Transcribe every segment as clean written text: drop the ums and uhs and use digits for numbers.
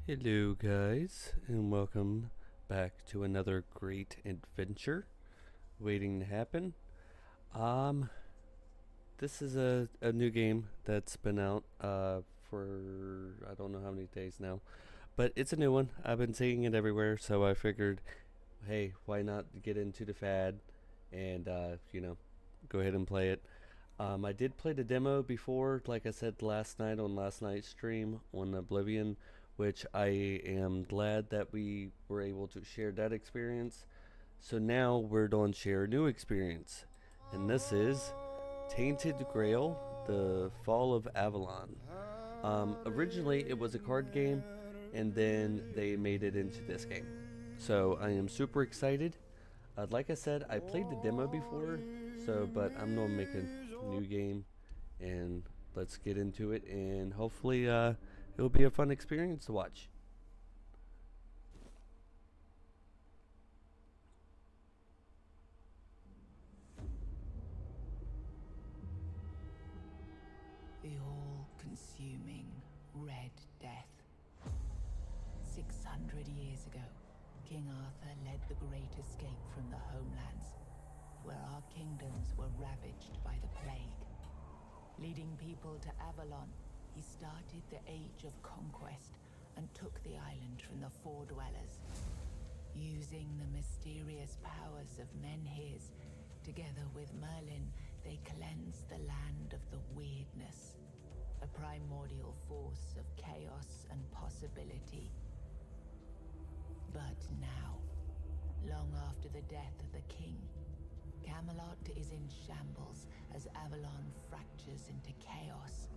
Hello, guys, and welcome back to another great adventure waiting to happen. Um, this is a new game that's been out for I don't know how many days now, but it's a new one. I've been seeing it everywhere, so I figured, hey, why not get into the fad and go ahead and play it. I did play the demo before, like I said last night on last night's stream on Oblivion, which I am glad that we were able to share that experience. So now we're going to share a new experience, and this is Tainted Grail, the Fall of Avalon. Originally, it was a card game, and then they made it into this game. So I am super excited. Like I said, I played the demo before, but I'm gonna make a new game, and let's get into it, and hopefully, it'll be a fun experience to watch. The all-consuming Red Death. 600 years ago, King Arthur led the Great Escape from the homelands, where our kingdoms were ravaged by the plague. Leading people to Avalon, he started the Age of Conquest and took the island from the Four Dwellers. Using the mysterious powers of Menhirs, together with Merlin, they cleansed the land of the weirdness, a primordial force of chaos and possibility. But now, long after the death of the king, Camelot is in shambles as Avalon fractures into chaos.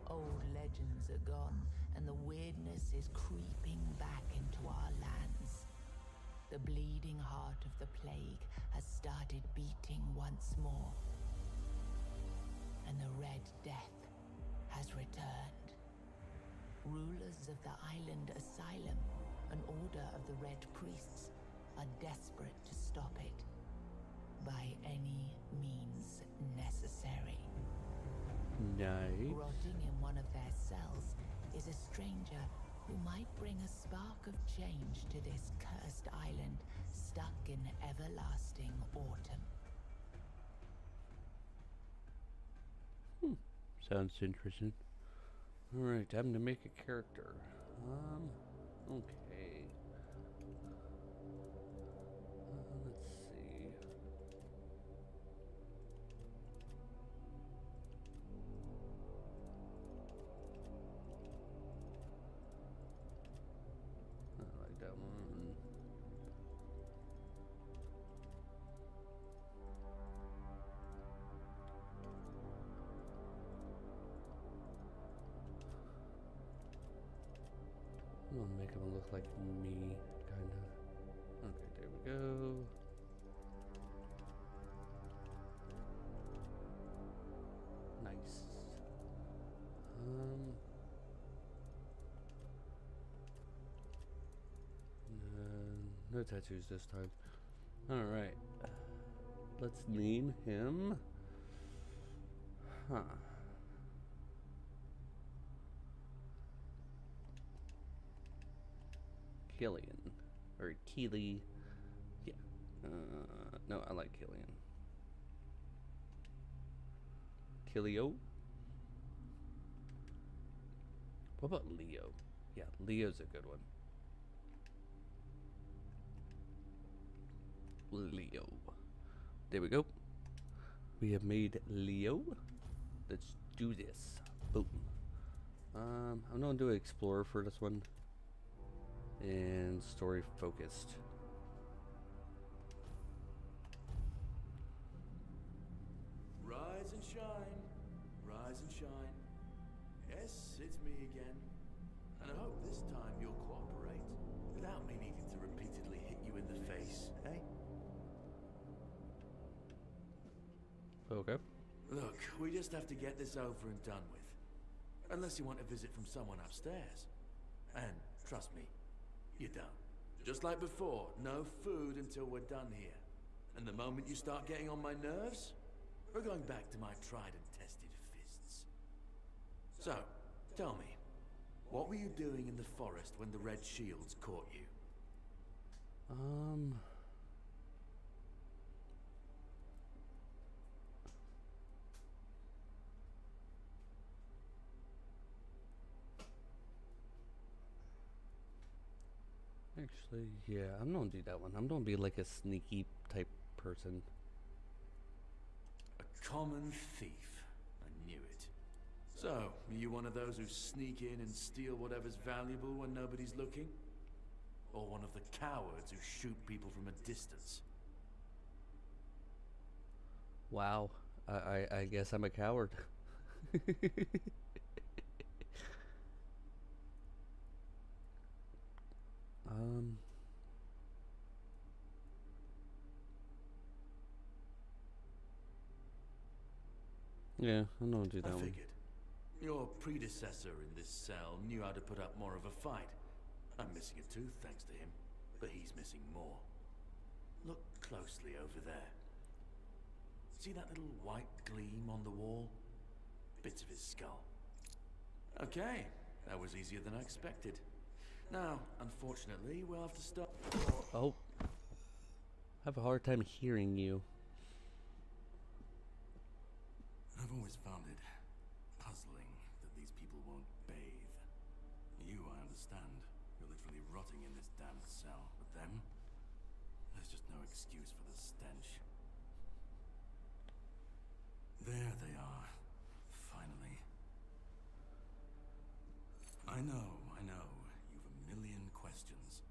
Old legends are gone, and the weirdness is creeping back into our lands. The bleeding heart of the plague has started beating once more, and the Red Death has returned. Rulers of the island asylum, an order of the Red Priests, are desperate to stop it by any means necessary. Nice. Rotting in one of their cells is a stranger who might bring a spark of change to this cursed island stuck in everlasting autumn. Sounds interesting. Alright, time to make a character. Okay. Let's see. I like that one. I'm gonna make him look like me, kinda. Okay, there we go. Nice. No tattoos this time. Alright. Let's name him. Huh. Killian. Or Keely. Yeah. No, I like Killian. Killio? What about Leo? Yeah, Leo's a good one. Leo. There we go. We have made Leo. Let's do this. Boom. I'm gonna do Explorer for this one. And story focused. Rise and shine, rise and shine. Yes, it's me again. And I hope this time you'll cooperate without me needing to repeatedly hit you in the face, eh? Okay. Look, we just have to get this over and done with. Unless you want a visit from someone upstairs. And trust me, you don't. Just like before, no food until we're done here. And the moment you start getting on my nerves, we're going back to my tried and tested fists. So, tell me, What were you doing in the forest when the Red Shields caught you? Actually, yeah, I'm gonna do that one. I'm gonna be like a sneaky type person. A common thief. I knew it. So, are you one of those who sneak in and steal whatever's valuable when nobody's looking? Or one of the cowards who shoot people from a distance? Wow, I guess I'm a coward. um, yeah, I'm gonna do that I one. figured. Your predecessor in this cell knew how to put up more of a fight. I'm missing a tooth thanks to him, but he's missing more. Look closely over there. See that little white gleam on the wall? Bits of his skull. Okay, that was easier than I expected. Now, unfortunately, we'll have to stop. Oh, I have a hard time hearing you. I've always found it puzzling that these people won't bathe. You, I understand. You're literally rotting in this damn cell. But them? There's just no excuse for the stench. There they are. Finally. I know. You've a million questions.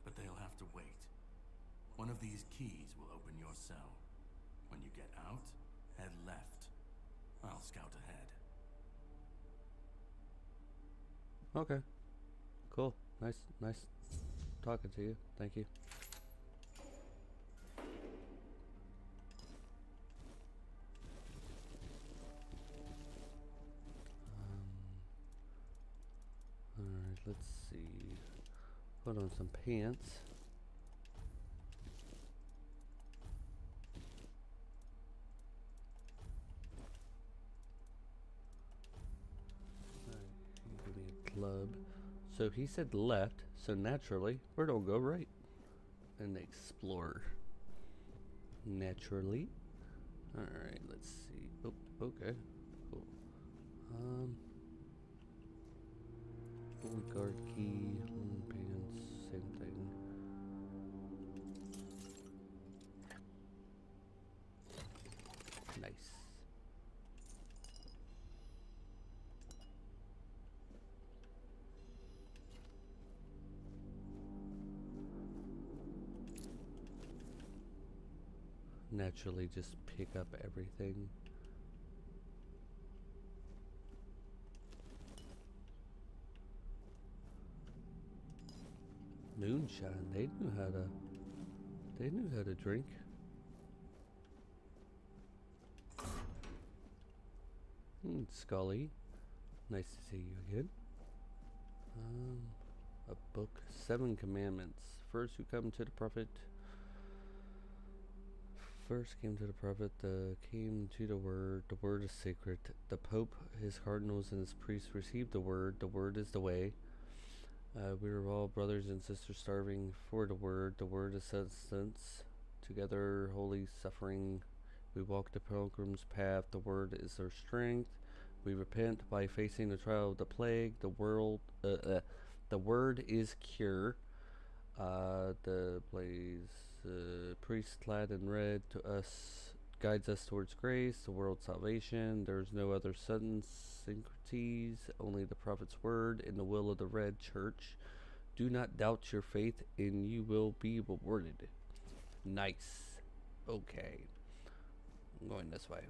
But they'll have to wait. One of these keys will open your cell. When you get out, head left. I'll scout ahead. Okay, cool. Nice talking to you. Thank you. Alright, let's see. Put on some pants. Give me a club. So he said left, so naturally we're gonna go right and explore. Naturally. Alright, let's see. Oh, okay. Cool. Guard key, pants, same thing. Nice. Naturally just pick up everything. Moonshine, they knew how to drink. Scully, nice to see you again. A book, 7 commandments. First came to the prophet, came to the word is sacred. The Pope, his cardinals, and his priests received the word is the way. We were all brothers and sisters starving for the word is substance. Together, holy suffering, we walk the pilgrim's path, the word is our strength. We repent by facing the trial of the plague, the word is cure. The priest clad in red to us guides us towards grace, the world's salvation. There is no other sudden syncreties, only the prophet's word and the will of the red church. Do not doubt your faith, and you will be rewarded. Nice. Okay. I'm going this way.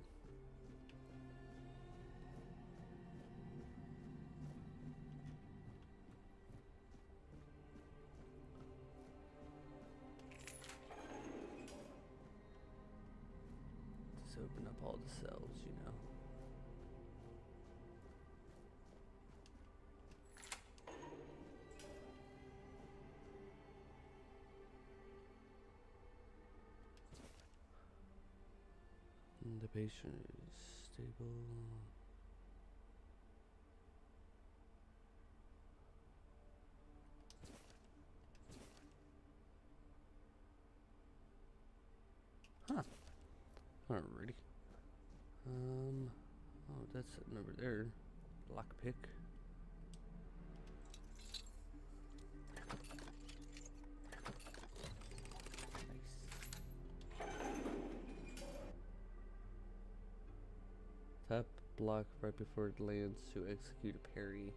Just open up all the cells, you know. The patient is stable. Alrighty. Oh, that's sitting over there. Lockpick. Nice. Tap block right before it lands to execute a parry.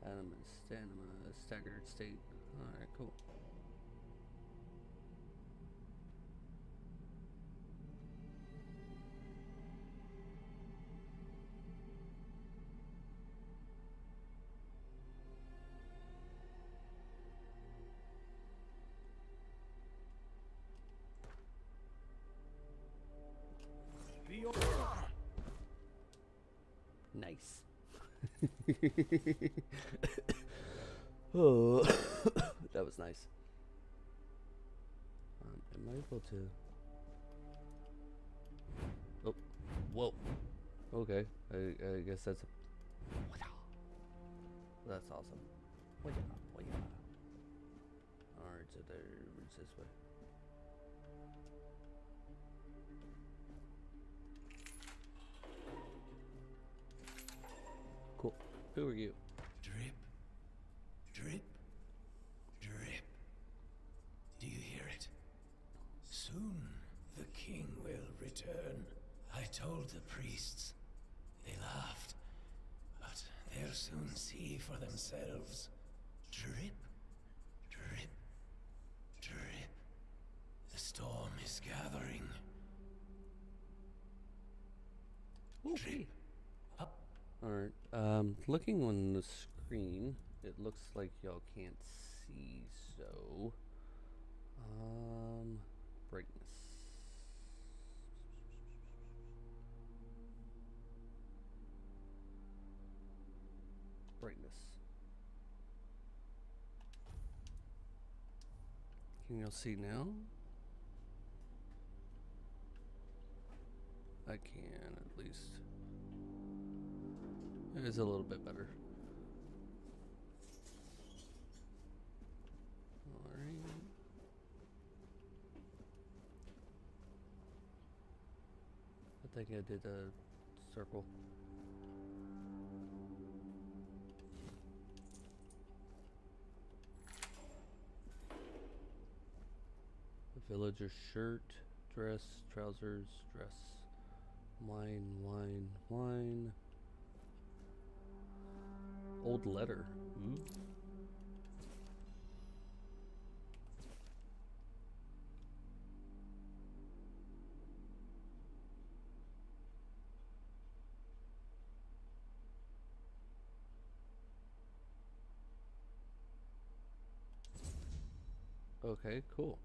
Adam and stamina, staggered state. Alright, cool. Nice. Oh, that was nice. Am I able to? Oh, whoa. Okay, I guess that's. That's awesome. Alright, so it's this way. Cool. Who are you? Drip, drip, drip. Do you hear it? Soon the king will return. I told the priests. They laughed. But they'll soon see for themselves. Drip, drip, drip. The storm is gathering. Drip. Up. Alright, looking on the screen, it looks like y'all can't see, so, brightness. Brightness. Can y'all see now? I can, at least. It is a little bit better. Alright. I think I did a circle. The villager's shirt, dress, trousers, dress. Wine, wine, wine. Old letter. Ooh. Okay, cool.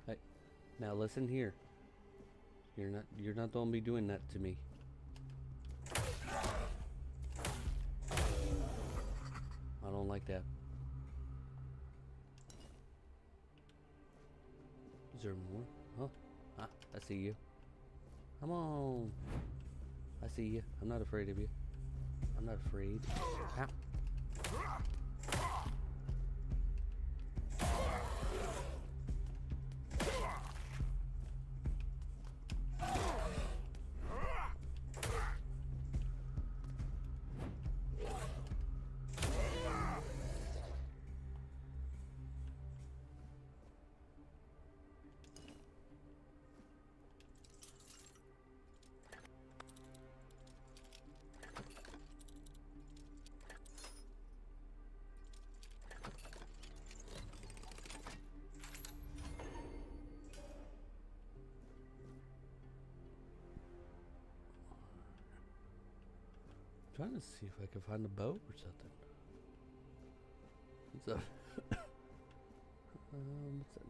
Hey, now listen here. You're not gonna be doing that to me. I don't like that. Is there more? Oh, ah, I see you. Come on. I see you. I'm not afraid of you. I'm not afraid. Ow. Trying to see if I can find a bow or something. What's up? What's in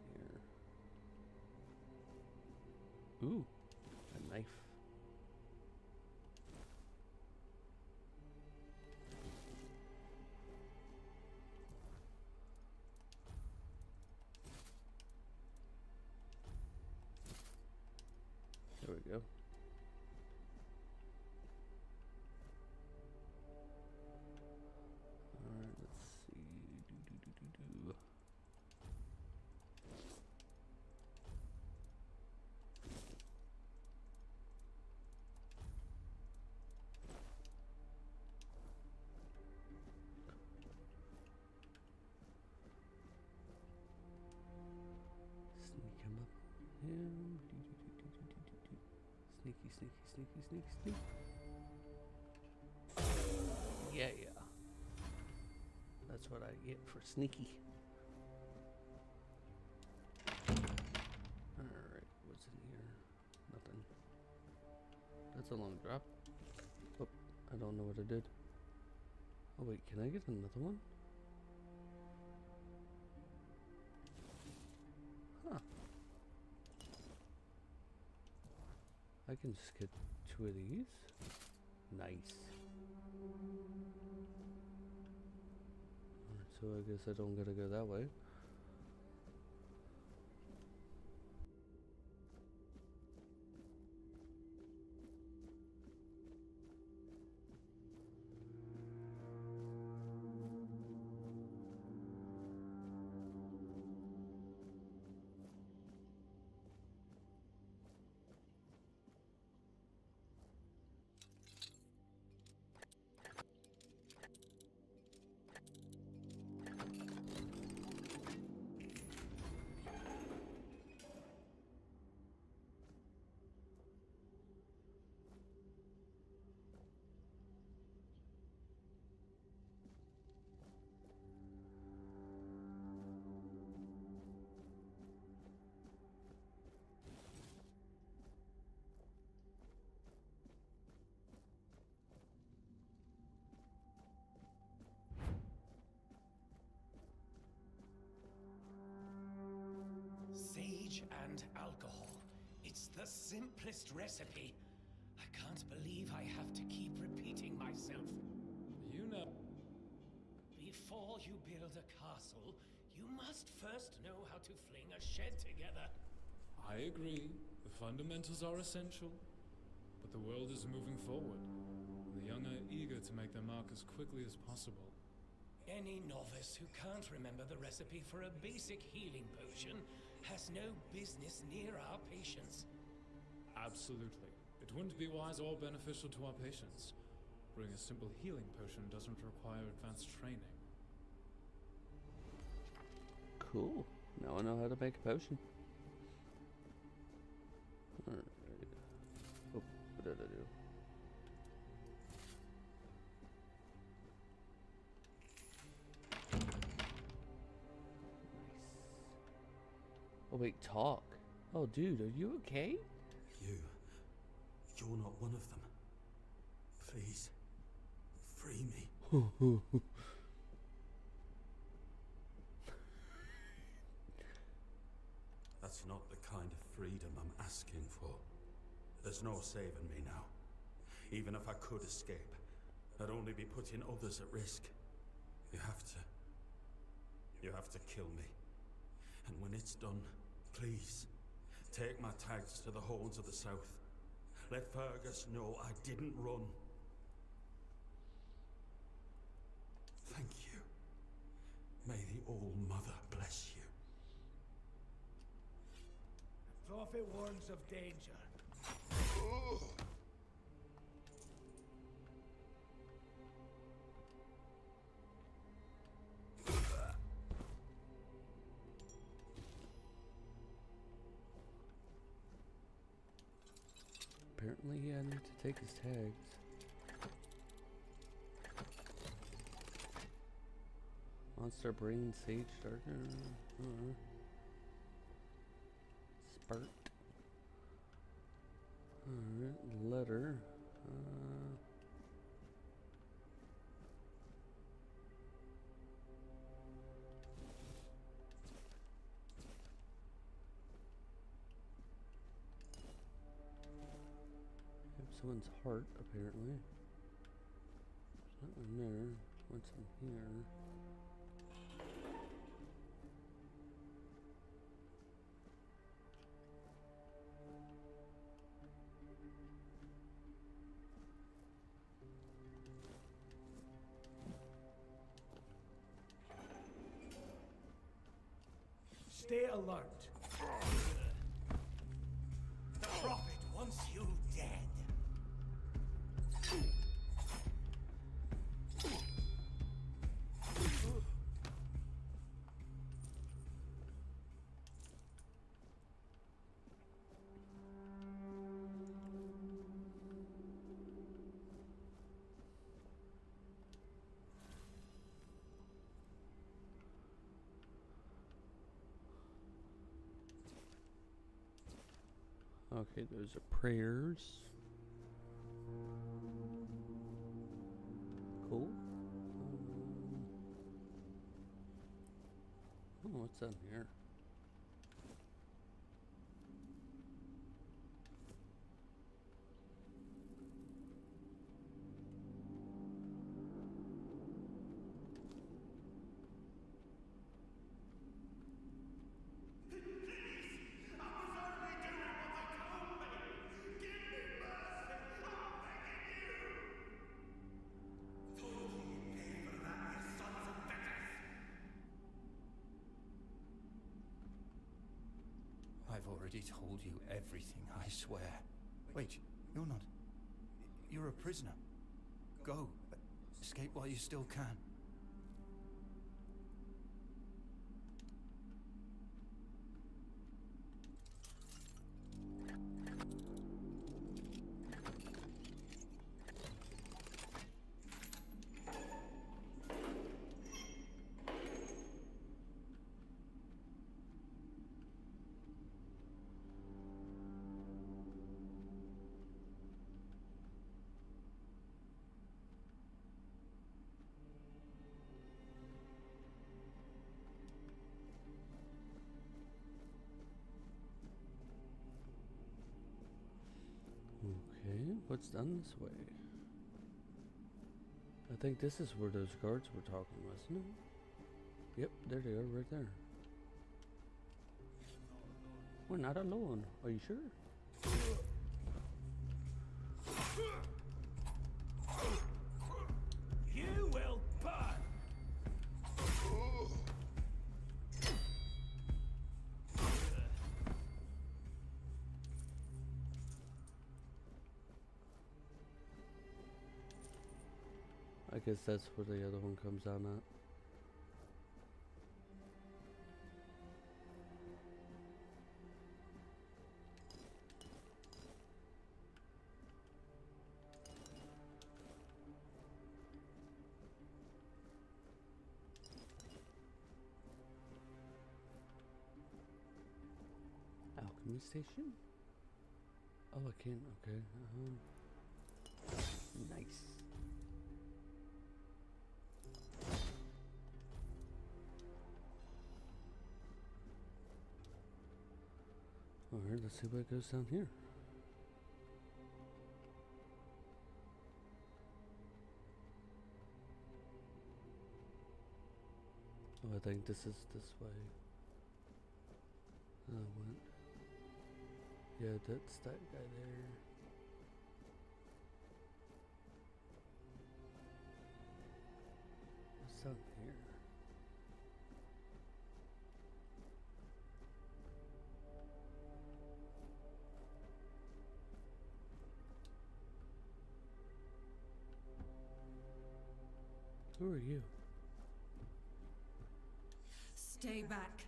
here? Ooh, a knife. Sneaky, sneaky, sneak. Yeah, yeah. That's what I get for sneaky. Alright, what's in here? Nothing. That's a long drop. Oh, I don't know what I did. Oh wait, can I get another one? Huh. I can just get 2 of these. Nice. Alright, so I guess I don't gotta go that way. Sage and alcohol. It's the simplest recipe. I can't believe I have to keep repeating myself. You know, before you build a castle, you must first know how to fling a shed together. I agree. The fundamentals are essential. But the world is moving forward. The young are eager to make their mark as quickly as possible. Any novice who can't remember the recipe for a basic healing potion has no business near our patients. Absolutely. It wouldn't be wise or beneficial to our patients. Brewing a simple healing potion doesn't require advanced training. Cool. Now I know how to make a potion. Alright. Oh, what did I do? Oh wait, talk. Oh dude, are you okay? You're not one of them. Please, free me. That's not the kind of freedom I'm asking for. There's no saving me now. Even if I could escape, I'd only be putting others at risk. You have to kill me. And when it's done, please, take my tags to the Horns of the South. Let Fergus know I didn't run. Thank you. May the All-Mother bless you. The prophet warns of danger. Apparently, I need to take his tags. Monster brain, sage darker. Spurt. Alright, letter. Someone's heart, apparently. There's nothing there. What's in here? Stay alert. The prophet wants you dead. Okay, those are prayers. Cool. Oh, what's down here? I've already told you everything, I swear. Wait, you're not... You're a prisoner. Go. Escape while you still can. Okay, what's done this way? I think this is where those guards were talking, wasn't it? Yep, there they are, right there. We're not alone. Are you sure? You will burn! I guess that's where the other one comes out at. Alchemy station? Oh, I can't. Okay. Nice. Alright, let's see what goes down here. Oh, I think this is this way. I went. Yeah, that's that guy there. What's down here? Who are you? Stay back.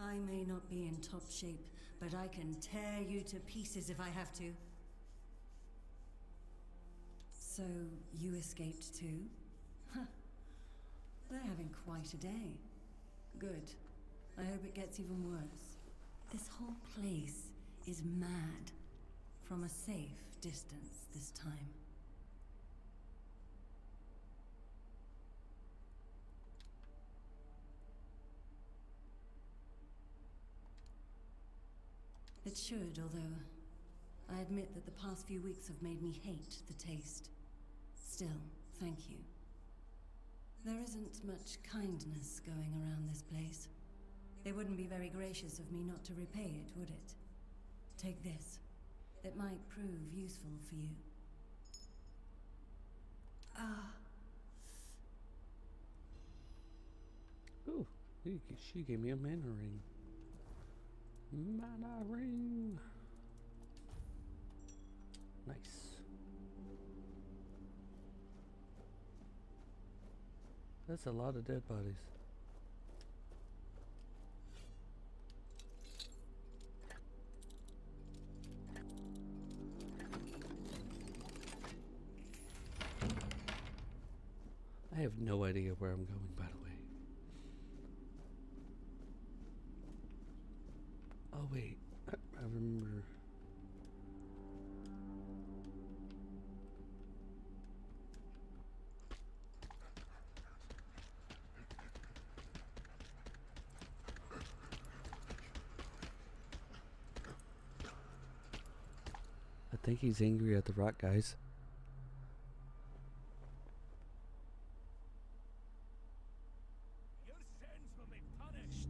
I may not be in top shape, but I can tear you to pieces if I have to. So, you escaped too? Huh. They're having quite a day. Good. I hope it gets even worse. This whole place is mad. From a safe distance this time. It should, although I admit that the past few weeks have made me hate the taste. Still, thank you. There isn't much kindness going around this place. It wouldn't be very gracious of me not to repay it, would it? Take this. It might prove useful for you. Ah. Ooh, she gave me a mana ring. Mana ring. Nice. That's a lot of dead bodies. I have no idea where I'm going, by the way. Oh, wait. I remember. I think he's angry at the rock guys. Your sins will be punished.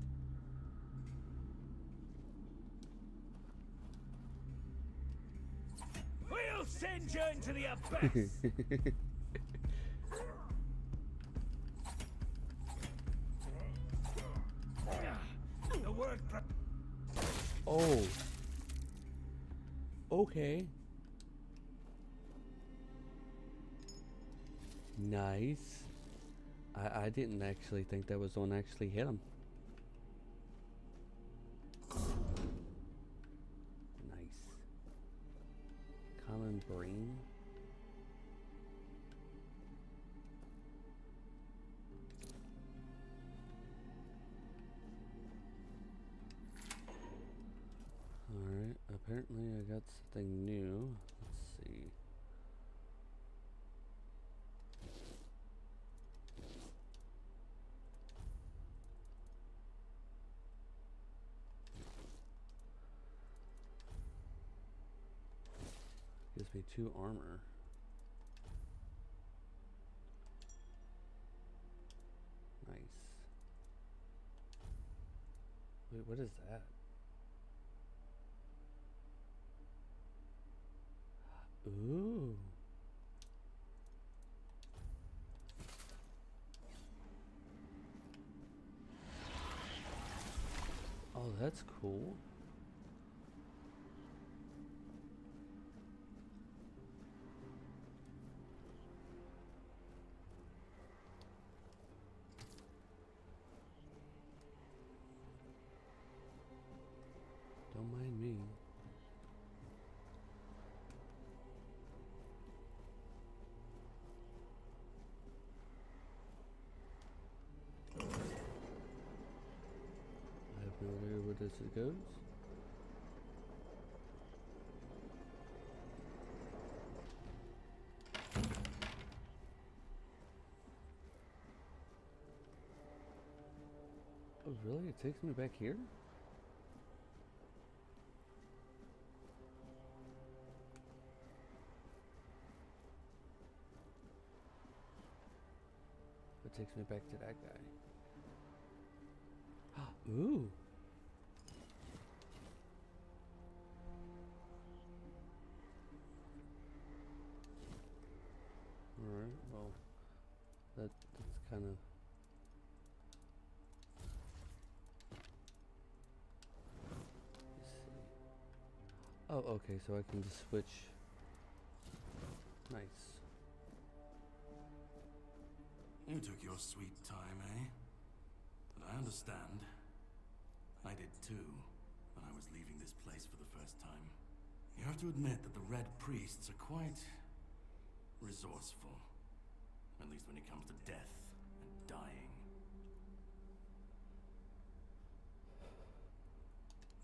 We'll send you into the abyss. The word Oh. Okay. Nice. I didn't actually think that was one actually hit him. Nice. Common brain. Alright, apparently I got something new. Let's see. Gives me 2 armor. Nice. Wait, what is that? Ooh. Oh, that's cool. Don't mind me. I have no idea where this goes. Oh, really? It takes me back here? It takes me back to that guy. Ooh. Alright, well, that's kind of... Oh, okay, so I can just switch. Nice. You took your sweet time, eh? But I understand. I did too, when I was leaving this place for the first time. You have to admit that the Red Priests are quite resourceful. At least when it comes to death and dying.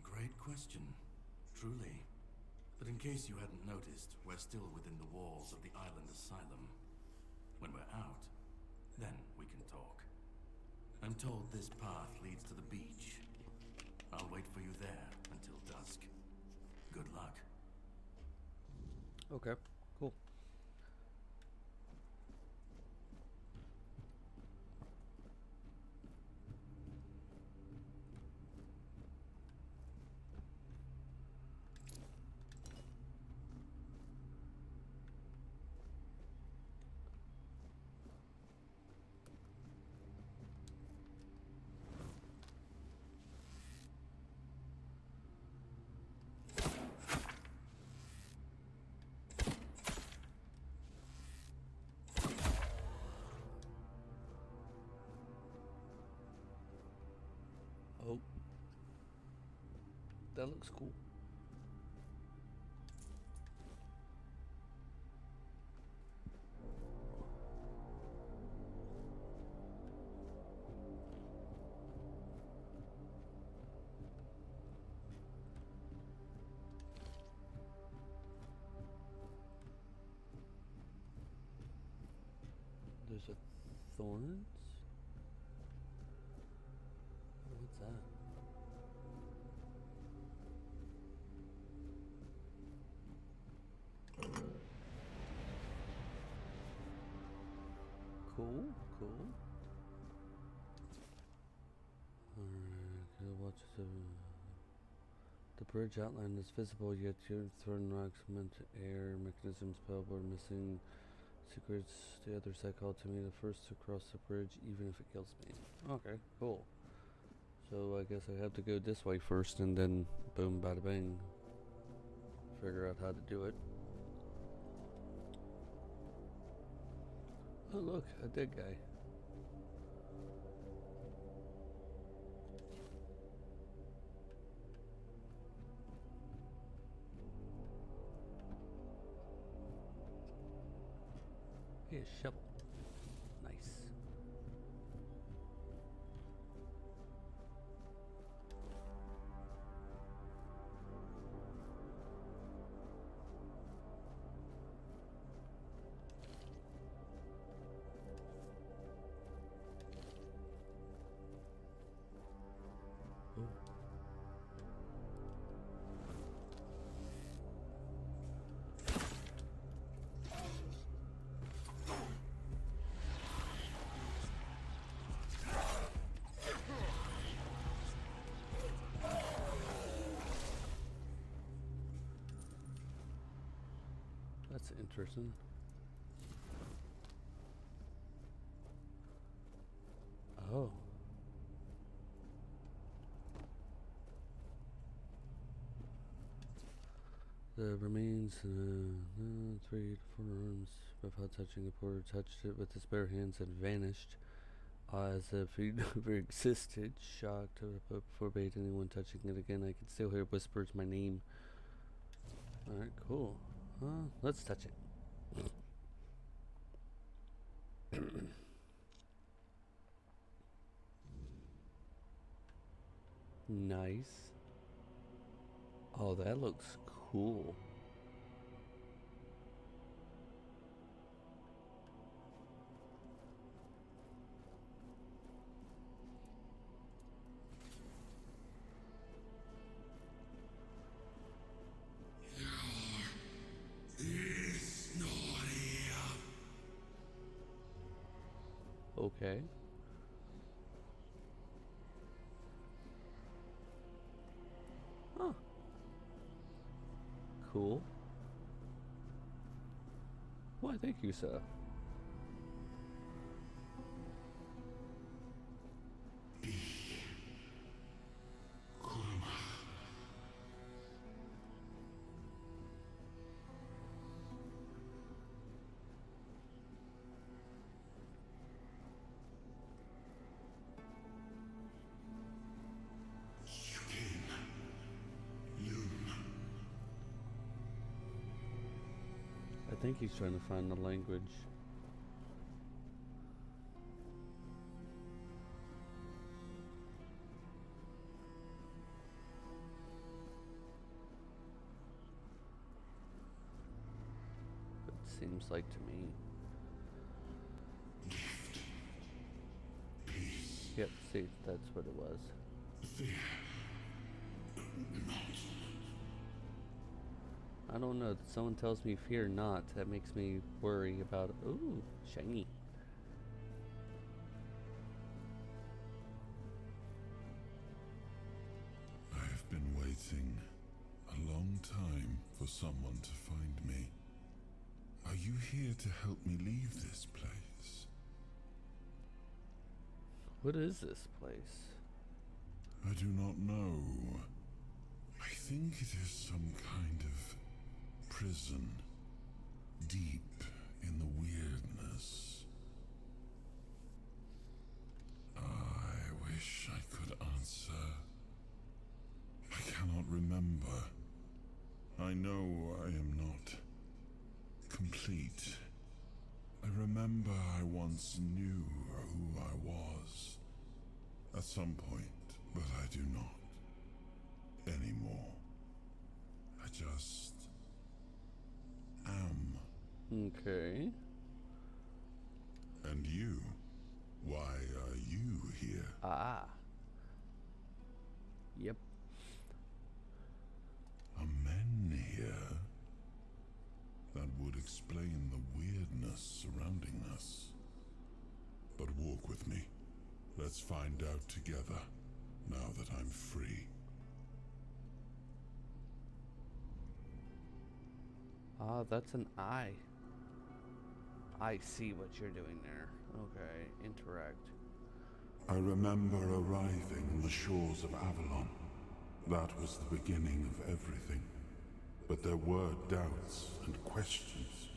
Great question, truly. But in case you hadn't noticed, we're still within the walls of the island asylum. When we're out, then we can talk. I'm told this path leads to the beach. I'll wait for you there until dusk. Good luck. Okay, cool. Oh. That looks cool. thorns. What's that? Cool, cool. Alright, watch the bridge outline is visible, yet you've thrown rocks meant air mechanisms, spellboard missing secrets. The other side called to me, the first to cross the bridge, even if it kills me. Okay, cool. So I guess I have to go this way first, and then boom, bada bang. Figure out how to do it. Oh look, a dead guy. Hey, a shovel. Nice. That's interesting. Oh. The remains, 3 to 4 arms, without touching the porter, touched it with his bare hands and vanished, as if he never existed. Shocked, but forbade anyone touching it again. I can still hear whispers my name. Alright, cool. Let's touch it. Nice. Oh, that looks cool. Okay. Huh. Cool. Why, thank you, sir. I think he's trying to find the language. It seems like to me. Yep, see, that's what it was. I don't know. Someone tells me fear not. That makes me worry about. Ooh, shiny. I've been waiting a long time for someone to find me. Are you here to help me leave this place? What is this place? I do not know. I think it is some kind of prison, deep in the weirdness. I wish I could answer. I cannot remember. I know I am not complete. I remember I once knew who I was at some point, but I do not anymore. I just am. Okay. And you? Ah. Yep. Are men here? That would explain the weirdness surrounding us. But walk with me. Let's find out together, now that I'm free. Ah, that's an eye. I see what you're doing there. Okay, interact. I remember arriving on the shores of Avalon. That was the beginning of everything. But there were doubts and questions.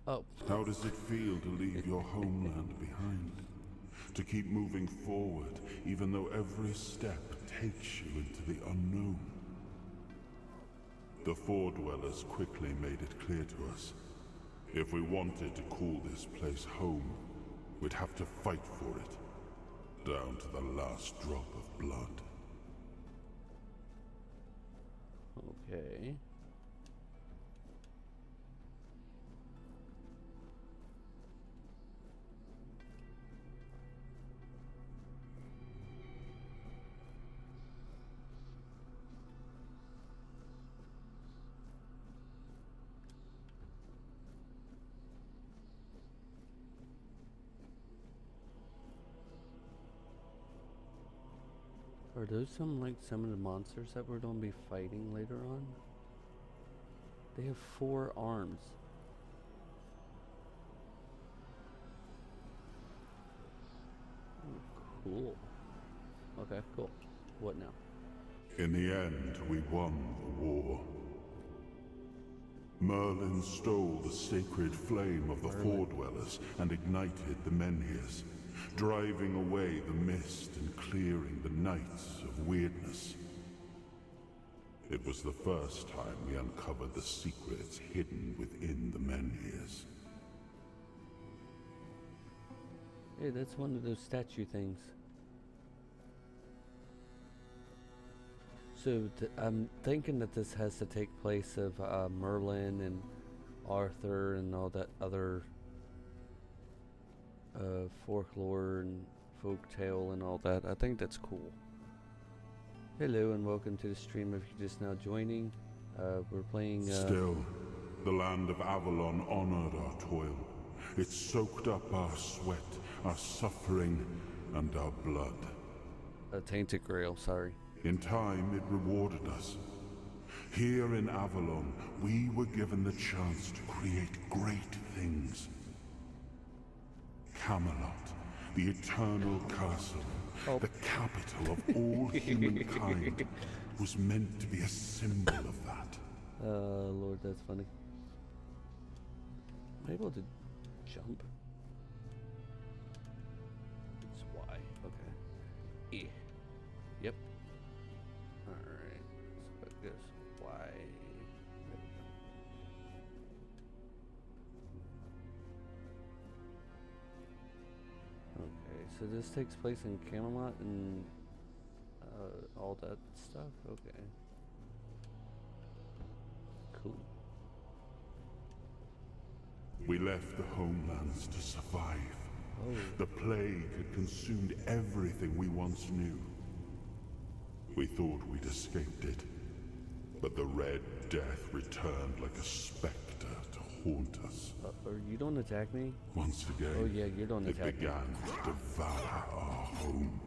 Oh. How does it feel to leave your homeland behind? To keep moving forward, even though every step takes you into the unknown? The Four Dwellers quickly made it clear to us. If we wanted to call this place home, we'd have to fight for it, down to the last drop of blood. Okay. Are those some of the monsters that we're going to be fighting later on? They have 4 arms. Cool. Okay, cool. What now? In the end, we won the war. Merlin stole the sacred flame of the Four Dwellers and ignited the Menhirs, driving away the mist and clearing the nights of weirdness. It was the first time we uncovered the secrets hidden within the Menhirs. Hey, that's one of those statue things. So, I'm thinking that this has to take place of Merlin and Arthur and all that other folklore and folktale and all that. I think that's cool. Hello and welcome to the stream if you're just now joining. We're playing... Still, the land of Avalon honored our toil. It soaked up our sweat, our suffering, and our blood. Tainted Grail, sorry. In time, it rewarded us. Here in Avalon, we were given the chance to create great things. Camelot, the eternal castle, the capital of all humankind, was meant to be a symbol of that. Lord, that's funny. Am I able to jump? It's Y. Okay. E. Yep. Alright. So I guess Y. There we go. Okay, so this takes place in Camelot and all that stuff? Okay. Cool. We left the homelands to survive. Oh. The plague had consumed everything we once knew. We thought we'd escaped it, but the Red Death returned like a specter to haunt us. Or you don't attack me? Once again, Oh yeah, you don't it attack me. began to devour our home.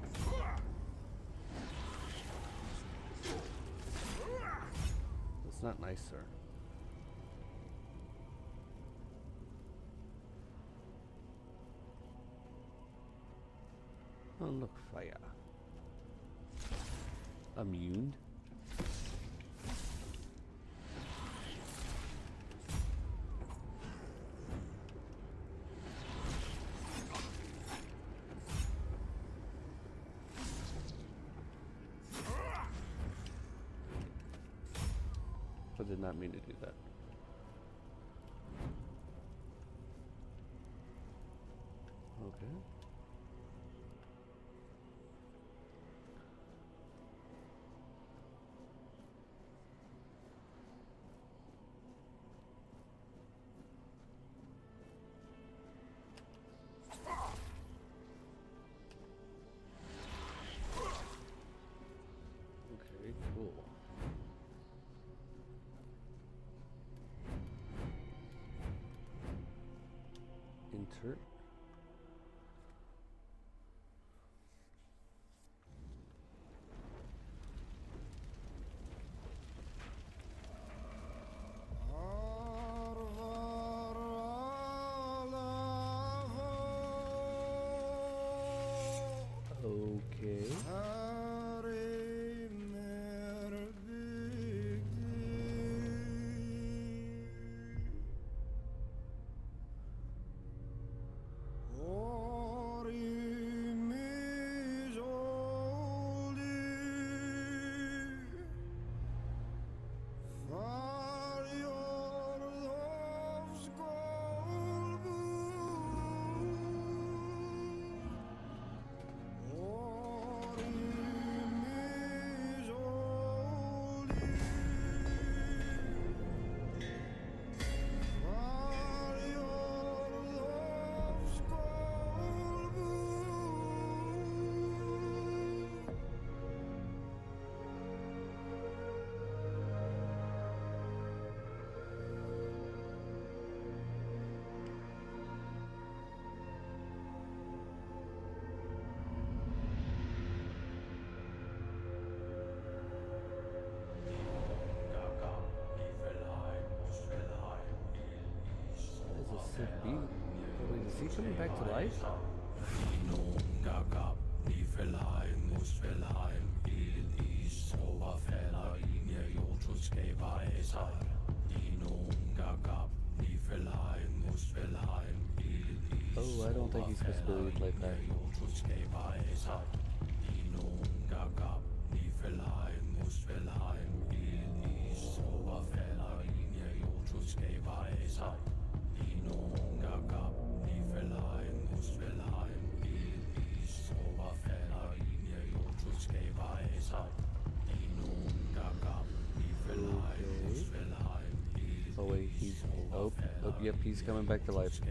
That's not nice, sir. Oh, look, fire. Immune? I did not mean to do that. Okay. desert. Okay. That is a sick beat. Oh wait, is he coming back to life? Oh, I don't think he's supposed to believe like that. Oh wait, he's yep, he's coming back to life.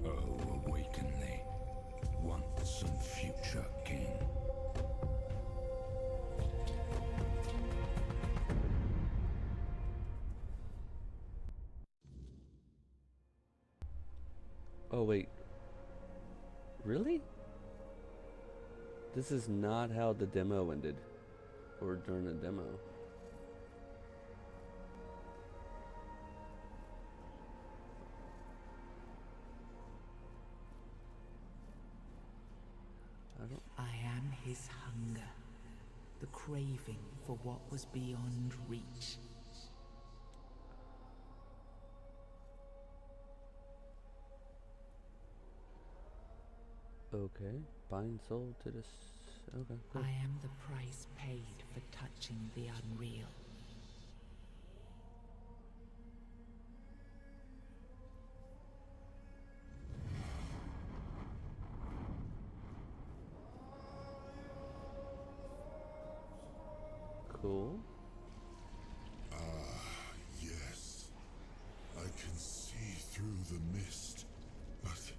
Oh, awaken thee, once and future king. Oh wait. Really? This is not how the demo ended. Or during the demo. I am his hunger, the craving for what was beyond reach. Okay, bind soul to this. Okay, cool. I am the price paid for touching the unreal. Cool. Yes. I can see through the mist, but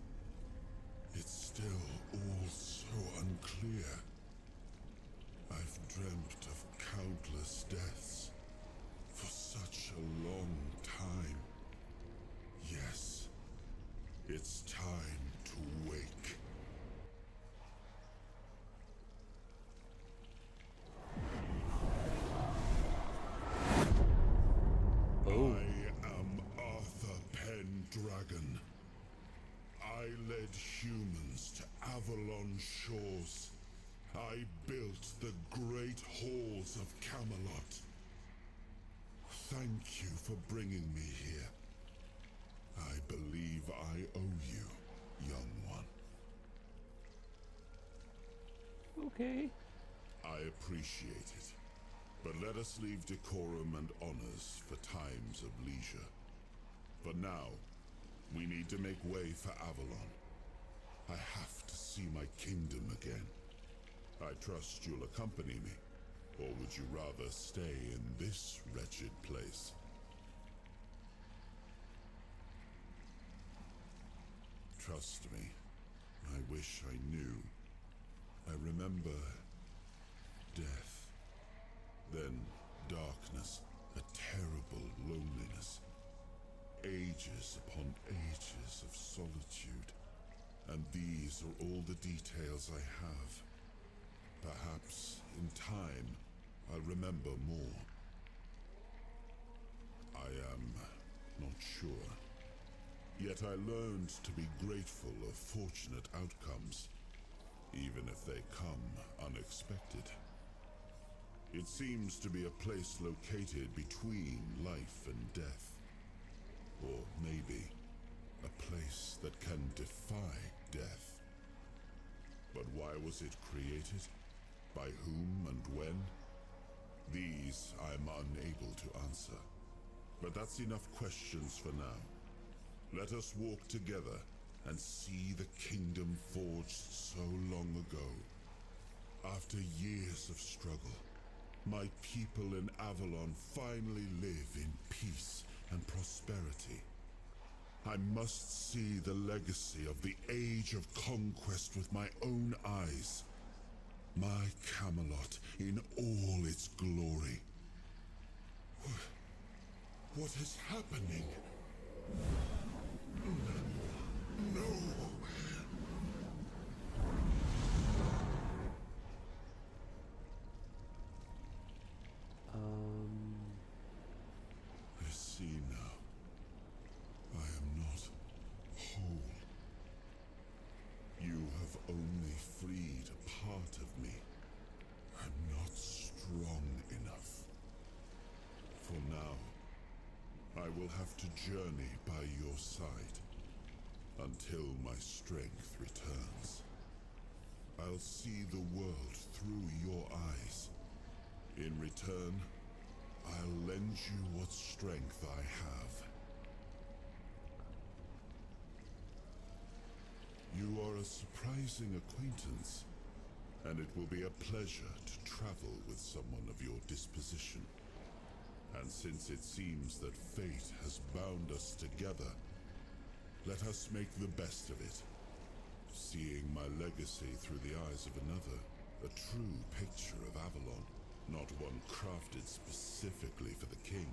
it's still all so unclear. I've dreamt of countless deaths for such a long time. Yes, it's time to wake. Oh. I am Arthur Pendragon. I led humans to Avalon shores. I built the great halls of Camelot. Thank you for bringing me here. I believe I owe you, young one. Okay. I appreciate it. But let us leave decorum and honors for times of leisure. For now, we need to make way for Avalon. I have to see my kingdom again. I trust you'll accompany me, or would you rather stay in this wretched place? Trust me, I wish I knew. I remember death, then darkness, a terrible loneliness. Ages upon ages of solitude. And these are all the details I have. Perhaps, in time, I'll remember more. I am not sure. Yet I learned to be grateful of fortunate outcomes, even if they come unexpected. It seems to be a place located between life and death. Or maybe a place that can defy death. But why was it created? By whom and when? These I'm unable to answer. But that's enough questions for now. Let us walk together and see the kingdom forged so long ago. After years of struggle, my people in Avalon finally live in peace and prosperity. I must see the legacy of the Age of Conquest with my own eyes. My Camelot in all its glory. What is happening? No! I see now. I am not whole. You have only freed a part of me. I'm not strong enough. For now, I will have to journey by your side until my strength returns. I'll see the world through your eyes. In return, I'll lend you what strength I have. You are a surprising acquaintance, and it will be a pleasure to travel with someone of your disposition. And since it seems that fate has bound us together, let us make the best of it. Seeing my legacy through the eyes of another, a true picture of Avalon, not one crafted specifically for the king,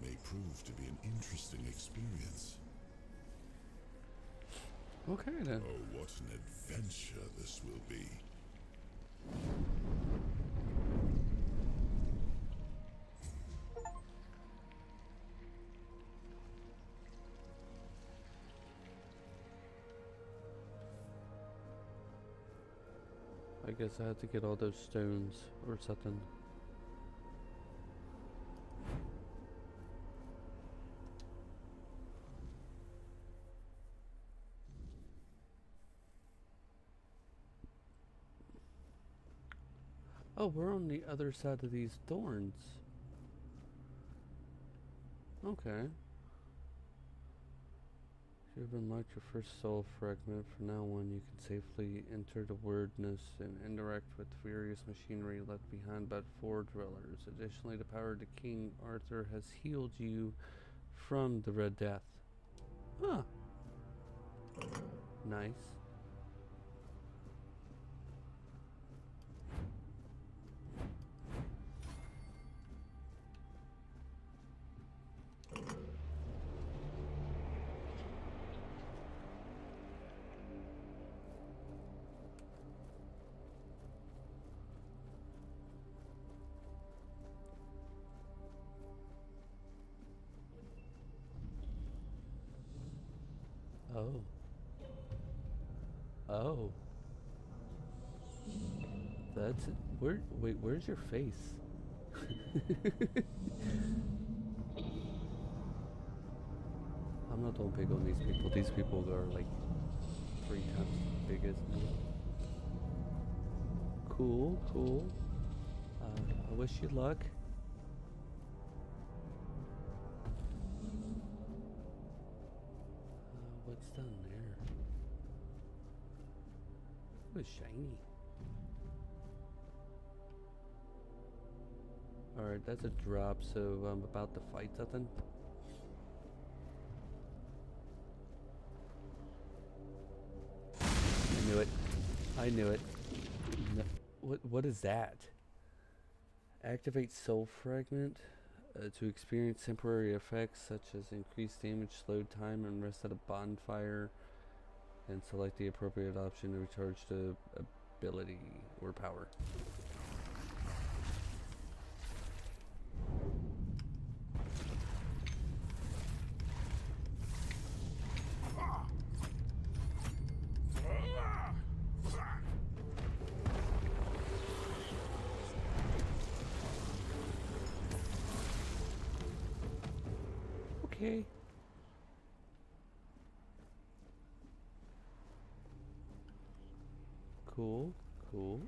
may prove to be an interesting experience. Okay then. Oh, what an adventure this will be. I guess I had to get all those stones or something. Oh, we're on the other side of these thorns. Okay. You have unlocked your first soul fragment. From now on, you can safely enter the wilderness and interact with various machinery left behind by Four Dwellers. Additionally, the power of the King Arthur has healed you from the Red Death. Huh. Nice. Oh. Oh. That's it. Wait, where's your face? I'm not all big on these people. These people are like 3 times as big as me. Cool, cool. I wish you luck. What's down there? Oh, it's shiny. Alright, that's a drop, so I'm about to fight something. I knew it. I knew it. No, what is that? Activate soul fragment. to experience temporary effects such as increased damage, slowed time, and rest at a bonfire, and select the appropriate option to recharge the ability or power. Okay. Cool, cool.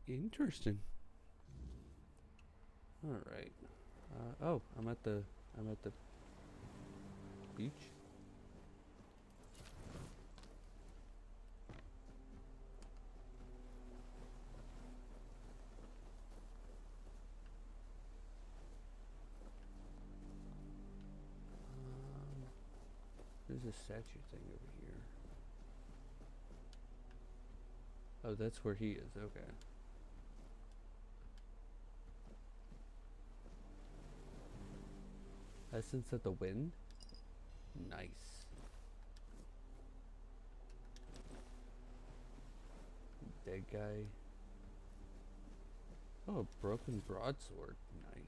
Interesting. All right. Oh, I'm at the beach. There's a statue thing over here. Oh, that's where he is. Okay. Essence of the Wind? Nice. Dead guy. Oh, a broken broadsword. Nice.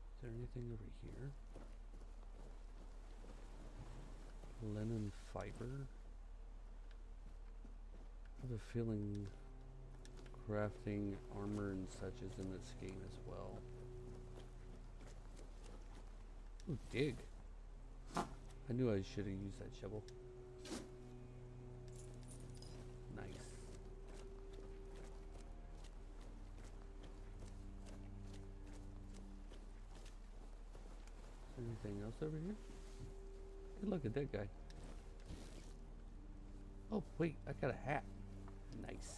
Is there anything over here? Linen fiber? I have a feeling crafting armor and such is in this game as well. Ooh, dig. I knew I should have used that shovel. Nice. Is there anything else over here? Hey, look at that guy. Oh, wait, I got a hat. Nice.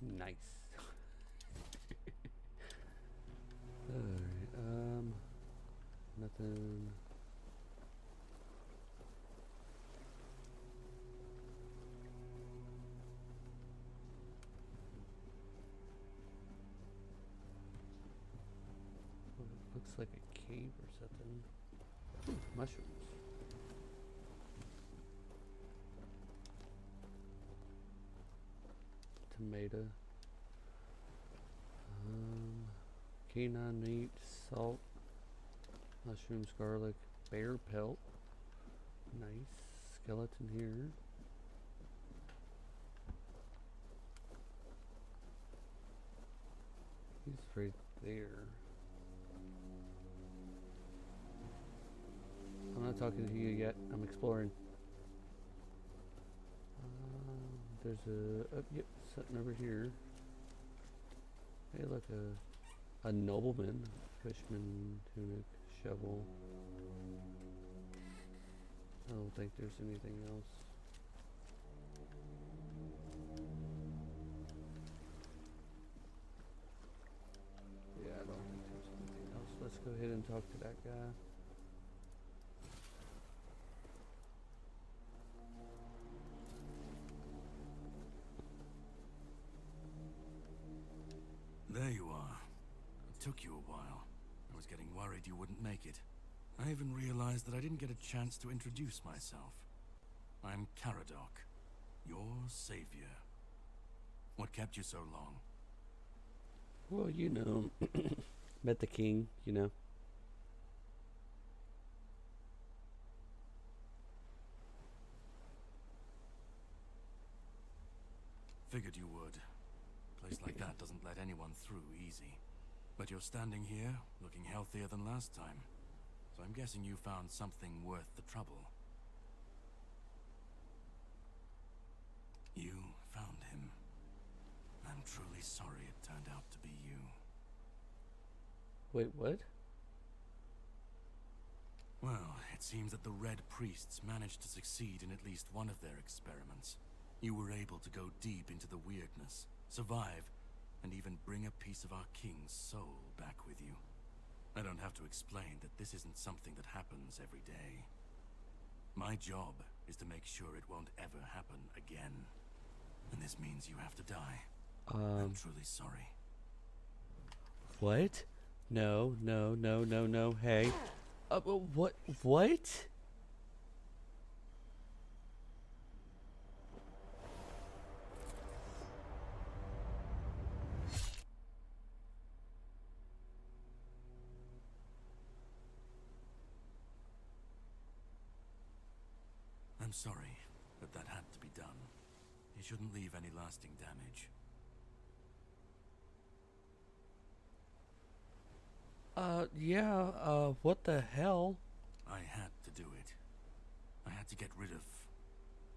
Nice. Alright, nothing. Oh, it looks like a cave or something. Ooh, mushrooms. Tomato. Canine meat, salt, mushrooms, garlic, bear pelt. Nice. Skeleton here. He's right there. I'm not talking to you yet. I'm exploring. There's a yep, something over here. Hey, look, a nobleman, fishman, tunic, shovel. I don't think there's anything else. Yeah, I don't think there's anything else. Let's go ahead and talk to that guy. There you are. It took you a while. I was getting worried you wouldn't make it. I even realized that I didn't get a chance to introduce myself. I'm Caradoc, your savior. What kept you so long? Well, you know, met the king, you know. Figured you would. A place like that doesn't let anyone through easy. But you're standing here, looking healthier than last time. So I'm guessing you found something worth the trouble. You found him. I'm truly sorry it turned out to be you. Wait, what? Well, it seems that the Red Priests managed to succeed in at least one of their experiments. You were able to go deep into the weirdness, survive, and even bring a piece of our king's soul back with you. I don't have to explain that this isn't something that happens every day. My job is to make sure it won't ever happen again. And this means you have to die. I'm truly sorry. What? No, no, no, no, no. Hey. What? What? I'm sorry, but that had to be done. You shouldn't leave any lasting damage. Yeah, what the hell? I had to do it. I had to get rid of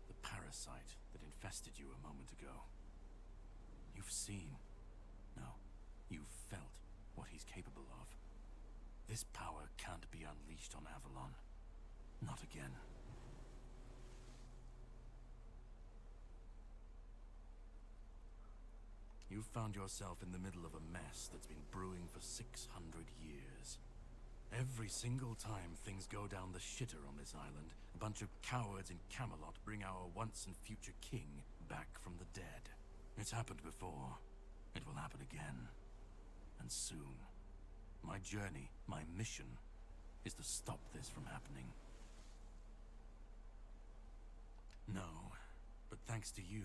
the parasite that infested you a moment ago. You've seen, no, you've felt what he's capable of. This power can't be unleashed on Avalon. Not again. You've found yourself in the middle of a mess that's been brewing for 600 years. Every single time things go down the shitter on this island, a bunch of cowards in Camelot bring our once and future king back from the dead. It's happened before. It will happen again. And soon. My journey, my mission, is to stop this from happening. No, but thanks to you,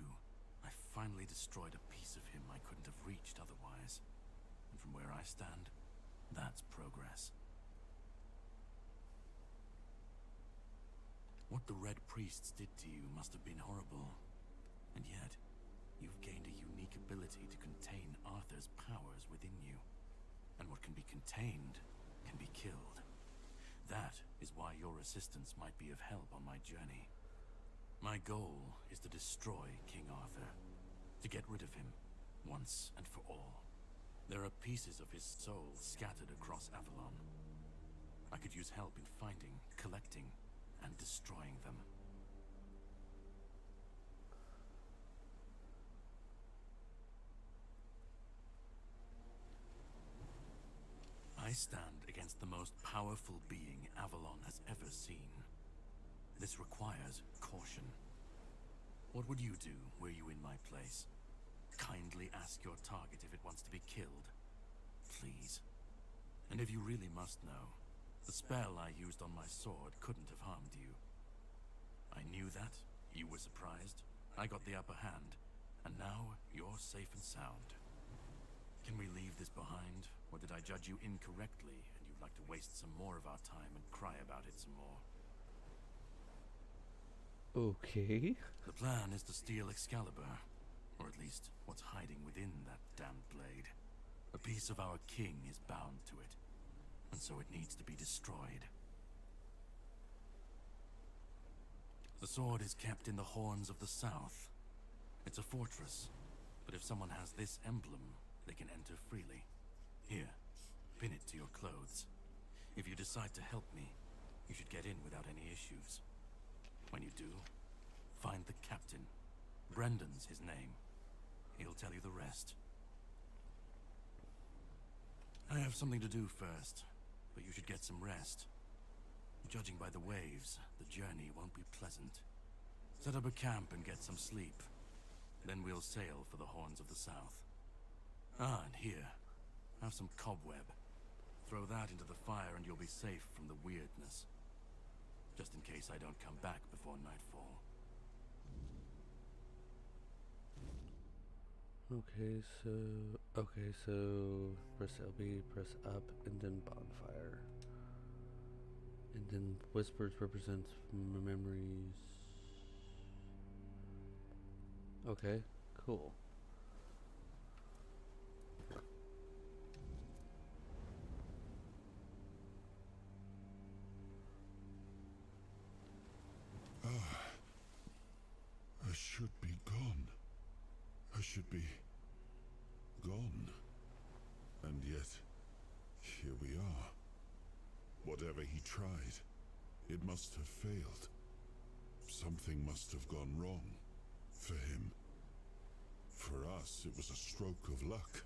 I finally destroyed a piece of him I couldn't have reached otherwise. And from where I stand, that's progress. What the Red Priests did to you must have been horrible. And yet, you've gained a unique ability to contain Arthur's powers within you. And what can be contained can be killed. That is why your assistance might be of help on my journey. My goal is to destroy King Arthur. To get rid of him, once and for all. There are pieces of his soul scattered across Avalon. I could use help in finding, collecting, and destroying them. I stand against the most powerful being Avalon has ever seen. This requires caution. What would you do were you in my place? Kindly ask your target if it wants to be killed. Please. And if you really must know, the spell I used on my sword couldn't have harmed you. I knew that. You were surprised. I got the upper hand. And now, you're safe and sound. Can we leave this behind? Or did I judge you incorrectly, and you'd like to waste some more of our time and cry about it some more? Okay. The plan is to steal Excalibur. Or at least, what's hiding within that damned blade. A piece of our king is bound to it. And so it needs to be destroyed. The sword is kept in the Horns of the South. It's a fortress, but if someone has this emblem, they can enter freely. Here, pin it to your clothes. If you decide to help me, you should get in without any issues. When you do, find the captain. Brendan's his name. He'll tell you the rest. I have something to do first, but you should get some rest. Judging by the waves, the journey won't be pleasant. Set up a camp and get some sleep. Then we'll sail for the Horns of the South. Ah, and here, have some cobweb. Throw that into the fire and you'll be safe from the weirdness. Just in case I don't come back before nightfall. Okay, so press LB, press up, and then bonfire. And then whispers represents memories. Okay, cool. I should be gone. I should be gone. And yet, here we are. Whatever he tried, it must have failed. Something must have gone wrong. For him. For us, it was a stroke of luck.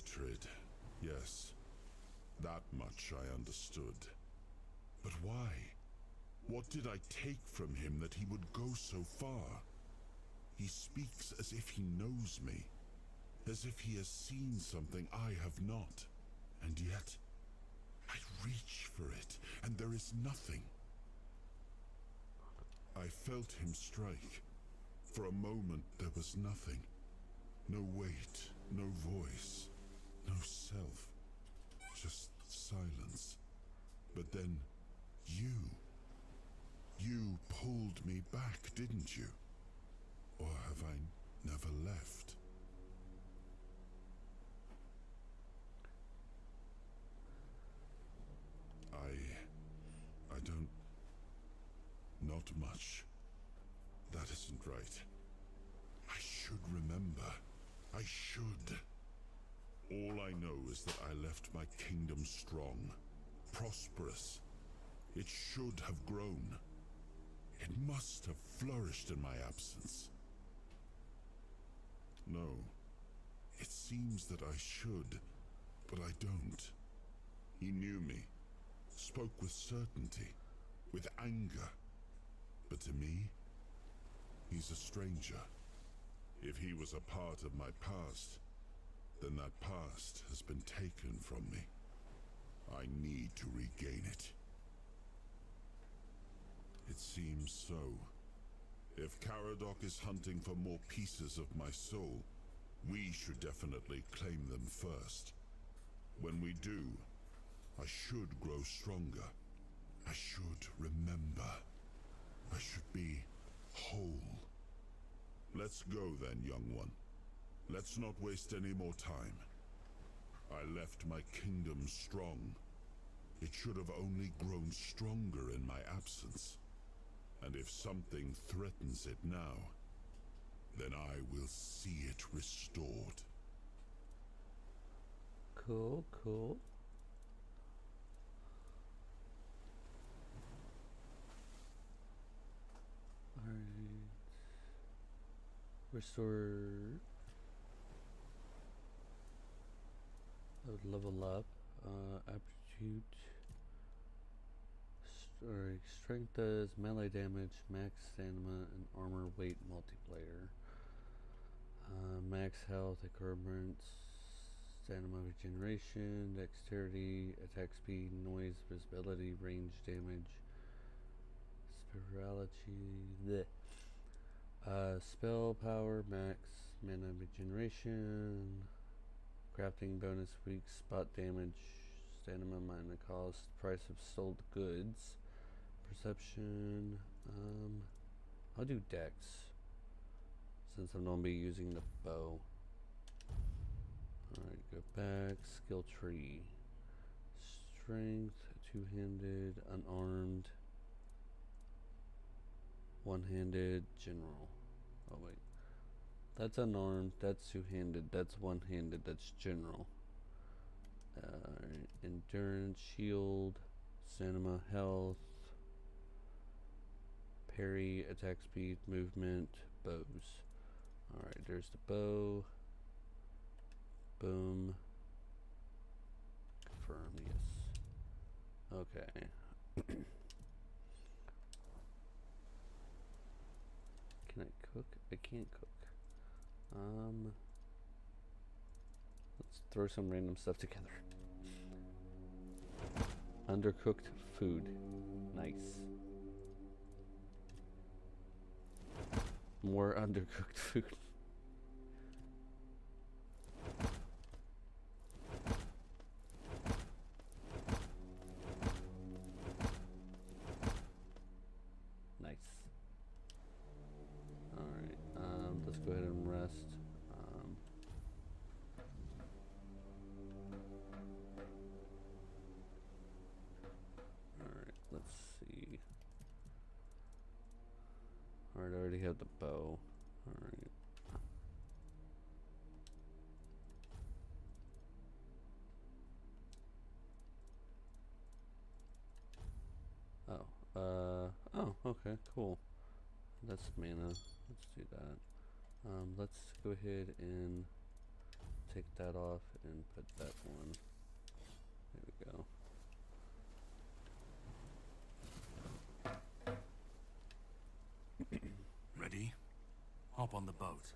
Hatred, yes. That much I understood. But why? What did I take from him that he would go so far? He speaks as if he knows me, as if he has seen something I have not. And yet, I reach for it, and there is nothing. I felt him strike. For a moment, there was nothing. No weight, no voice, no self. Just silence. But then, you pulled me back, didn't you? Or have I never left? I don't... Not much. That isn't right. I should remember. I should. All I know is that I left my kingdom strong, prosperous. It should have grown. It must have flourished in my absence. No. It seems that I should, but I don't. He knew me, spoke with certainty, with anger. But to me, he's a stranger. If he was a part of my past, then that past has been taken from me. I need to regain it. It seems so. If Caradoc is hunting for more pieces of my soul, we should definitely claim them first. When we do, I should grow stronger. I should remember. I should be whole. Let's go then, young one. Let's not waste any more time. I left my kingdom strong. It should have only grown stronger in my absence. And if something threatens it now, then I will see it restored. Cool, cool. Alright. Restore. Level up. Aptitude. Strength does melee damage, max stamina, and armor weight multiplier. Max health, encumbrance, stamina regeneration, dexterity, attack speed, noise, visibility, range damage, spirituality, spell power, max mana regeneration, crafting bonus, weak spot damage, stamina mana cost, price of sold goods, perception. I'll do dex since I'm going to be using the bow. Alright, go back, skill tree, strength, two-handed, unarmed, one-handed, general. Oh wait, that's unarmed, that's two-handed, that's one-handed, that's general. Endurance, shield, stamina, health, parry, attack speed, movement, bows. Alright, there's the bow. Boom. Confirm, yes. Okay. Can I cook? I can't cook. Let's throw some random stuff together. Undercooked food. Nice. More undercooked food. Nice. Alright, let's go ahead and rest. Alright, let's see. Alright, I already have the bow. Alright. Oh, okay, cool. That's mana. Let's do that. Let's go ahead and take that off and put that one. There we go. Ready? Hop on the boat.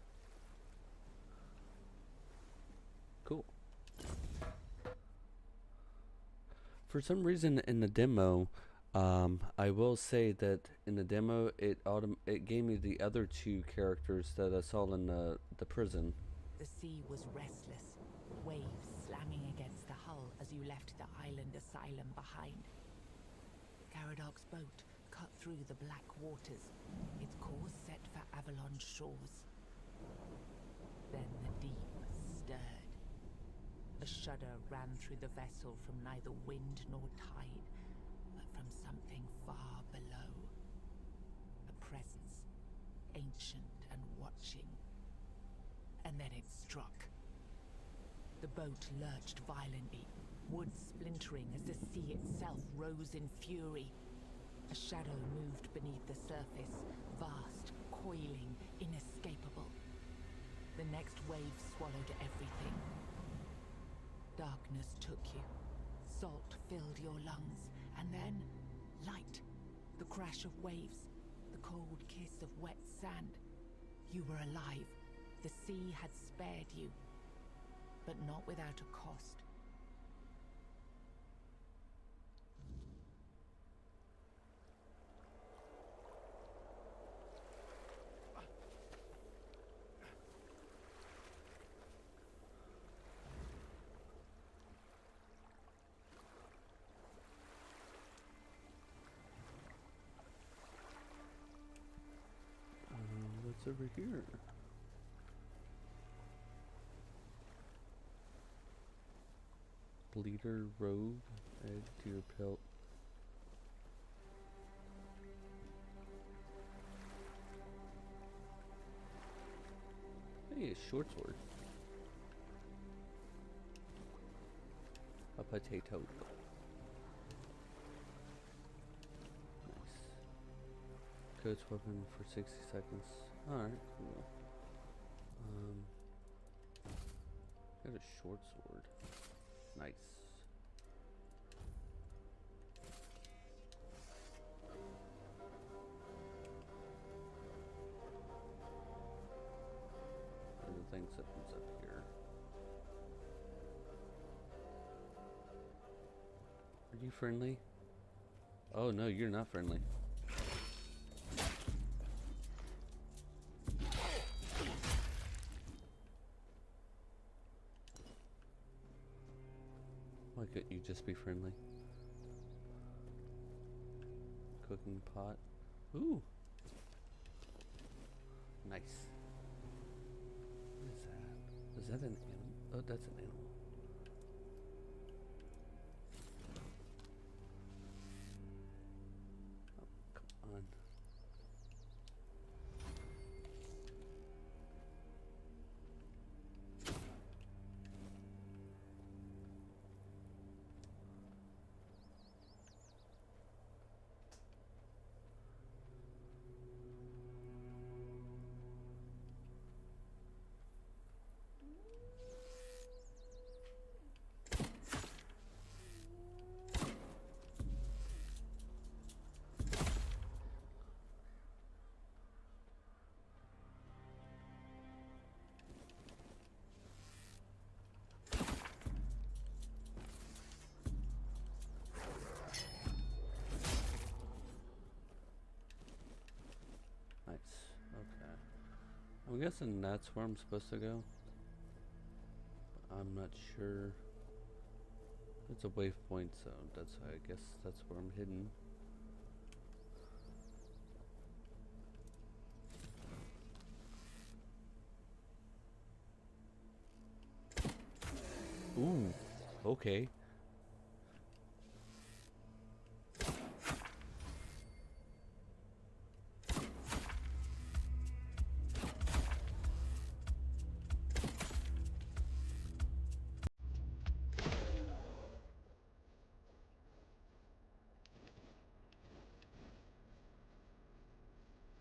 Cool. For some reason in the demo, I will say that in the demo it gave me the other two characters that I saw in the prison. The sea was restless, waves slamming against the hull as you left the island asylum behind. Garadoc's boat cut through the black waters, its course set for Avalon's shores. Then the deep stirred. A shudder ran through the vessel from neither wind nor tide, but from something far below. A presence, ancient and watching. And then it struck. The boat lurched violently, wood splintering as the sea itself rose in fury. A shadow moved beneath the surface, vast, coiling, inescapable. The next wave swallowed everything. Darkness took you. Salt filled your lungs, and then light. The crash of waves, the cold kiss of wet sand. You were alive. The sea had spared you, but not without a cost. What's over here? Bleeder robe, add to your pelt. Hey, a short sword. A potato. Nice. Coach weapon for 60 seconds. Alright, cool. Got a short sword. Nice. And the thing something's up here. Are you friendly? Oh no, you're not friendly. Why couldn't you just be friendly? Cooking pot. Ooh. Nice. What is that? Is that an animal? Oh, that's an animal. Oh, come on. Nice. Okay. I'm guessing that's where I'm supposed to go. But I'm not sure. It's a waypoint, so that's I guess that's where I'm hidden. Ooh. Okay.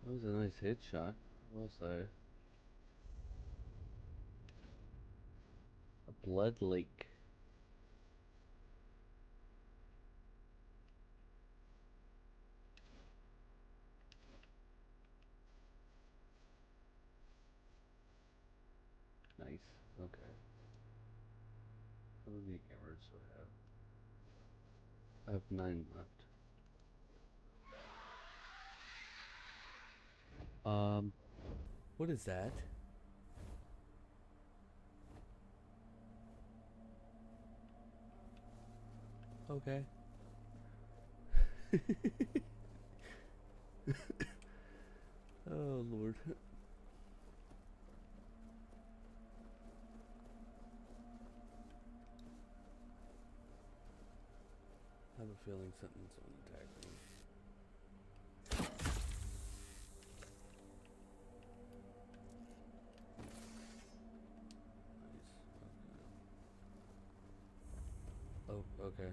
That was a nice headshot. Well said. Blood Lake. Nice. Okay. How many cameras do I have? I have 9 left. What is that? Okay. Oh, Lord. I have a feeling something's going to attack me. Nice. Okay. Oh, okay.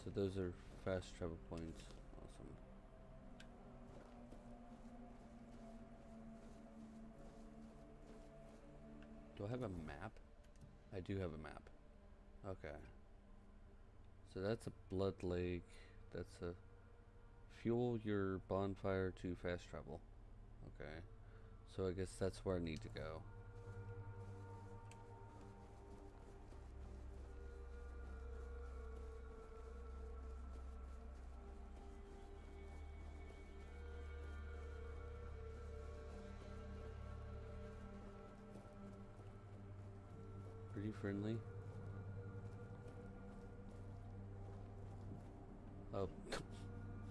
So those are fast travel points. Awesome. Do I have a map? I do have a map. Okay. So that's a blood lake. That's a fuel your bonfire to fast travel. Okay. So I guess that's where I need to go. Pretty friendly. Oh,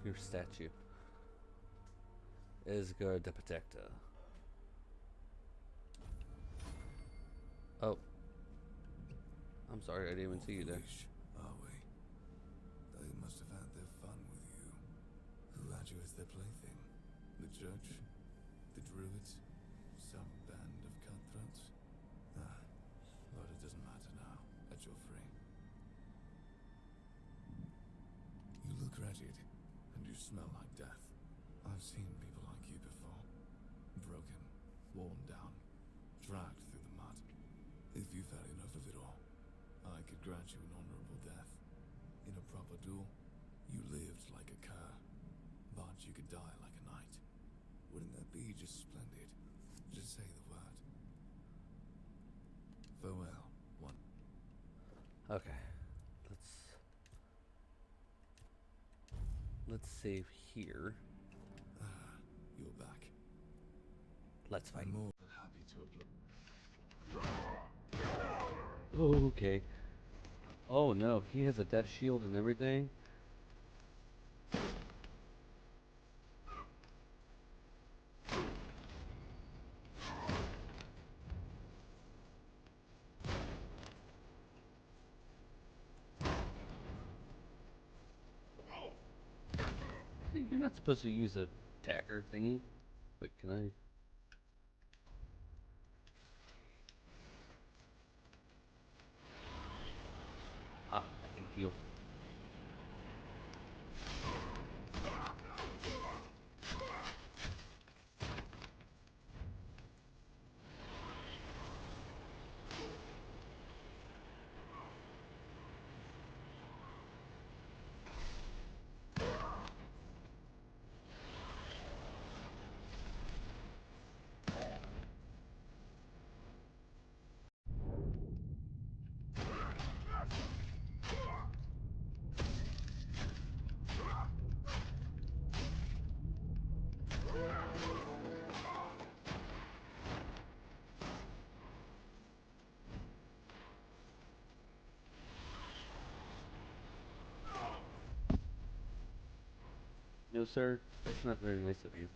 your statue. Isgar the Protector. Oh. I'm sorry, I didn't even see you there. Are we? They must have had their fun with you. Who had you as their plaything? The church? The druids? Some band of cutthroats? But it doesn't matter now that you're free. You look wretched, and you smell like death. I've seen people like you before. Broken, worn down, dragged through the mud. If you've had enough of it all, I could grant you an honorable death. In a proper duel, you lived like a cur, but you could die like a knight. Wouldn't that be just splendid? Just say the word. Farewell, one. Okay. Let's save here. You're back. Let's fight. I'm more than happy to have Oh, okay. Oh no, he has a death shield and everything. You're not supposed to use a dagger thingy, but can I? Ah, I can heal. No, sir. That's not very nice of you.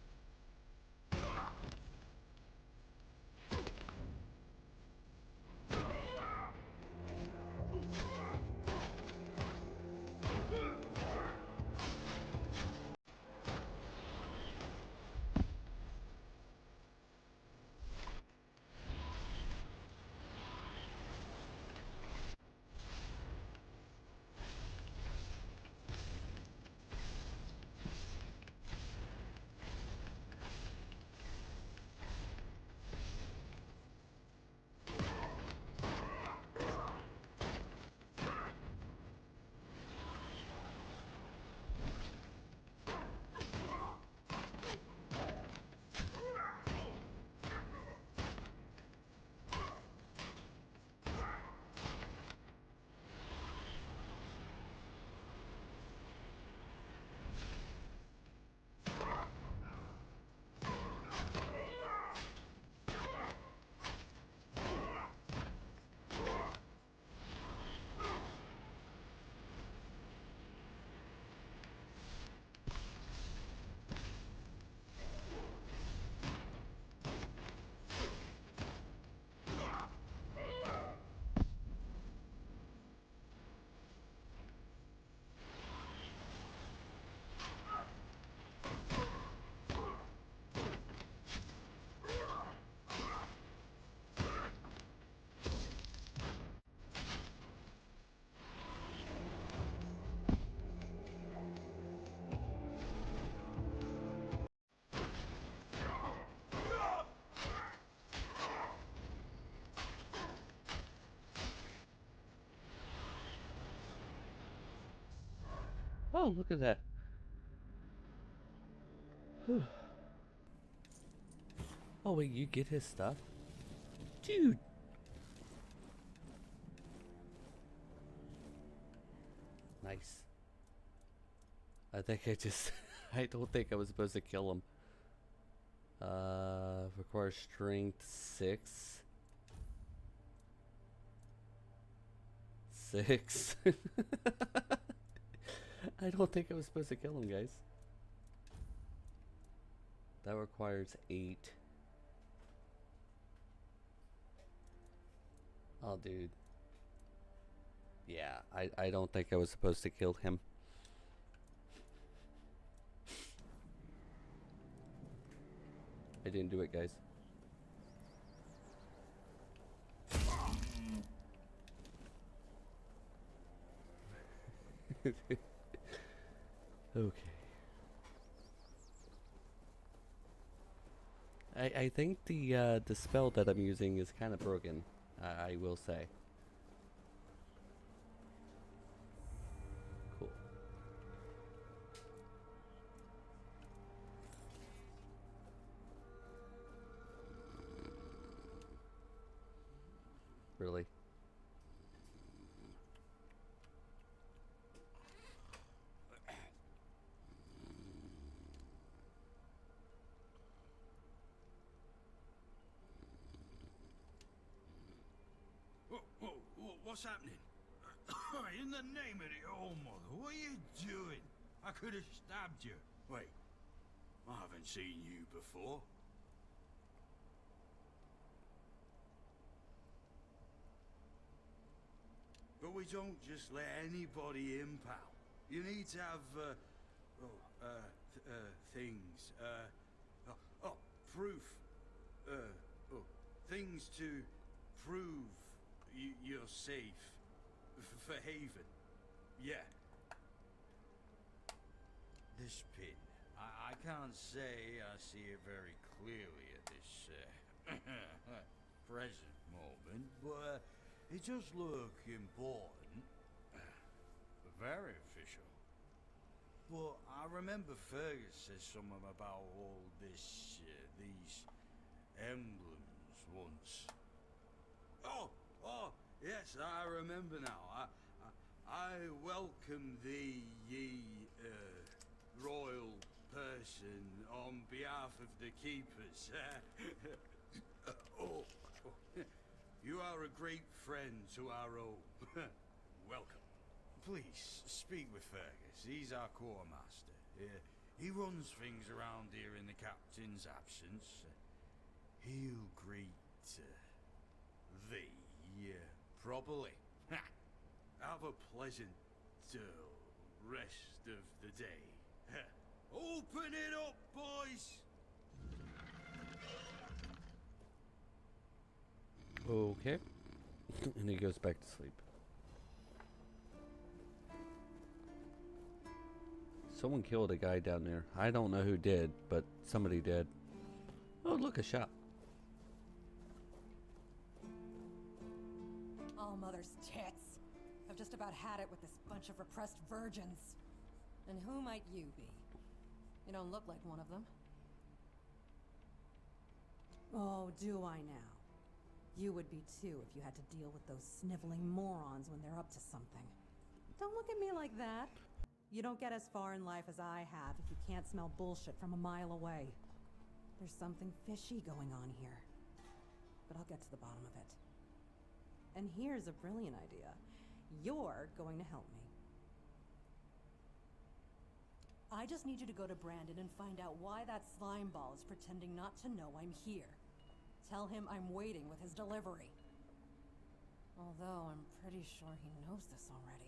Oh, look at that. Whew. Oh, wait, you get his stuff? Dude! Nice. I think I just... I don't think I was supposed to kill him. Requires strength 6. 6. I don't think I was supposed to kill him, guys. That requires 8. Oh, dude. Yeah, I don't think I was supposed to kill him. I didn't do it, guys. Okay. I think the spell that I'm using is kind of broken. I will say. Cool. Really? What's happening? In the name of the All Mother, what are you doing? I could have stabbed you. Wait, I haven't seen you before. But we don't just let anybody in, pal. You need to have, things, proof. Things to prove you're safe. For Haven. Yeah. This pin. I can't say I see it very clearly at this, present moment, but it does look important. Very official. But I remember Fergus said something about all this, these emblems once. Oh, yes, I remember now. I welcome thee, ye, royal person, on behalf of the keepers. You are a great friend to our own. Welcome. Please, speak with Fergus. He's our quartermaster. He runs things around here in the captain's absence. He'll greet thee properly. Have a pleasant rest of the day. Open it up, boys! Okay. And he goes back to sleep. Someone killed a guy down there. I don't know who did, but somebody did. Oh, look, a shop. All Mother's tits. I've just about had it with this bunch of repressed virgins. And who might you be? You don't look like one of them. Oh, do I now? You would be too if you had to deal with those sniveling morons when they're up to something. Don't look at me like that. You don't get as far in life as I have if you can't smell bullshit from a mile away. There's something fishy going on here. But I'll get to the bottom of it. And here's a brilliant idea. You're going to help me. I just need you to go to Brandon and find out why that slime ball is pretending not to know I'm here. Tell him I'm waiting with his delivery. Although I'm pretty sure he knows this already.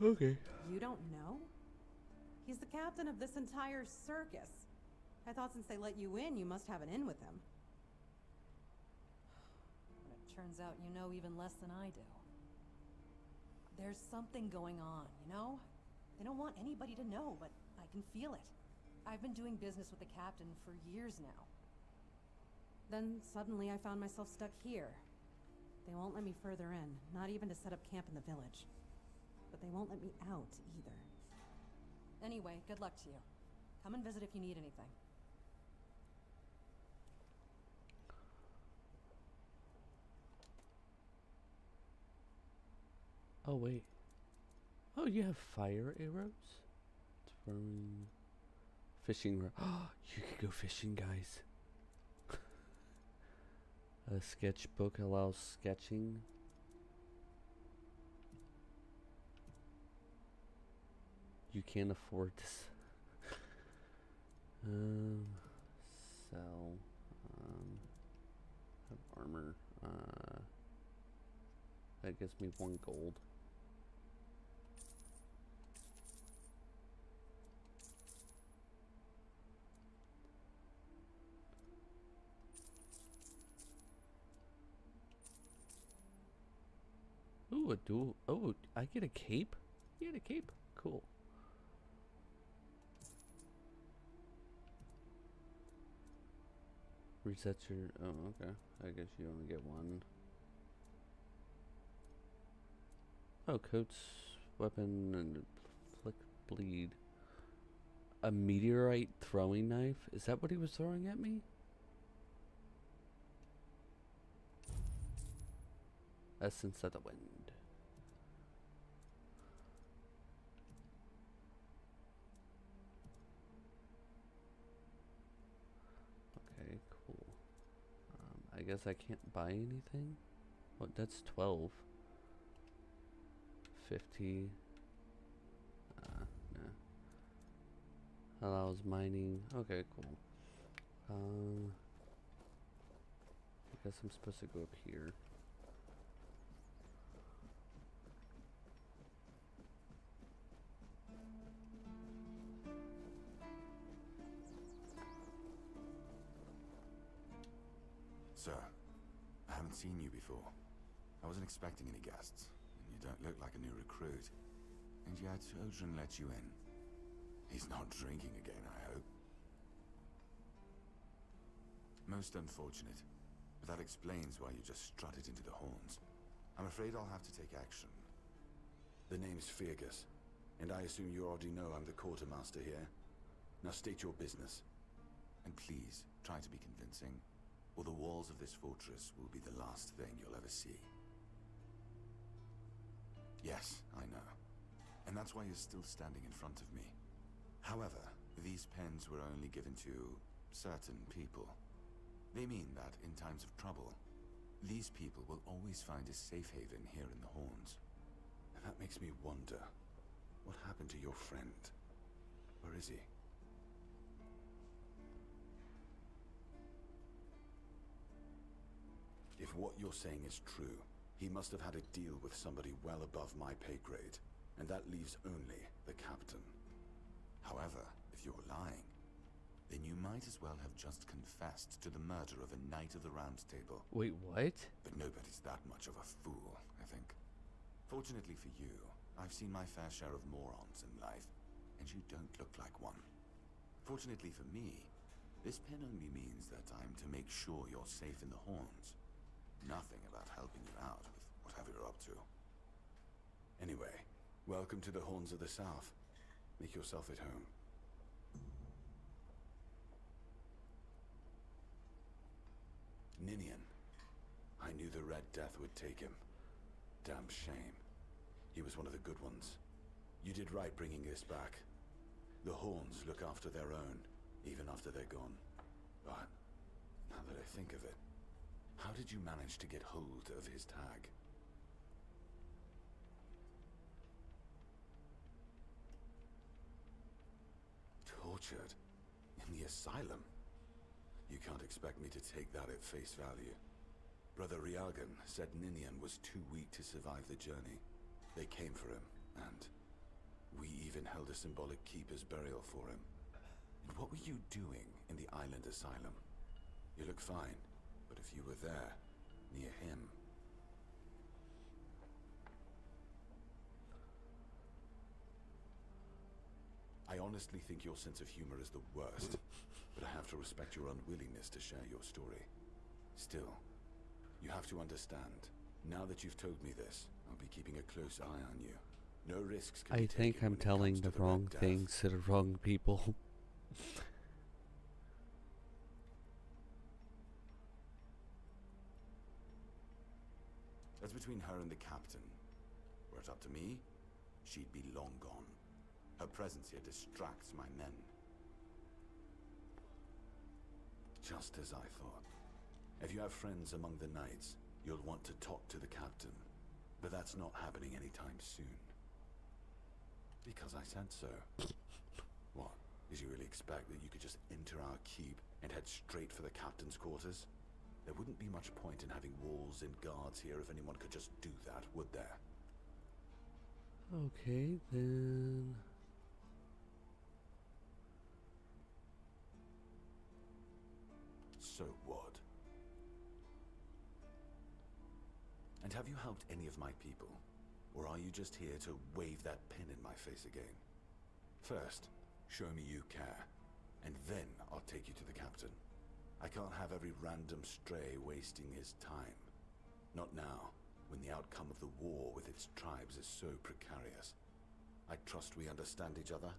Okay. You don't know? He's the captain of this entire circus. I thought since they let you in, you must have an in with him. But it turns out you know even less than I do. There's something going on, you know? They don't want anybody to know, but I can feel it. I've been doing business with the captain for years now. Then suddenly I found myself stuck here. They won't let me further in, not even to set up camp in the village. but they won't let me out either. Anyway, good luck to you. Come and visit if you need anything. Oh, wait. Oh, you have fire arrows? Throwing... Fishing rod. Oh, you could go fishing, guys. A sketchbook allows sketching. You can't afford this. Sell. Have armor. That gives me 1 gold. Ooh, a dual. Oh, I get a cape? You get a cape? Cool. Reset your. Oh, okay. I guess you only get 1. Oh, coats, weapon, and flick bleed. A meteorite throwing knife? Is that what he was throwing at me? Essence of the wind. Okay, cool. I guess I can't buy anything? What, that's 12. 50. Nah. Allows mining. Okay, cool. I guess I'm supposed to go up here. Sir, I haven't seen you before. I wasn't expecting any guests, and you don't look like a new recruit. And yet, Odrin let you in. He's not drinking again, I hope. Most unfortunate, but that explains why you just strutted into the horns. I'm afraid I'll have to take action. The name's Fergus, and I assume you already know I'm the quartermaster here. Now state your business. And please, try to be convincing, or the walls of this fortress will be the last thing you'll ever see. Yes, I know. And that's why you're still standing in front of me. However, these pens were only given to certain people. They mean that in times of trouble, these people will always find a safe haven here in the Horns. And that makes me wonder, what happened to your friend? Where is he? If what you're saying is true, he must have had a deal with somebody well above my pay grade, and that leaves only the captain. However, if you're lying, then you might as well have just confessed to the murder of a Knight of the Round Table. Wait, what? But nobody's that much of a fool, I think. Fortunately for you, I've seen my fair share of morons in life, and you don't look like one. Fortunately for me, this pen only means that I'm to make sure you're safe in the Horns. Nothing about helping you out with whatever you're up to. Anyway, welcome to the Horns of the South. Make yourself at home. Ninian. I knew the Red Death would take him. Damn shame. He was one of the good ones. You did right bringing this back. The Horns look after their own, even after they're gone. But, now that I think of it, how did you manage to get hold of his tag? Tortured? In the asylum? You can't expect me to take that at face value. Brother Riagan said Ninian was too weak to survive the journey. They came for him, and we even held a symbolic keeper's burial for him. And what were you doing in the island asylum? You look fine, but if you were there, near him... I honestly think your sense of humor is the worst, but I have to respect your unwillingness to share your story. Still, you have to understand, now that you've told me this, I'll be keeping a close eye on you. No risks can I be think taken I'm when it telling comes the to Red wrong Death. things to the wrong people. That's between her and the captain. Were it up to me, she'd be long gone. Her presence here distracts my men. Just as I thought. If you have friends among the knights, you'll want to talk to the captain. But that's not happening anytime soon. Because I said so. What? Did you really expect that you could just enter our keep and head straight for the captain's quarters? There wouldn't be much point in having walls and guards here if anyone could just do that, would there? Okay, then. So what? And have you helped any of my people? Or are you just here to wave that pin in my face again? First, show me you care, and then I'll take you to the captain. I can't have every random stray wasting his time. Not now, when the outcome of the war with its tribes is so precarious. I trust we understand each other?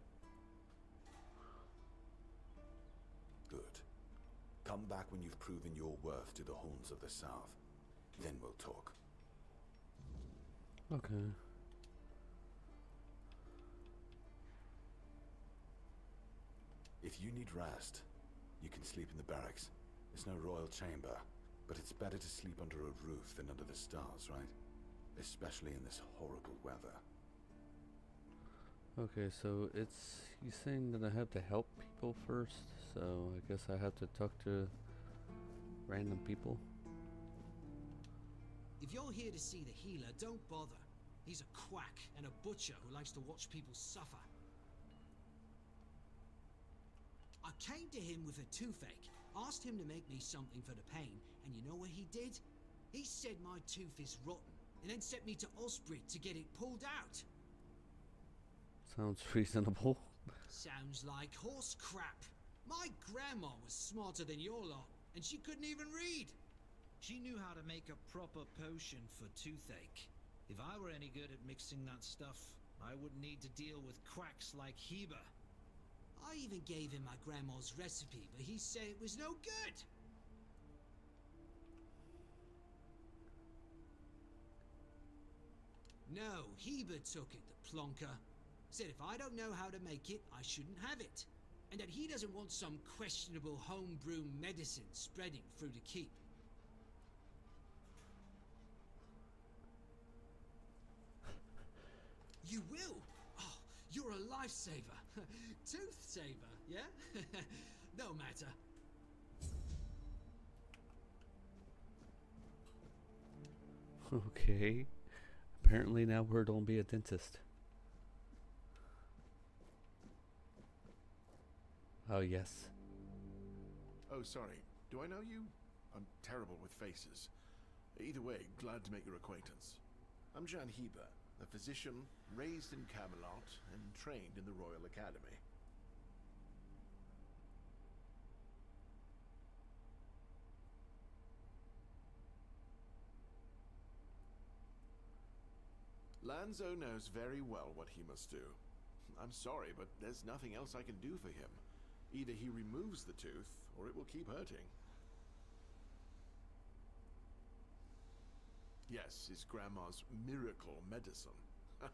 Good. Come back when you've proven your worth to the Horns of the South. Then we'll talk. Okay. If you need rest, you can sleep in the barracks. It's no royal chamber, but it's better to sleep under a roof than under the stars, right? Especially in this horrible weather. Okay, so it's you saying that I have to help people first, so I guess I have to talk to random people. If you're here to see the healer, don't bother. He's a quack and a butcher who likes to watch people suffer. I came to him with a toothache, asked him to make me something for the pain, and you know what he did? He said my tooth is rotten, and then sent me to Osprey to get it pulled out. Sounds reasonable. Sounds like horse crap. My grandma was smarter than your lot, and she couldn't even read. She knew how to make a proper potion for toothache. If I were any good at mixing that stuff, I wouldn't need to deal with quacks like Heber. I even gave him my grandma's recipe, but he said it was no good. No, Heber took it, the plonker. Said if I don't know how to make it, I shouldn't have it. And that he doesn't want some questionable homebrew medicine spreading through the keep. You will? Oh, you're a lifesaver. Tooth saver, yeah? No matter. Okay. Apparently now we're gonna be a dentist. Oh, yes. Oh, sorry. Do I know you? I'm terrible with faces. Either way, glad to make your acquaintance. I'm Jan Heber, a physician raised in Camelot and trained in the Royal Academy. Lanzo knows very well what he must do. I'm sorry, but there's nothing else I can do for him. Either he removes the tooth, or it will keep hurting. Yes, his grandma's miracle medicine. I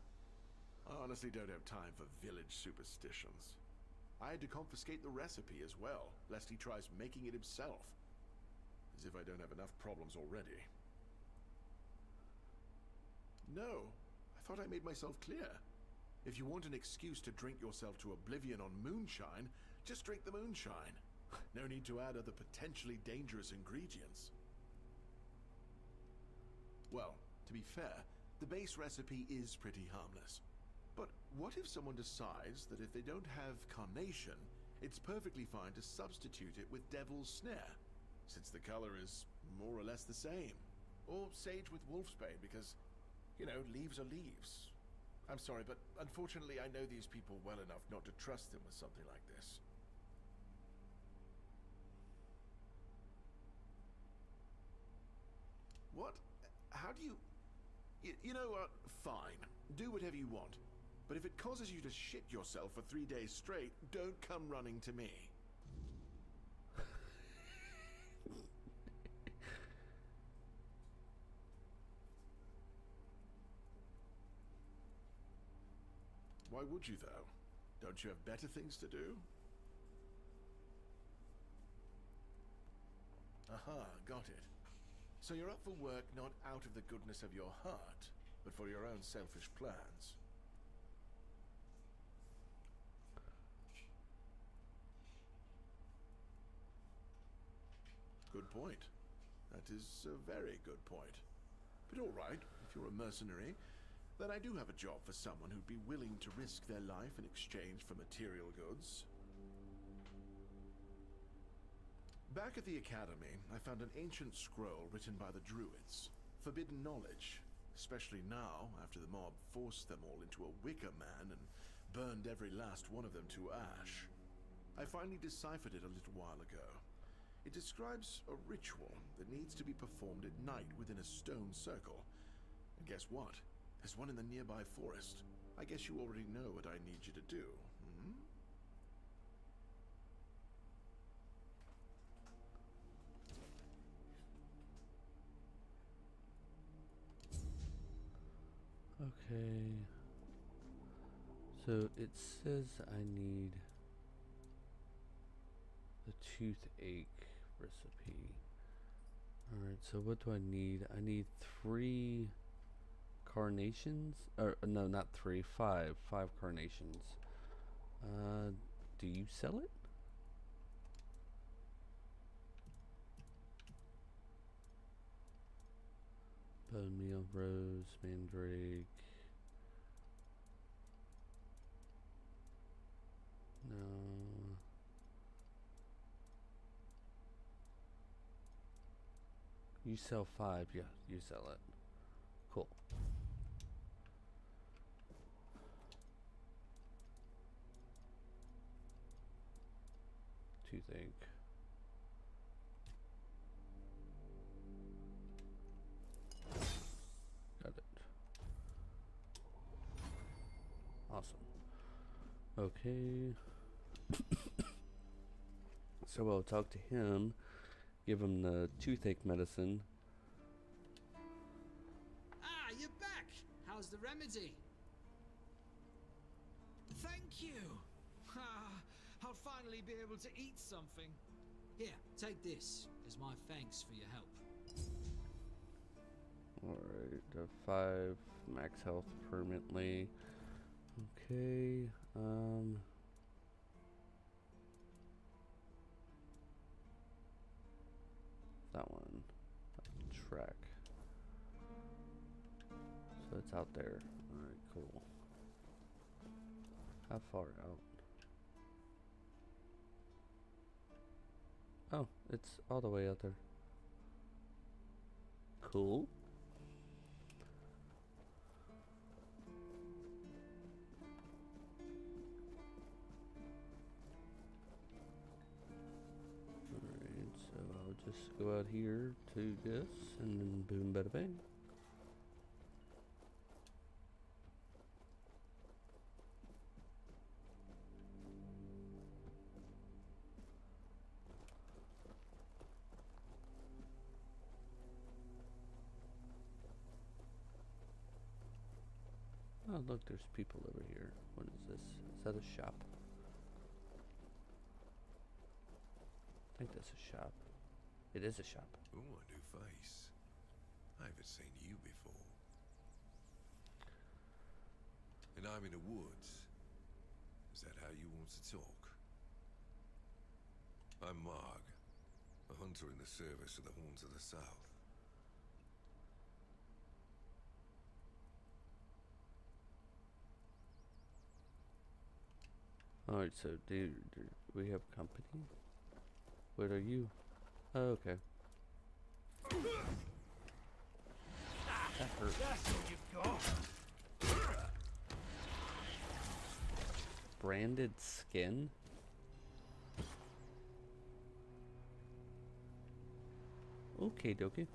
honestly don't have time for village superstitions. I had to confiscate the recipe as well, lest he tries making it himself. As if I don't have enough problems already. No, I thought I made myself clear. If you want an excuse to drink yourself to oblivion on moonshine, just drink the moonshine. No need to add other potentially dangerous ingredients. Well, to be fair, the base recipe is pretty harmless. But what if someone decides that if they don't have carnation, it's perfectly fine to substitute it with devil's snare, since the color is more or less the same? Or sage with wolfsbane, because, you know, leaves are leaves. I'm sorry, but unfortunately I know these people well enough not to trust them with something like this. What? How do you... You know what? Fine. Do whatever you want. But if it causes you to shit yourself for 3 days straight, don't come running to me. Why would you, though? Don't you have better things to do? Aha, got it. So you're up for work not out of the goodness of your heart, but for your own selfish plans. Good point. That is a very good point. But all right, if you're a mercenary, then I do have a job for someone who'd be willing to risk their life in exchange for material goods. Back at the Academy, I found an ancient scroll written by the Druids. Forbidden knowledge, especially now, after the mob forced them all into a wicker man and burned every last one of them to ash. I finally deciphered it a little while ago. It describes a ritual that needs to be performed at night within a stone circle. And guess what? There's one in the nearby forest. I guess you already know what I need you to do, hmm? Okay. So it says I need the toothache recipe. Alright, so what do I need? I need 3 carnations. Or no, not 3, 5. 5 carnations. Do you sell it? Bone meal, rose, mandrake. No. You sell 5, yeah, you sell it. Cool. Toothache. Got it. Awesome. Okay. So I'll talk to him, give him the toothache medicine. Ah, you're back! How's the remedy? Thank you! Ah, I'll finally be able to eat something. Here, take this as my thanks for your help. Alright, 5 max health permanently. Okay, that one. Track. So it's out there. Alright, cool. How far out? Oh, it's all the way out there. Cool. Alright, so I'll just go out here to this, and then boom, bada bang. Oh, look, there's people over here. What is this? Is that a shop? I think that's a shop. It is a shop. Oh, a new face. I haven't seen you before. And I'm in the woods. Is that how you want to talk? I'm Marg, a hunter in the service of the Horns of the South. Alright, so do we have company? What are you? Oh, okay. That hurt. That's what you've got. Branded skin? Okay, dokie.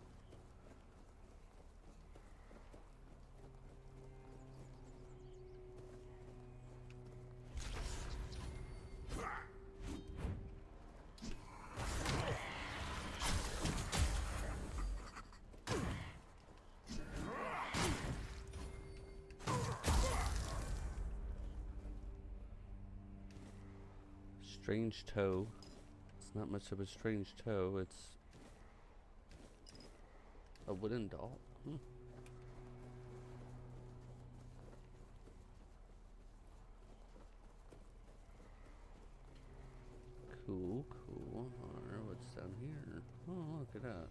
Strange toe. It's not much of a strange toe. It's a wooden doll. Cool, cool. Alright, what's down here? Oh, look at that.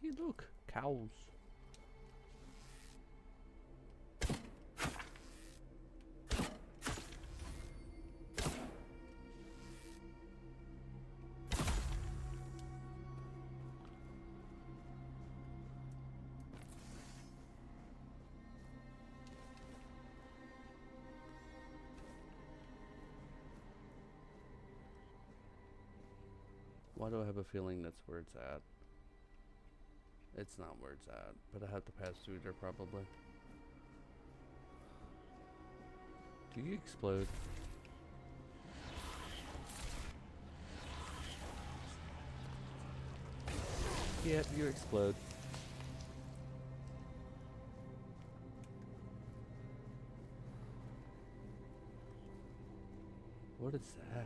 Hey, look, cows. Why do I have a feeling that's where it's at? It's not where it's at, but I have to pass through there probably. Do you explode? Yep, you explode. What is that?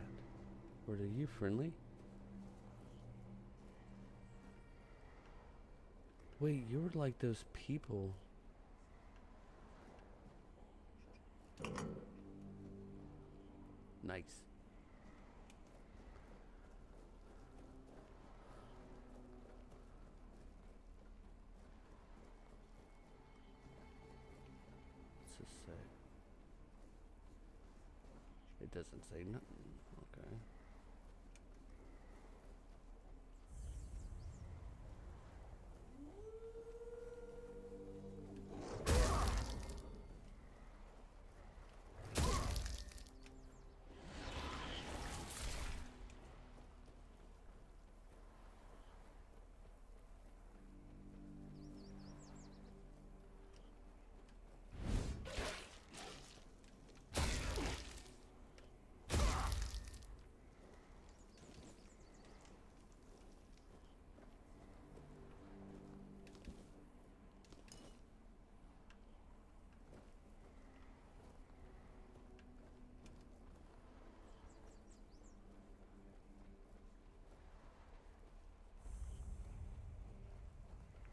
Or are you friendly? Wait, you were like those people. Nice. What's this say? It doesn't say nothing. Okay.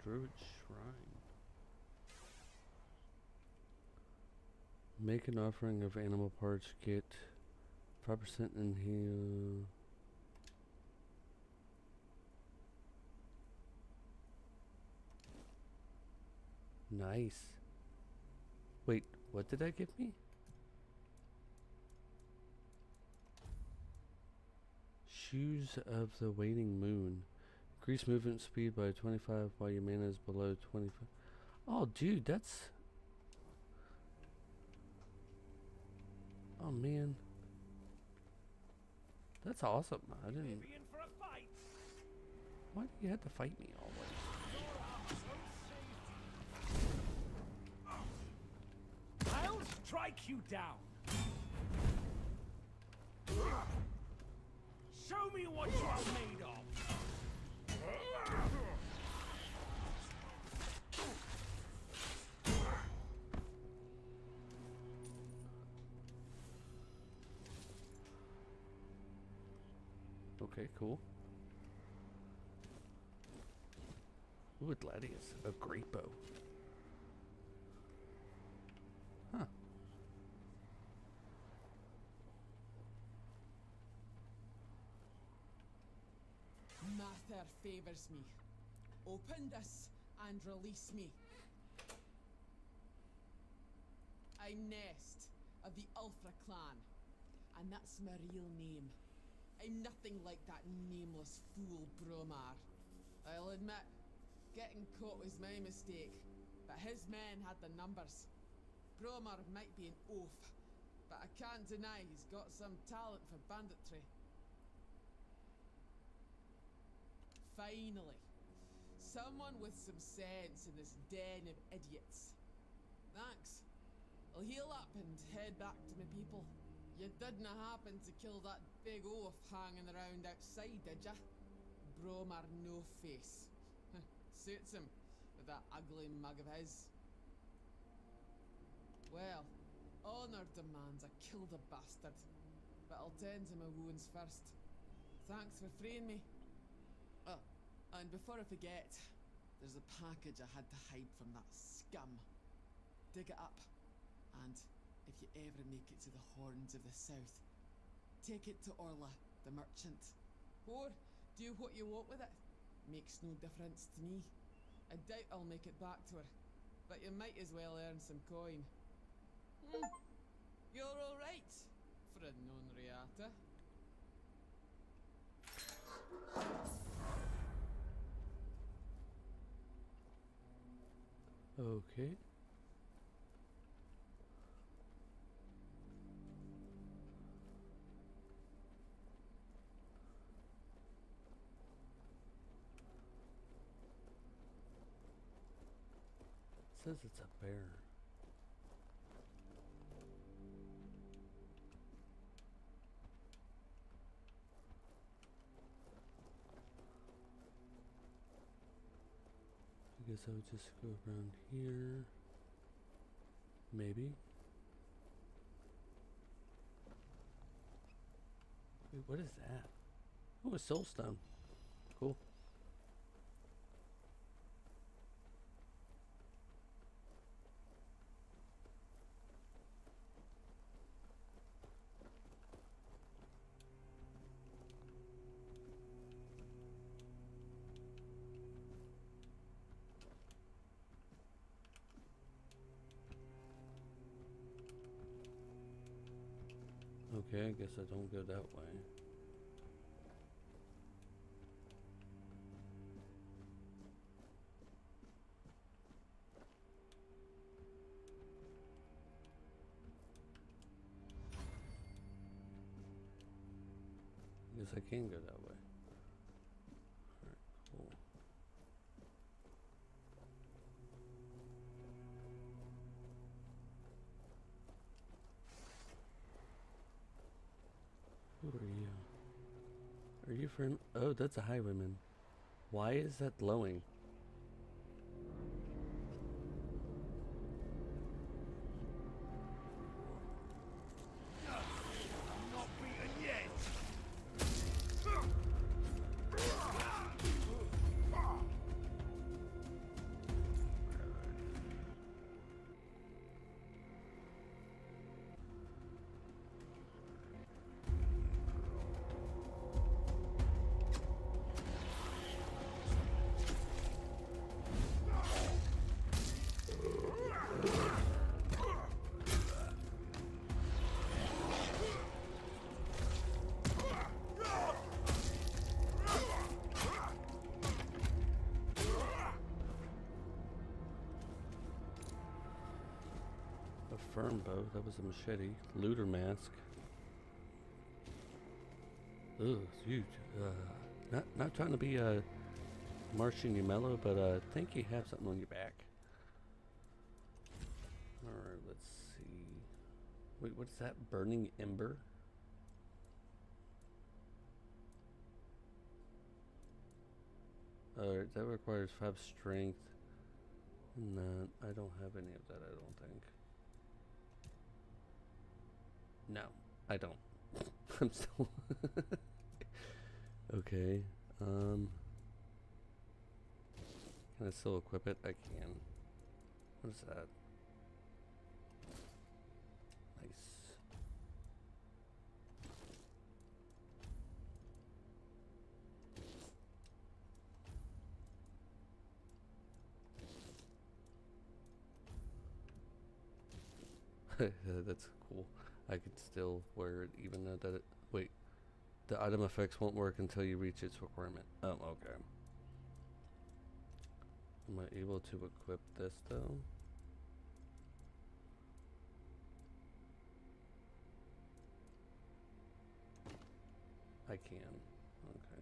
Druid Shrine. Make an offering of animal parts, get 5% in heal. Nice. Wait, what did that give me? Shoes of the Waning Moon. Increase movement speed by 25 while your mana is below 25. Oh, dude, that's... Oh, man. That's awesome. I didn't... Why do you have to fight me always? I'll strike you down. Show me what you are made of. Okay, cool. Ooh, a gladius. A great bow. Huh. Mather favors me. Open this and release me. I'm Nest of the Ulfra clan, and that's my real name. I'm nothing like that nameless fool Bromar. I'll admit, getting caught was my mistake, but his men had the numbers. Bromar might be an oaf, but I can't deny he's got some talent for banditry. Finally, someone with some sense in this den of idiots. Thanks. I'll heal up and head back to my people. You didn't happen to kill that big oaf hanging around outside, did ya? Bromar no face. Suits him, with that ugly mug of his. Well, honor demands I kill the bastard, but I'll tend to my wounds first. Thanks for freeing me. Oh, and before I forget, there's a package I had to hide from that scum. Dig it up, and if you ever make it to the Horns of the South, take it to Orla, the merchant. Or do what you want with it. Makes no difference to me. I doubt I'll make it back to her, but you might as well earn some coin. You're alright for a non-reata. Okay. It says it's a bear. I guess I would just go around here. Maybe. Wait, what is that? Oh, a soul stone. Cool. Okay, I guess I don't go that way. I guess I can go that way. Alright, cool. Who are you? Are you from... Oh, that's a highwayman. Why is that glowing? I'm not beaten yet! A firm bow. That was a machete. Looter mask. Ugh, it's huge. Not trying to be Martian mellow, but I think you have something on your back. Alright, let's see. Wait, what's that? Burning Ember? Alright, that requires 5 strength. No, I don't have any of that, I don't think. No, I don't. I'm still... Okay, can I still equip it? I can. What is that? Nice. That's cool. I could still wear it even though that it... Wait. The item effects won't work until you reach its requirement. Oh, okay. Am I able to equip this though? I can. Okay.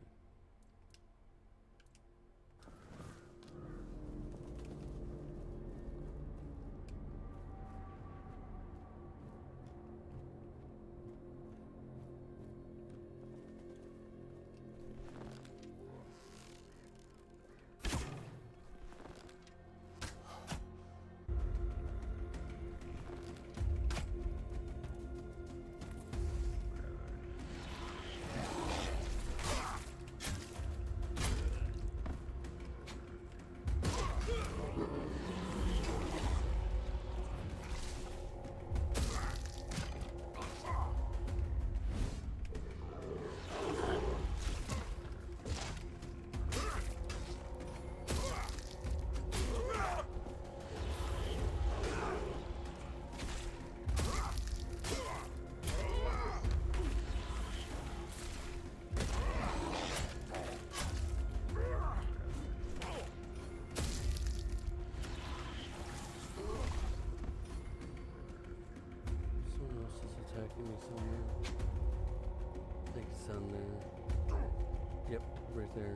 Yep, right there.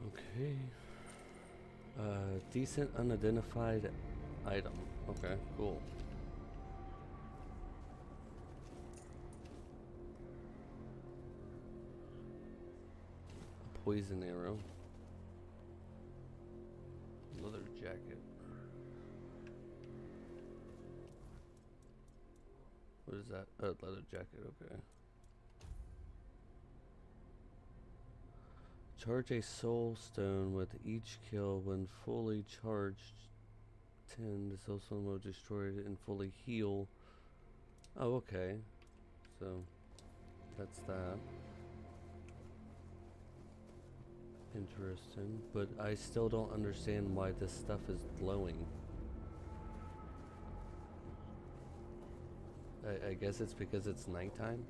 Okay. Decent unidentified item. Okay, cool. A poison arrow. Leather jacket. What is that? Oh, leather jacket, okay. Charge a soul stone with each kill. When fully charged 10, the soul stone will destroy it and fully heal. Oh, okay. So, that's that. Interesting. But I still don't understand why this stuff is glowing. I guess it's because it's nighttime.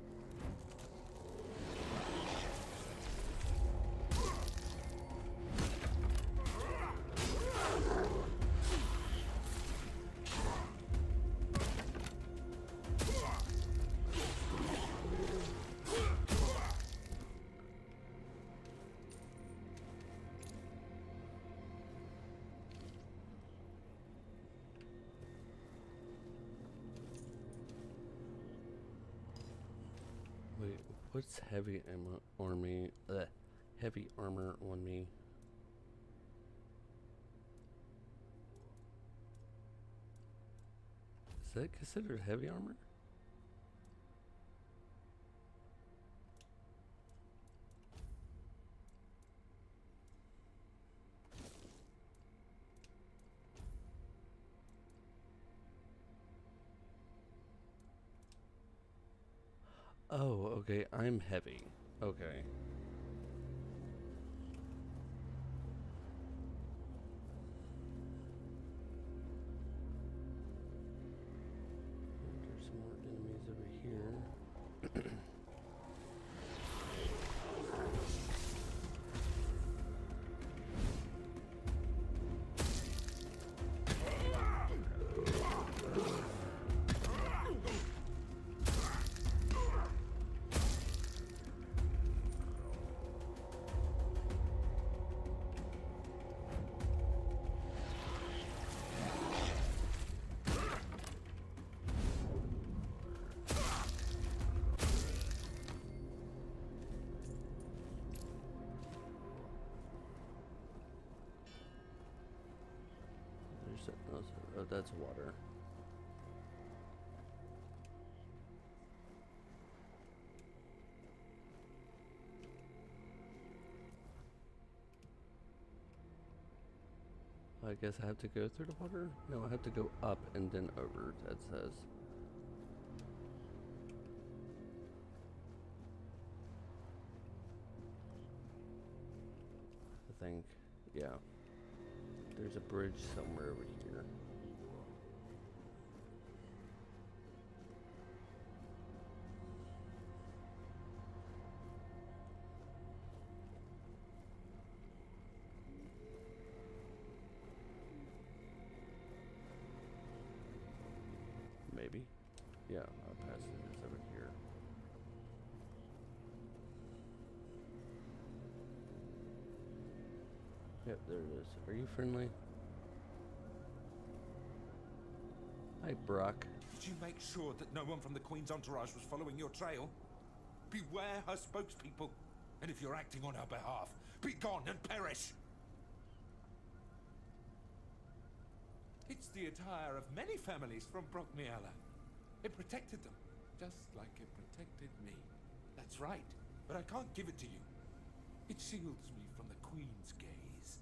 Wait, what's heavy heavy armor on me? Is that considered heavy armor? Oh, okay, I'm heavy. Okay. There's some more enemies over here. Oh, that's water. I guess I have to go through the water? No, I have to go up and then over, that says. I think, yeah. There's a bridge somewhere over here. Maybe. Yeah, I'll pass it. It's over here. Yep, there it is. Are you friendly? Hi, Brock. Did you make sure that no one from the Queen's entourage was following your trail? Beware her spokespeople. And if you're acting on her behalf, be gone and perish! It's the attire of many families from Brockmiala. It protected them, just like it protected me. That's right, but I can't give it to you. It shields me from the Queen's gaze.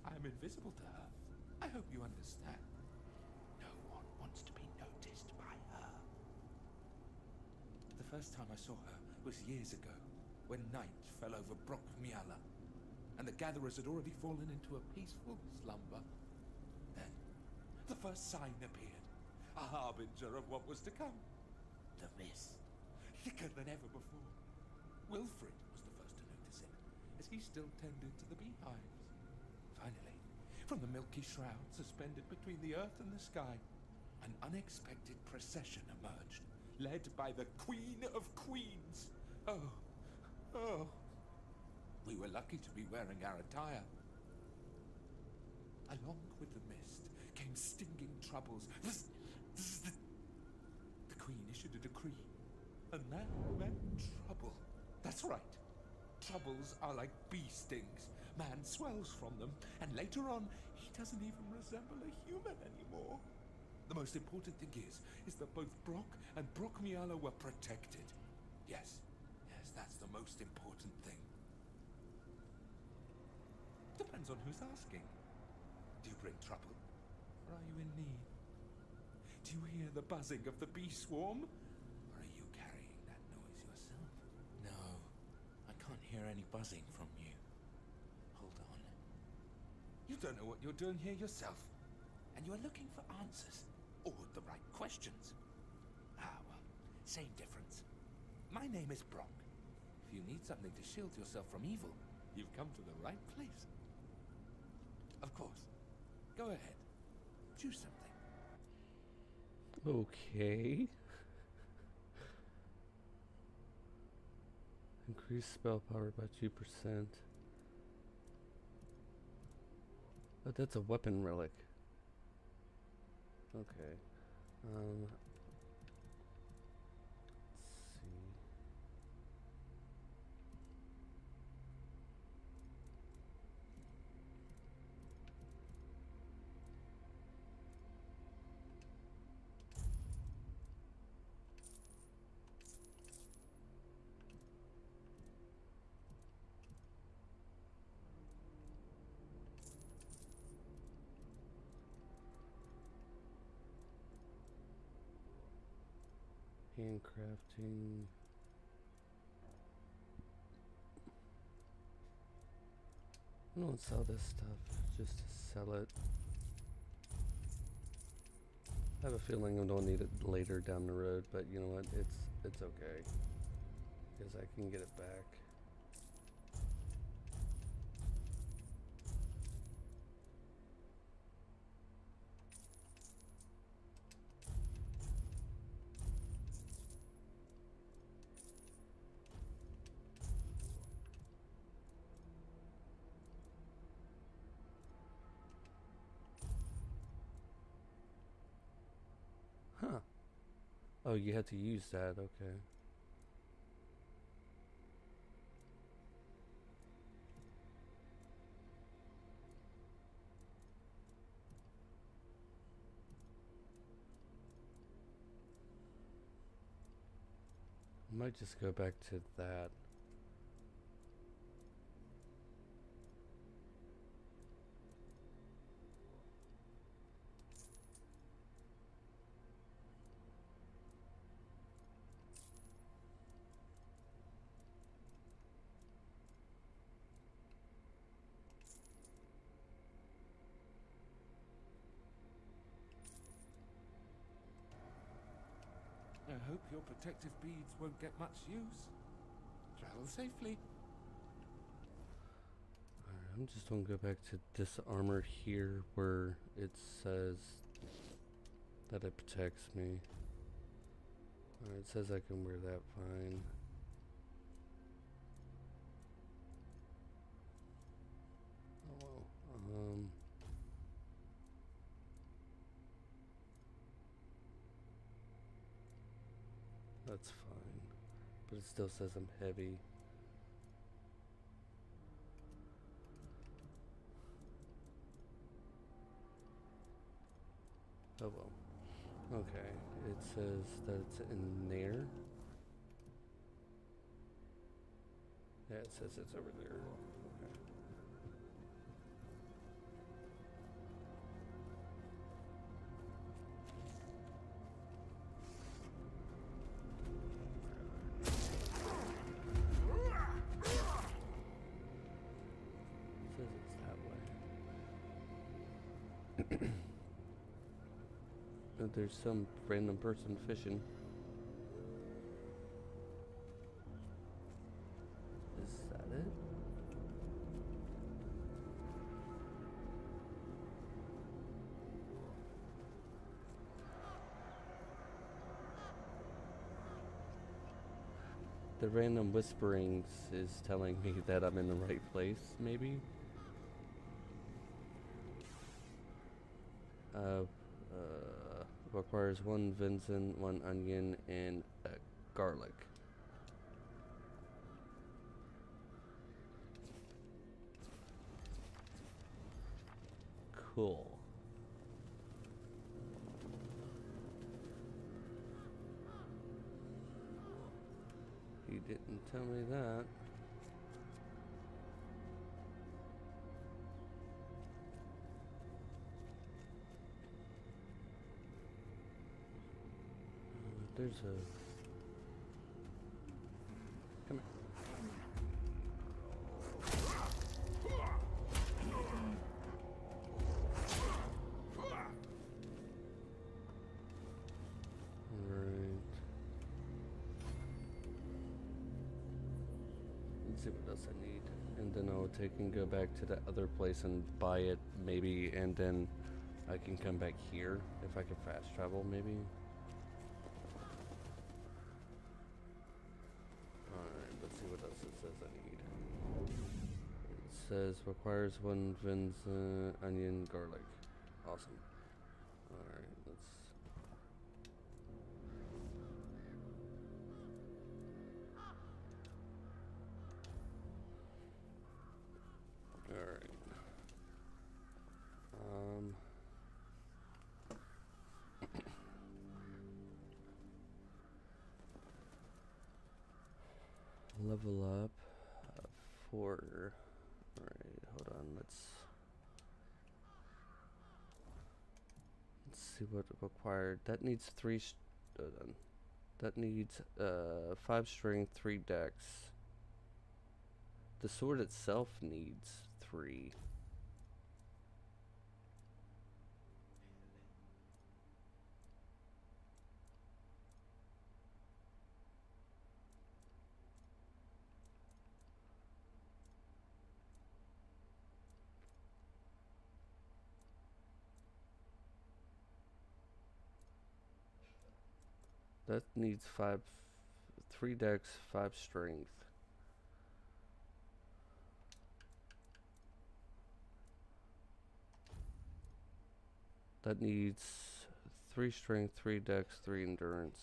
I am invisible to her. I hope you understand. No one wants to be noticed by her. The first time I saw her was years ago, when night fell over Brockmiala, and the gatherers had already fallen into a peaceful slumber. Then, the first sign appeared, a harbinger of what was to come. The mist, thicker than ever before. Wilfred was the first to notice it, as he still tended to the beehives. Finally, from the milky shroud suspended between the earth and the sky, an unexpected procession emerged, led by the Queen of Queens. Oh. We were lucky to be wearing our attire. Along with the mist came stinging troubles. The Queen issued a decree, and that meant trouble. That's right. Troubles are like bee stings. Man swells from them, and later on, he doesn't even resemble a human anymore. The most important thing is that both Brock and Brockmiala were protected. Yes, that's the most important thing. Depends on who's asking. Do you bring trouble, or are you in need? Do you hear the buzzing of the bee swarm, or are you carrying that noise yourself? No, I can't hear any buzzing from you. Hold on. You don't know what you're doing here yourself, and you are looking for answers, or the right questions. Ah, well, same difference. My name is Brock. If you need something to shield yourself from evil, you've come to the right place. Of course. Go ahead. Choose something. Okay. Increase spell power by 2%. But that's a weapon relic. Okay. Let's see. Handcrafting. I don't sell this stuff just to sell it. I have a feeling I'm gonna need it later down the road, but you know what? It's okay, because I can get it back. Huh. Oh, you had to use that, okay. I might just go back to that. I hope your protective beads won't get much use. Travel safely. Alright, I'm just gonna go back to this armor here where it says that it protects me. Alright, it says I can wear that fine. Oh well. That's fine. But it still says I'm heavy. Oh well. Okay, it says that it's in there. Yeah, it says it's over there. Okay. Says it's that way. There's some random person fishing. Is that it? The random whisperings is telling me that I'm in the right place, maybe? Requires 1 venison, 1 onion, and garlic. Cool. You didn't tell me that. There's a... Come here. Alright. Let's see what else I need. And then I'll take and go back to the other place and buy it, maybe, and then I can come back here if I can fast travel, maybe. Let's see what else it says I need. It says requires 1 venison, onion, garlic. Awesome. Alright, let's... Alright. Level up 4. Alright, hold on, let's see what required. That needs 3 that needs 5 strength, 3 dex. The sword itself needs 3. That needs 3 dex, 5 strength. That needs 3 strength, 3 dex, 3 endurance.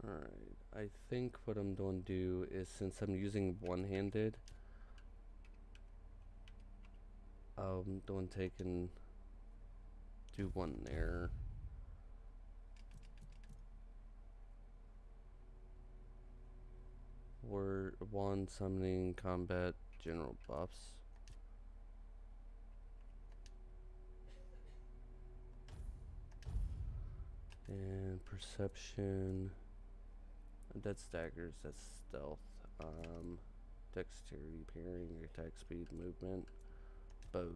Alright, I think what I'm going to do is, since I'm using one-handed, I'm going to take and do 1 there. Or 1 summoning combat general buffs. And perception. That's daggers, that's stealth. Dexterity, parrying, attack speed, movement, bows.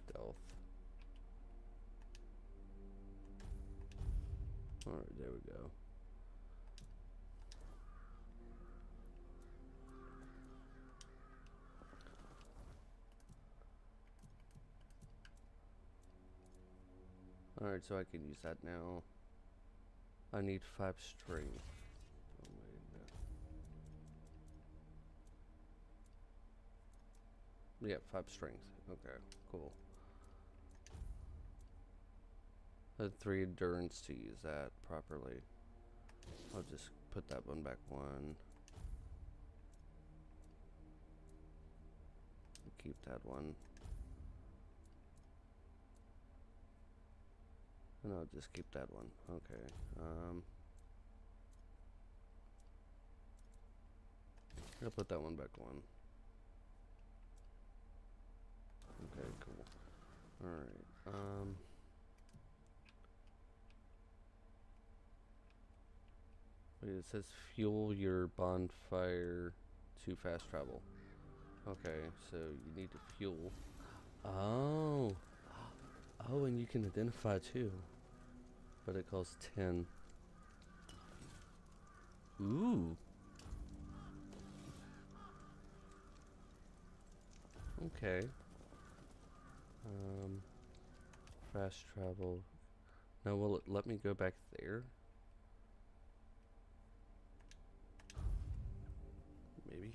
Stealth. Alright, there we go. Alright, so I can use that now. I need 5 string. Oh, wait, no. Yeah, 5 strings. Okay, cool. I had 3 endurance to use that properly. I'll just put that one back 1. Keep that one. And I'll just keep that one. Okay. I'll put that one back 1. Okay, cool. Alright. Wait, it says fuel your bonfire to fast travel. Okay, so you need to fuel. Oh. Oh, and you can identify too. But it costs 10. Ooh. Okay. Fast travel. Now will it let me go back there? Maybe.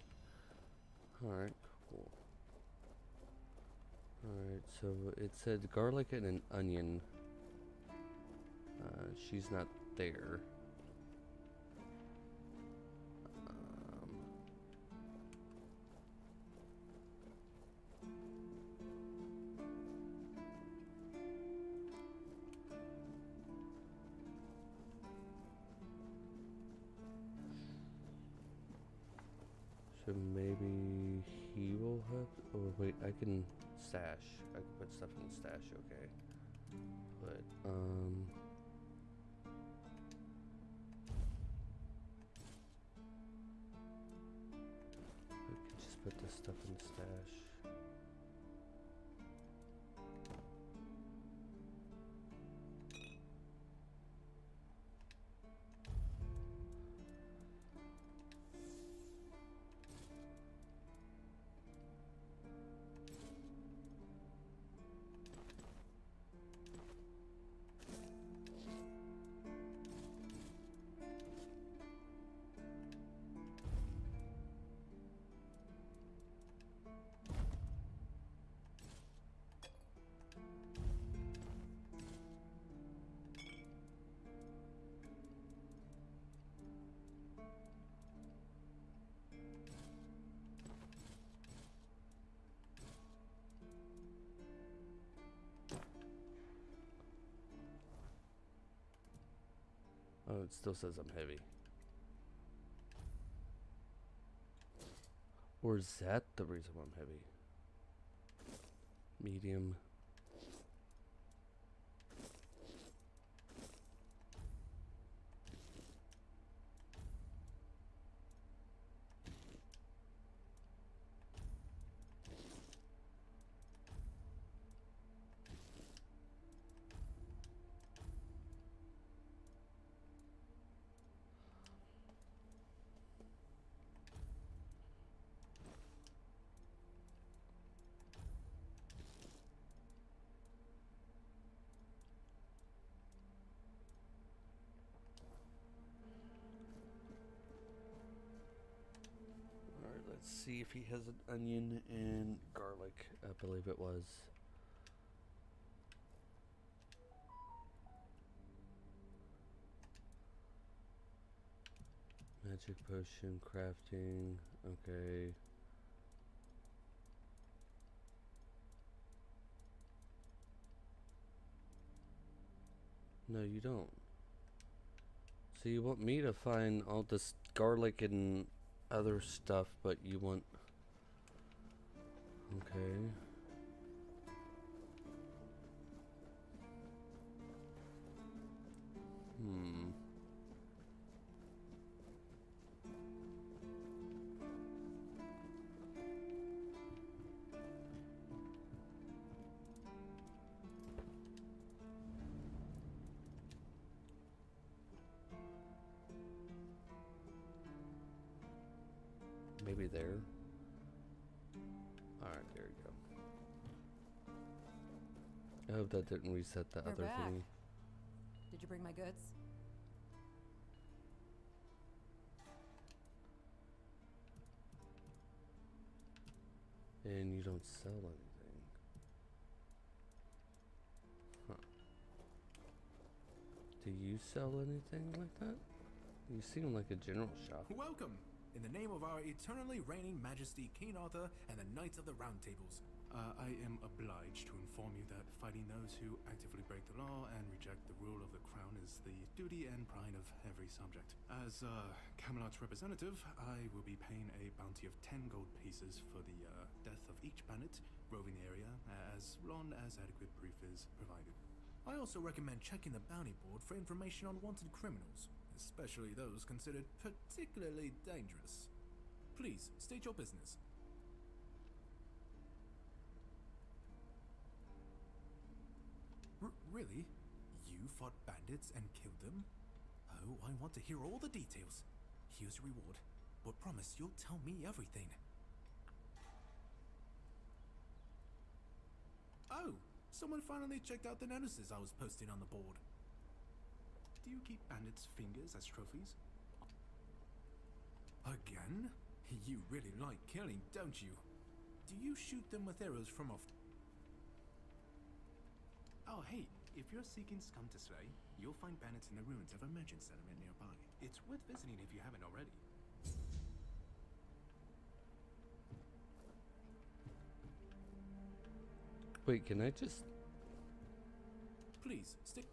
Alright, cool. Alright, so it said garlic and an onion. She's not there. So maybe he will have. Oh wait, I can stash. I can put stuff in the stash. Okay, but I can just put this stuff in the stash. Oh, it still says I'm heavy. Or is that the reason why I'm heavy? Medium. Let's see if he has an onion and garlic. I believe it was. Magic potion crafting. Okay. No, you don't. So you want me to find all this garlic and other stuff, but you want... Okay. maybe there. Alright, there we go. I hope that didn't reset the You're other back. thingy. Did you bring my goods? And you don't sell anything. Huh. Do you sell anything like that? You seem like a general shop. Welcome! In the name of our eternally reigning majesty, King Arthur, and the Knights of the Round Tables. I am obliged to inform you that fighting those who actively break the law and reject the rule of the crown is the duty and pride of every subject. As Camelot's representative, I will be paying a bounty of 10 gold pieces for the death of each bandit roving the area, as long as adequate proof is provided. I also recommend checking the bounty board for information on wanted criminals, especially those considered particularly dangerous. Please, state your business. Really? You fought bandits and killed them? Oh, I want to hear all the details. Here's your reward, but promise you'll tell me everything. Oh, someone finally checked out the notices I was posting on the board. Do you keep bandits' fingers as trophies? Again? You really like killing, don't you? Do you shoot them with arrows from off? Oh, hey, if you're seeking scum to slay, you'll find bandits in the ruins of a merchant settlement nearby. It's worth visiting if you haven't already. Wait, can I just... Please, stick...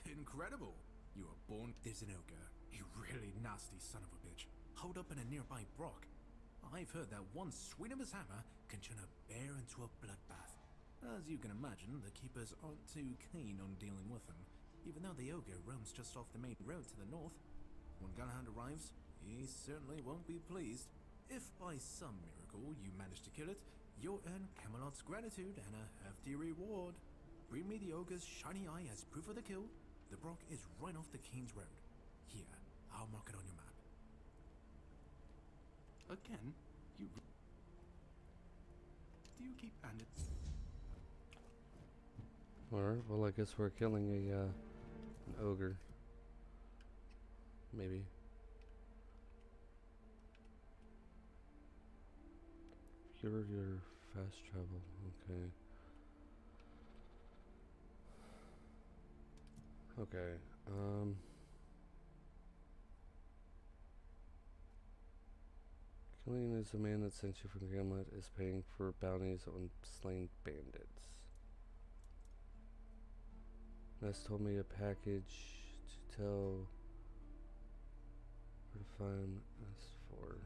Incredible! You were born... There's an ogre. A really nasty son of a bitch. Holed up in a nearby brook. I've heard that one swing of his hammer can turn a bear into a bloodbath. As you can imagine, the keepers aren't too keen on dealing with him, even though the ogre roams just off the main road to the north. When Galahad arrives, he certainly won't be pleased. If by some miracle you manage to kill it, you'll earn Camelot's gratitude and a hefty reward. Bring me the ogre's shiny eye as proof of the kill. The brook is right off the King's Road. Here, I'll mark it on your map. Again, you... Do you keep bandits? Alright, well I guess we're killing an ogre. Maybe. Cure your fast travel, okay. Okay, killing is a man that sent you from Hamlet is paying for bounties on slain bandits. Ness told me a package to tell where to find S4.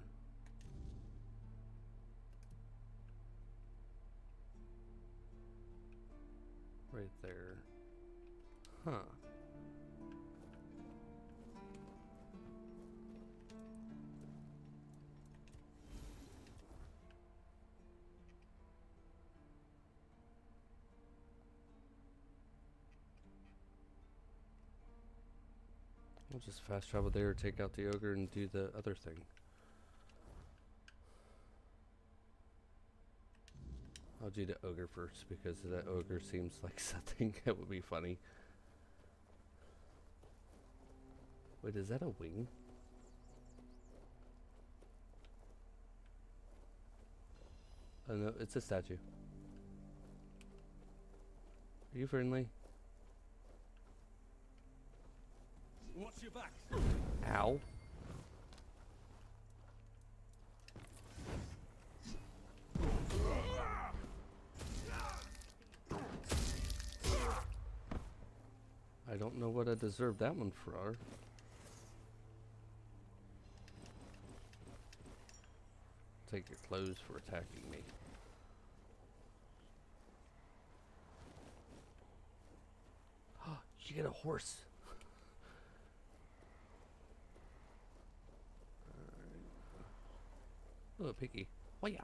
Right there. Huh. We'll just fast travel there, take out the ogre, and do the other thing. I'll do the ogre first because that ogre seems like something that would be funny. Wait, is that a wing? Oh no, it's a statue. Are you friendly? Watch your back. Ow. I don't know what I deserve that one for. Take your clothes for attacking me. You get a horse. Oh, a piggy. Oh yeah.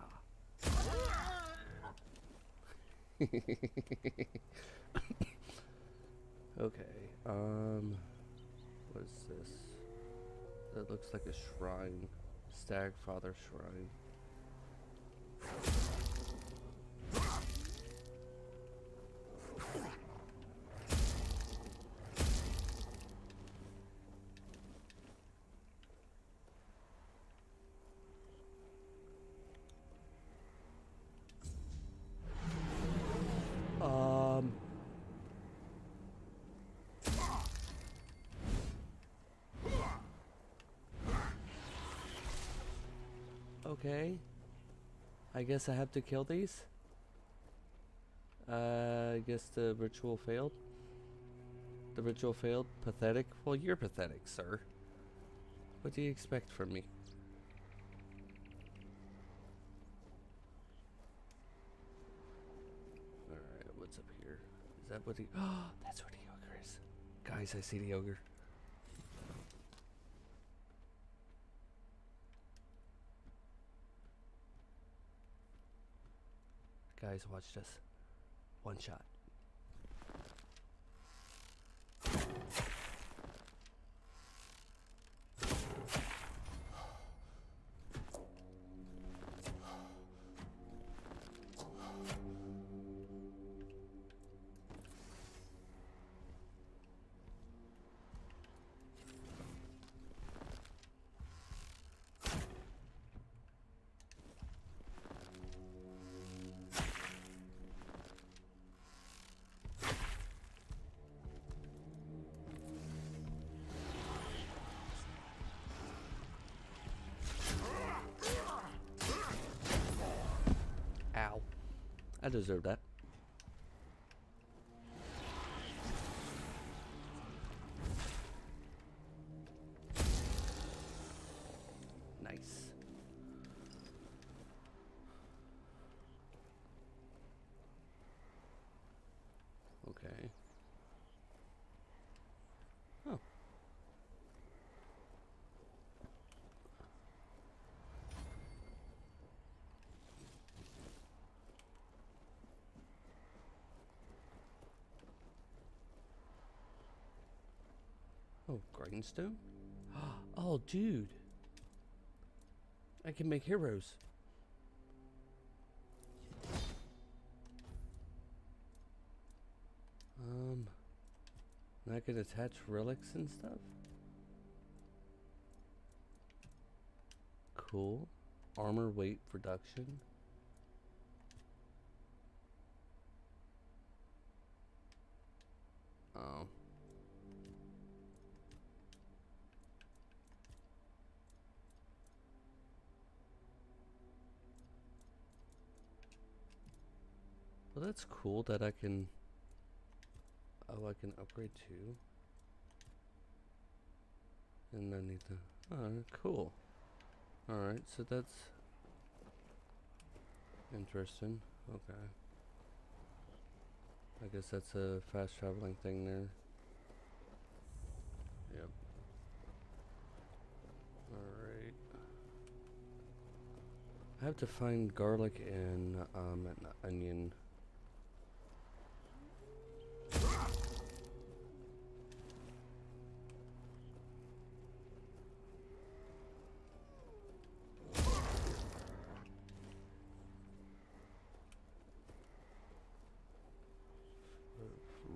Okay. What is this? That looks like a shrine. Stagfather Shrine. Okay. I guess I have to kill these? I guess the ritual failed. The ritual failed? Pathetic? Well, you're pathetic, sir. What do you expect from me? Alright, what's up here? Is that what the... Oh, that's what the ogre is. Guys, I see the ogre. Guys, watch this. One shot. Ow. I deserve that. Nice. Okay. Oh. Oh, grindstone? Oh, dude. I can make heroes. And I can attach relics and stuff? Cool. Armor weight reduction. Oh. Well, that's cool that I can... Oh, I can upgrade too. And I need to... Oh, cool. Alright, so that's... interesting. Okay. I guess that's a fast traveling thing there. Yep. Alright. I have to find garlic and an onion.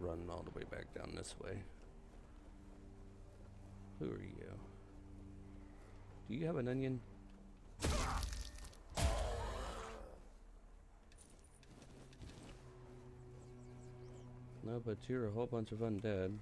Run all the way back down this way. Who are you? Do you have an onion? No, but you're a whole bunch of undead.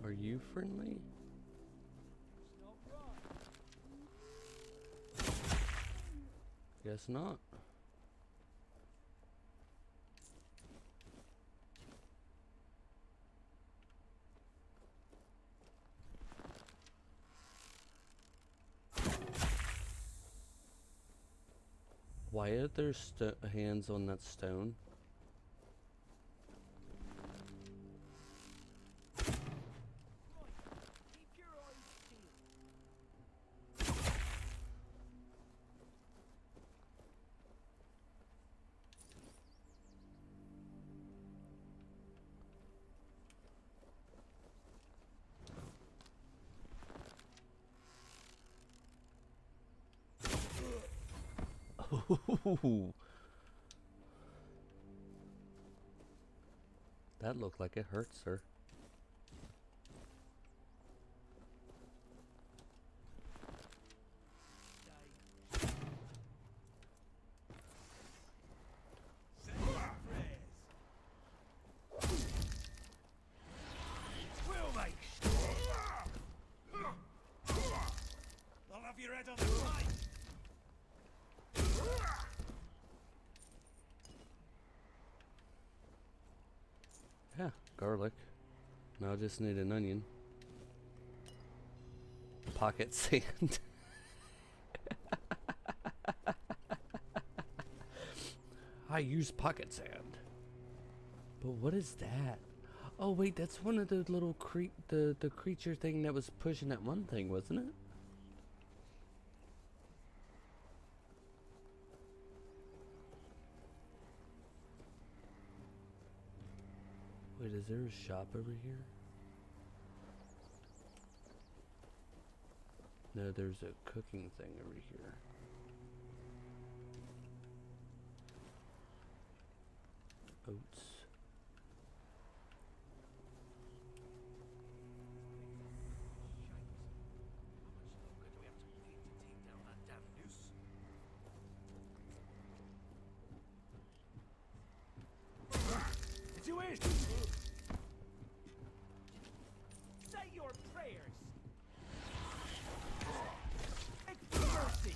Are you friendly? Guess not. Why are there hands on that stone? That looked like it hurts her. We'll make I'll have your head on the line. Yeah, garlic. Now I just need an onion. Pocket sand. I use pocket sand. But what is that? Oh wait, that's one of the little the creature thing that was pushing that one thing, wasn't it? Wait, is there a shop over here? No, there's a cooking thing over here. Oats. It's you is. Say your prayers. Beg for mercy.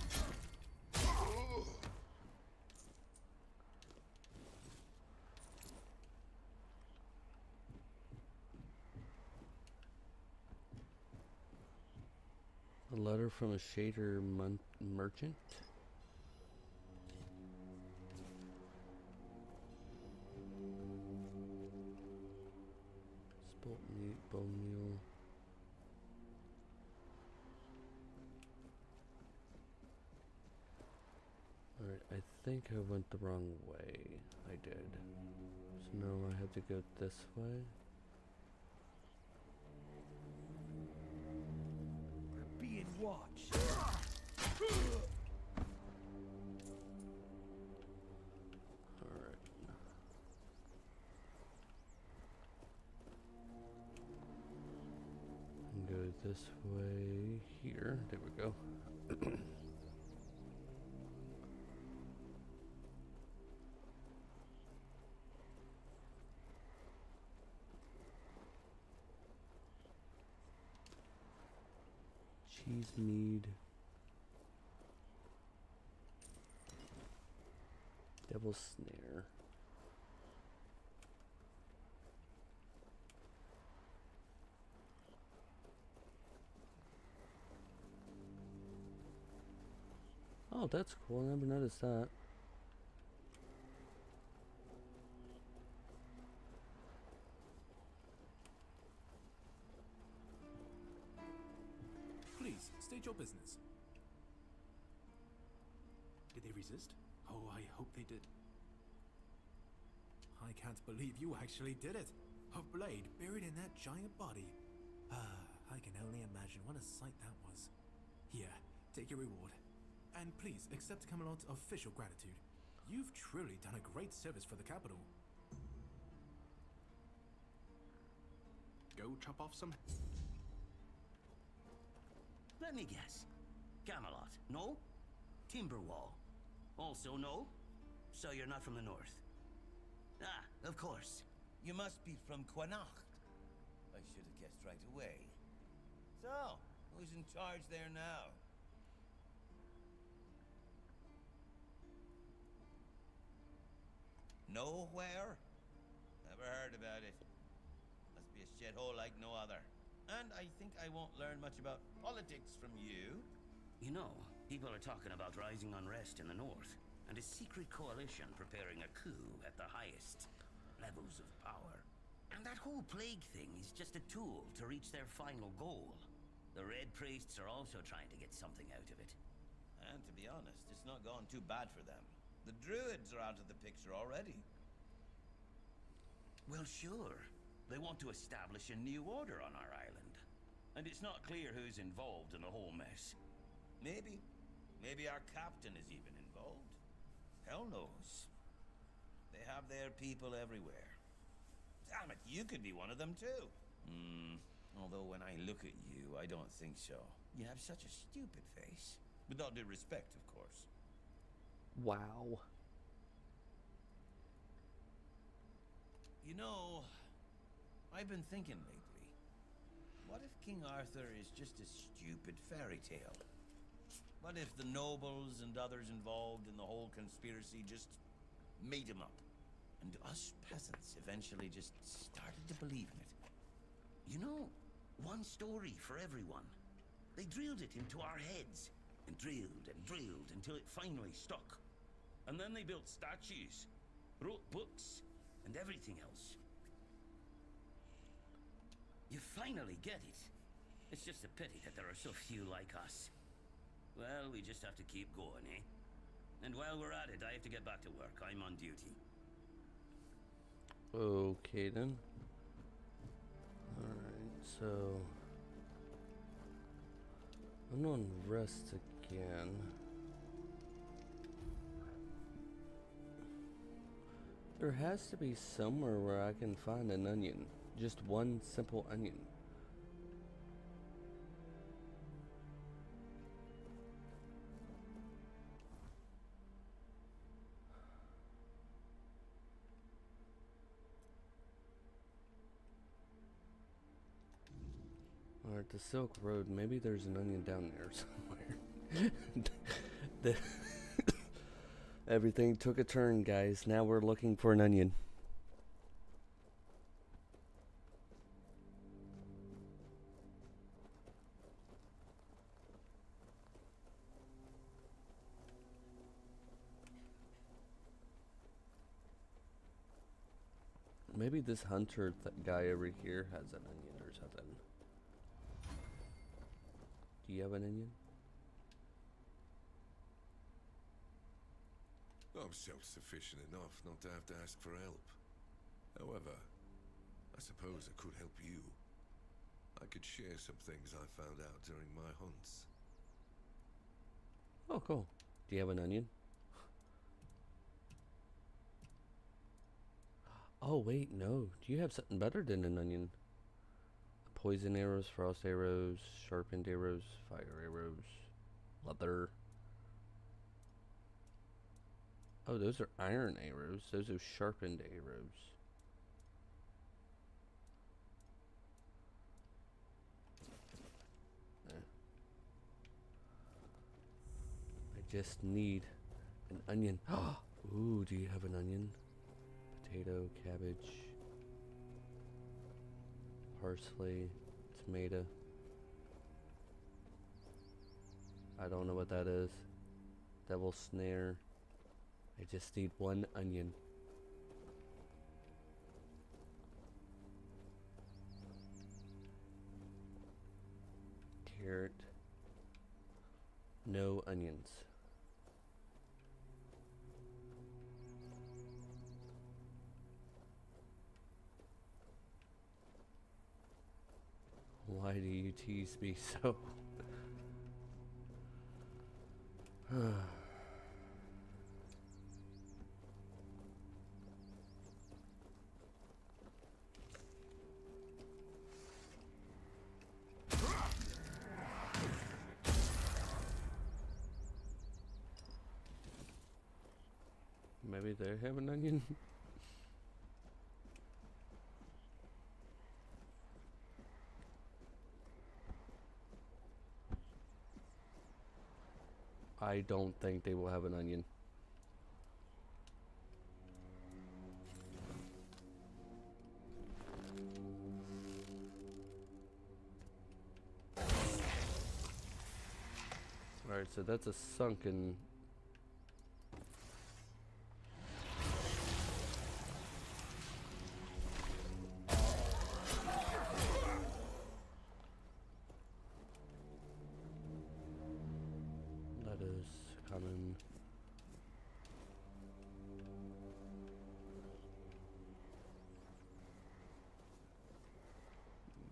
A letter from a shader merchant. Spolt meat, bone meal. Alright, I think I went the wrong way. I did. So now I have to go this way. We're being watched. Alright. And go this way here. There we go. Cheese mead. Devil's snare. Oh, that's cool. I never noticed that. Please, state your business. Did they resist? Oh, I hope they did. I can't believe you actually did it. A blade buried in that giant body. I can only imagine what a sight that was. Here, take your reward. And please, accept Camelot's official gratitude. You've truly done a great service for the capital. go chop off some... Let me guess. Camelot, no? Timberwall, also no? So you're not from the north? Ah, of course. You must be from Connacht. I should have guessed right away. So, who's in charge there now? Nowhere? Never heard about it. Must be a shithole like no other. And I think I won't learn much about politics from you. You know, people are talking about rising unrest in the north, and a secret coalition preparing a coup at the highest levels of power. And that whole plague thing is just a tool to reach their final goal. The Red Priests are also trying to get something out of it. And to be honest, it's not gone too bad for them. The Druids are out of the picture already. Well, sure. They want to establish a new order on our island. And it's not clear who's involved in the whole mess. Maybe. Maybe our captain is even involved. Hell knows. They have their people everywhere. Damn it, you could be one of them too. Although when I look at you, I don't think so. You have such a stupid face. With all due respect, of course. Wow. You know, I've been thinking lately. What if King Arthur is just a stupid fairy tale? What if the nobles and others involved in the whole conspiracy just made him up? And us peasants eventually just started to believe in it. You know, one story for everyone. They drilled it into our heads, and drilled until it finally stuck. And then they built statues, wrote books, and everything else. You finally get it. It's just a pity that there are so few like us. Well, we just have to keep going, eh? And while we're at it, I have to get back to work. I'm on duty. Okay then. Alright, so I'm on rest again. There has to be somewhere where I can find an onion. Just one simple onion. Alright, the Silk Road. Maybe there's an onion down there somewhere. Everything took a turn, guys. Now we're looking for an onion. Maybe this hunter guy over here has an onion or something. Do you have an onion? I'm self-sufficient enough not to have to ask for help. However, I suppose I could help you. I could share some things I found out during my hunts. Oh, cool. Do you have an onion? Oh, wait, no. Do you have something better than an onion? Poison arrows, frost arrows, sharpened arrows, fire arrows, leather. Oh, those are iron arrows. Those are sharpened arrows. I just need an onion. Ooh, do you have an onion? Potato, cabbage, parsley, tomato. I don't know what that is. Devil snare. I just need one onion. Carrot. No onions. Why do you tease me so? Wait, they have an onion? I don't think they will have an onion. Alright, so that's a sunken... That is common.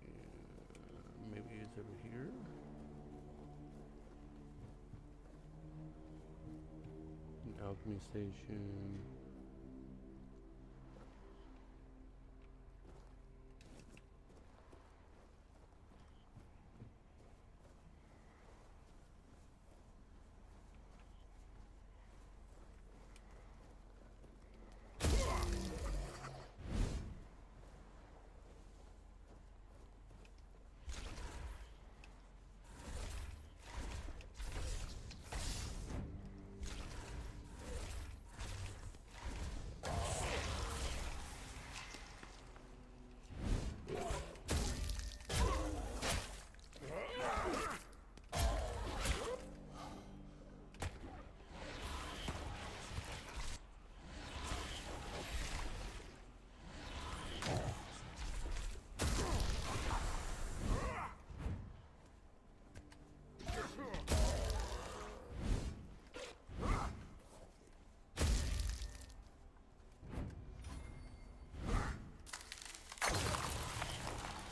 Yeah, maybe it's over here. An alchemy station.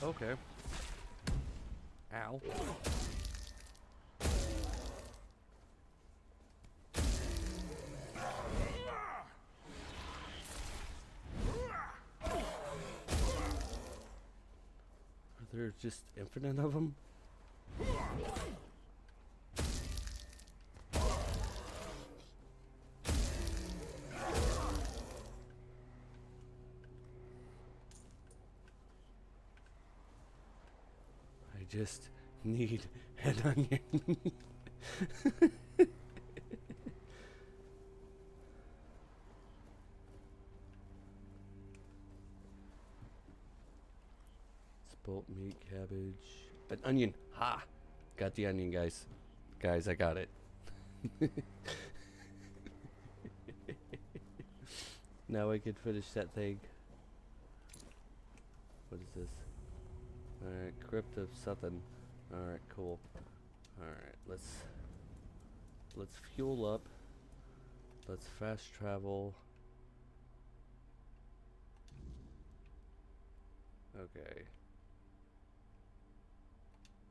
Okay. Ow. Are there just infinite of them? I just need an onion. Spolt meat, cabbage, an onion. Ha! Got the onion, guys. Guys, I got it. Now I can finish that thing. What is this? Alright, crypt of something. Alright, cool. Alright, let's fuel up. Let's fast travel. Okay.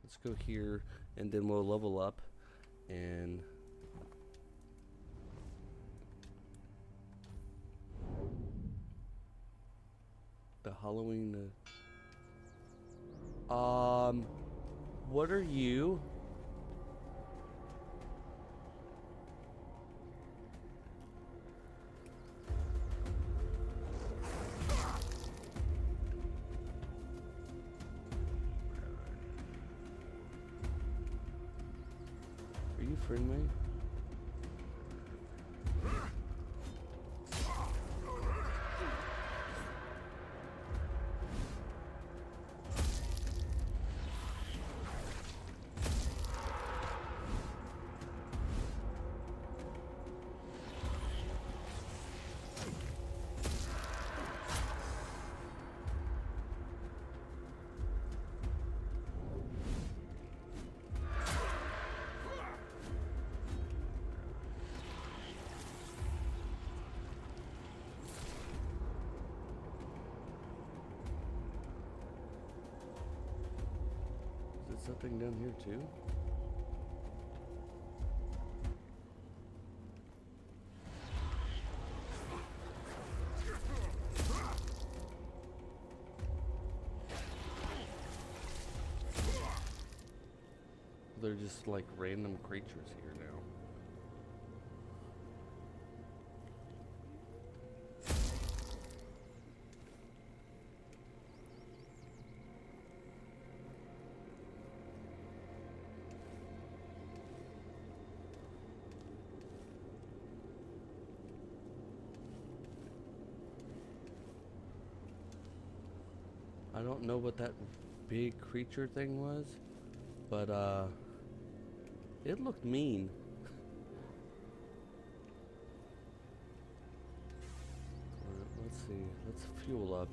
Let's go here and then we'll level up and the Halloween what are you? Are you friendly? Something down here too? They're just like random creatures here now. I don't know what that big creature thing was, but it looked mean. Alright, let's see. Let's fuel up.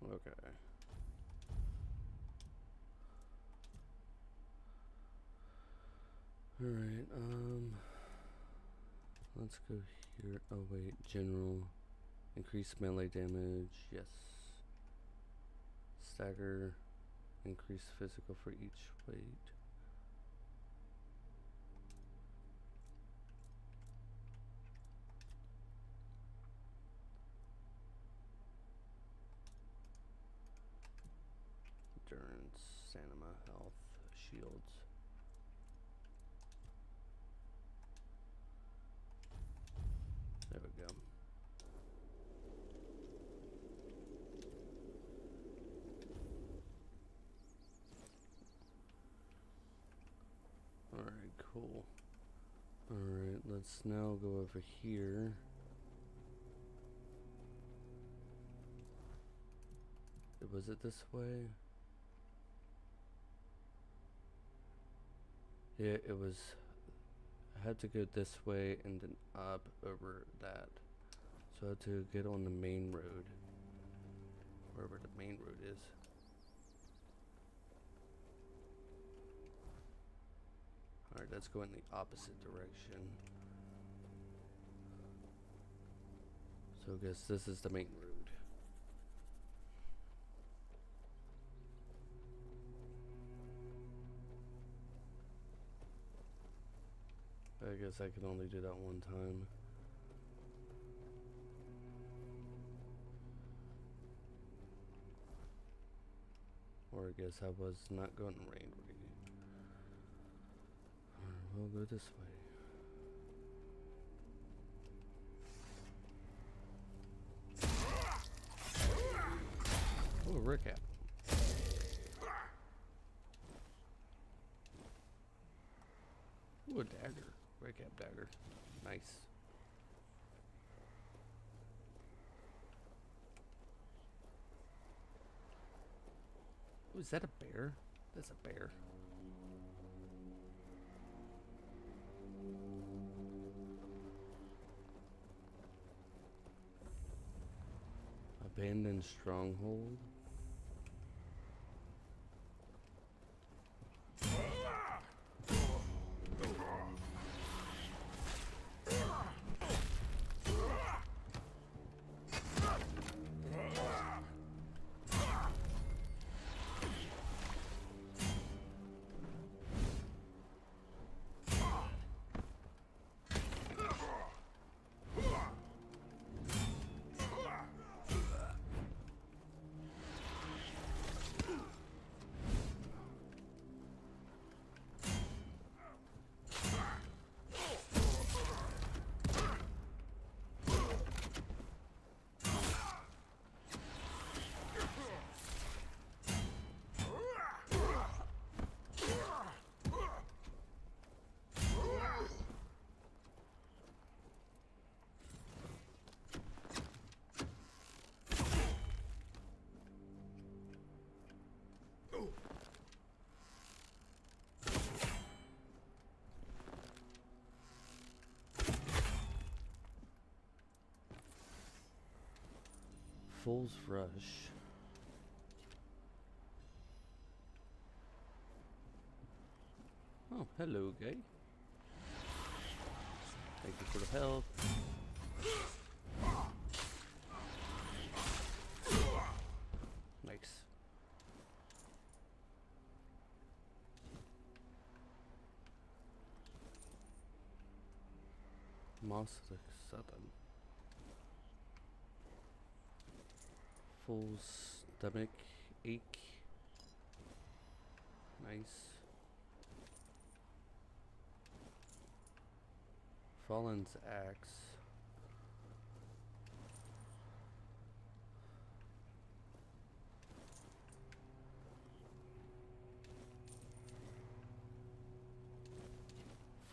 Alright. Okay. Alright, let's go here. Oh wait, general. Increase melee damage, yes. Stagger, increase physical for each weight. Endurance, stamina, health, shields. There we go. Alright, cool. Alright, let's now go over here. Was it this way? Yeah, it was. I had to go this way and then up over that. So I had to get on the main road. Wherever the main road is. Alright, let's go in the opposite direction. So I guess this is the main road. I guess I can only do that one time. Or I guess I was not going to rain. We'll go this way. Oh, a recap. Ooh, a dagger. Recap dagger. Nice. Oh, is that a bear? That's a bear. Abandoned stronghold. Fool's Rush. Oh, hello, guy. Thank you for the help. Nice. Moss the Southern. Full stomach ache. Nice. Fallen's axe.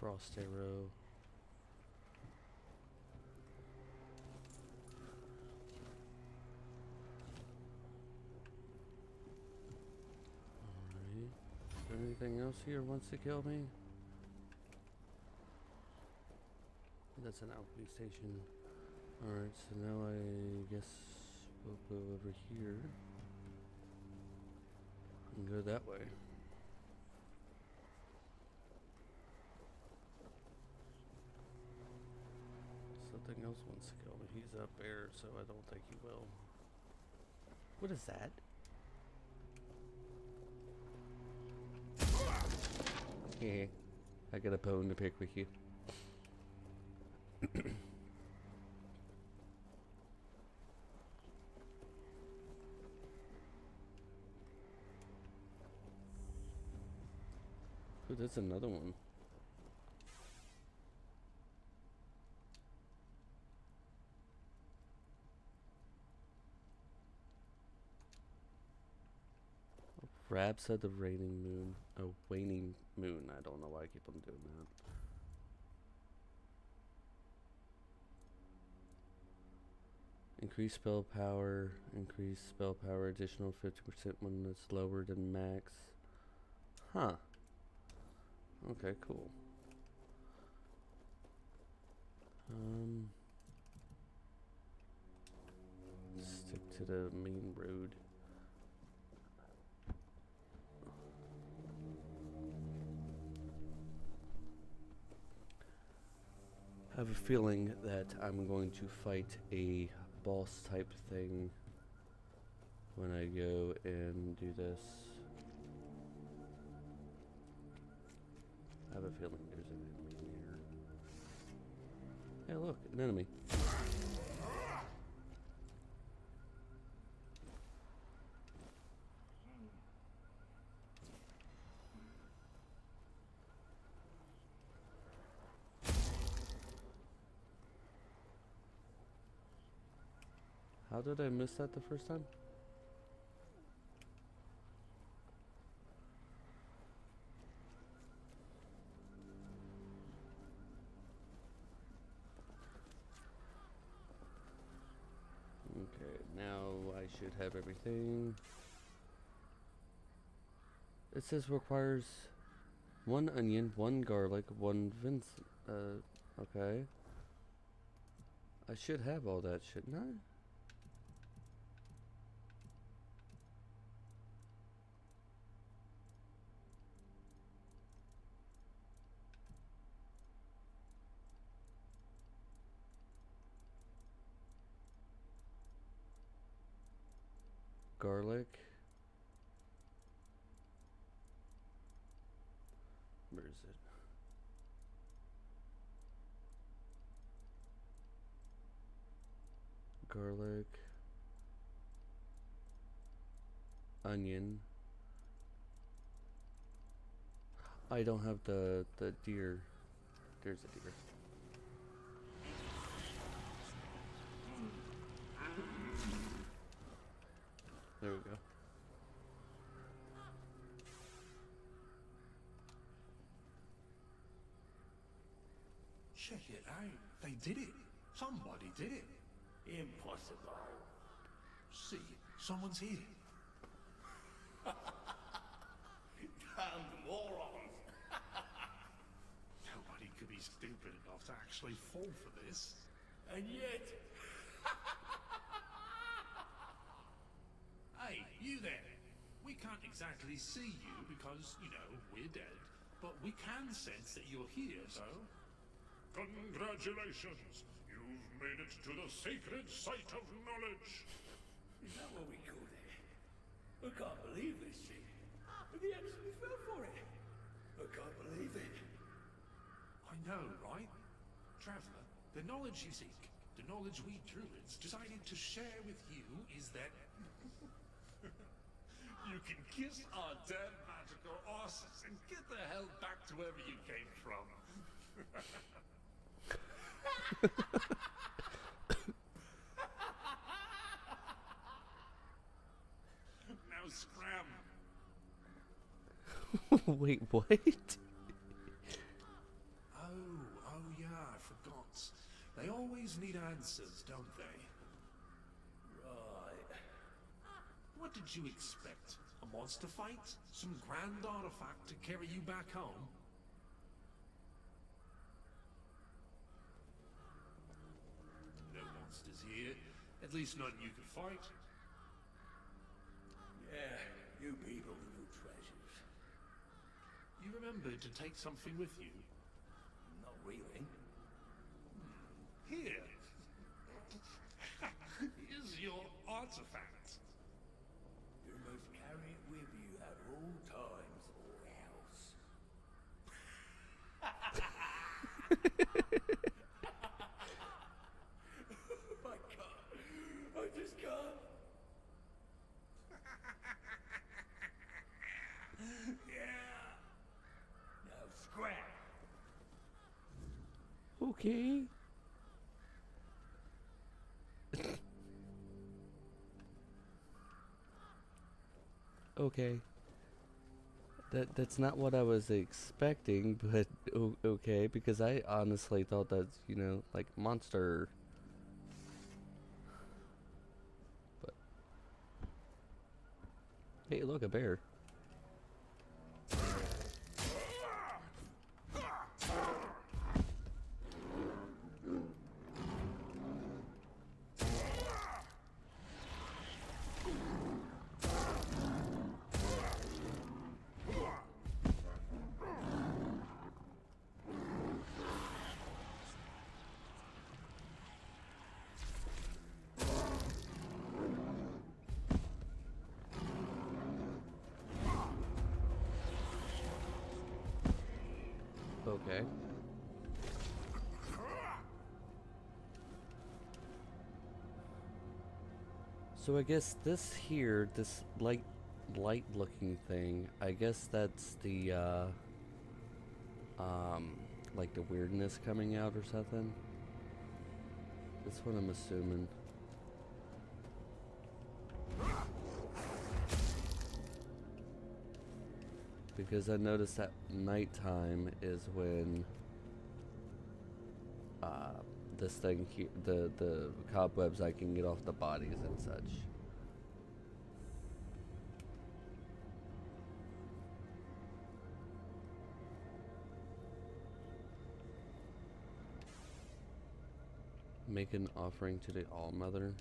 frost arrow. Alright. Is there anything else here wants to kill me? That's an alchemy station. Alright, so now I guess we'll go over here and go that way. Something else wants to kill me. He's up there, so I don't think he will. What is that? Heh. I got a bone to pick with you. Oh, that's another one. Raps of the waning moon. Oh, waning moon. I don't know why I keep on doing that. Increase spell power. Increase spell power. Additional 50% when it's lower than max. Huh. Okay, cool. Stick to the main road. I have a feeling that I'm going to fight a boss type thing when I go and do this. I have a feeling there's an enemy in here. Hey, look, an enemy. How did I miss that the first time? Okay, now I should have everything. It says requires 1 onion, 1 garlic, 1 Vincent. Okay. I should have all that, shouldn't I? Garlic. Where is it? Garlic. Onion. I don't have the deer. There's a deer. There we go. Check it out. They did it. Somebody did it. Impossible. See, someone's here. Damned morons. Nobody could be stupid enough to actually fall for this. And yet... Hey, you there. We can't exactly see you because, you know, we're dead. But we can sense that you're here, so... Congratulations! You've made it to the sacred site of knowledge! Is that what we call it? I can't believe this shit. We actually fell for it. I can't believe it. I know, right? Traveler, the knowledge you seek, the knowledge we druids decided to share with you is that... you can kiss our damn magical asses and get the hell back to wherever you came from. Now scram. Wait, what? They always need answers, don't they? Right. What did you expect? A monster fight? Some grand artifact to carry you back home? No monsters here. At least none you could fight. Yeah, you people with your treasures. You remembered to take something with you? Not really. Here. Here's your artifact. You must carry it with you at all times, or else. I can't. I just can't. Yeah. Now scrap. Okay. Okay. That's not what I was expecting, but okay, because I honestly thought that's, you know, like monster. But hey, look, a bear. Okay. So I guess this here, this light looking thing, I guess that's the like the weirdness coming out or something. That's what I'm assuming. Because I noticed that nighttime is when this thing here, the cobwebs I can get off the bodies and such. Make an offering to the All-Mother.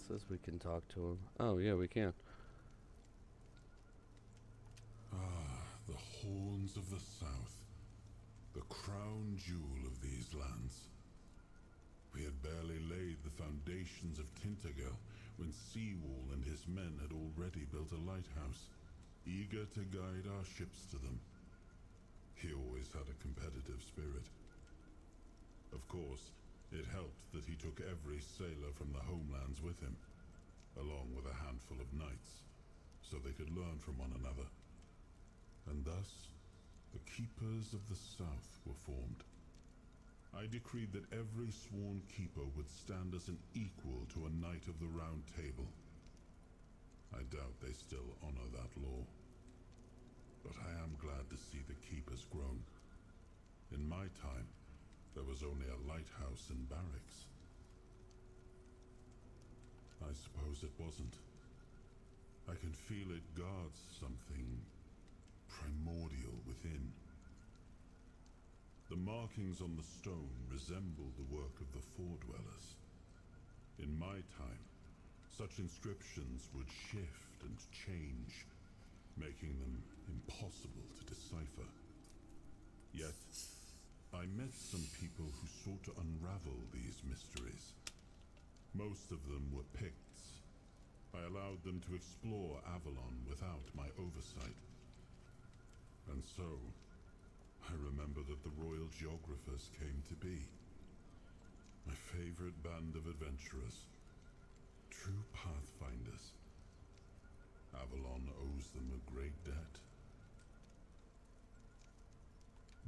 Says we can talk to him. Oh, yeah, we can. Ah, the horns of the south. The crown jewel of these lands. We had barely laid the foundations of Tainted Grail when Seawall and his men had already built a lighthouse, eager to guide our ships to them. He always had a competitive spirit. Of course, it helped that he took every sailor from the homelands with him, along with a handful of knights, so they could learn from one another. And thus, the Keepers of the South were formed. I decreed that every sworn keeper would stand as an equal to a Knight of the Round Table. I doubt they still honor that law. But I am glad to see the keepers grown. In my time, there was only a lighthouse and barracks. I suppose it wasn't. I can feel it guards something primordial within. The markings on the stone resemble the work of the Foredwellers. In my time, such inscriptions would shift and change, making them impossible to decipher. Yet, I met some people who sought to unravel these mysteries. Most of them were Picts, I allowed them to explore Avalon without my oversight. And so, I remember that the royal geographers came to be. My favorite band of adventurers. True pathfinders. Avalon owes them a great debt.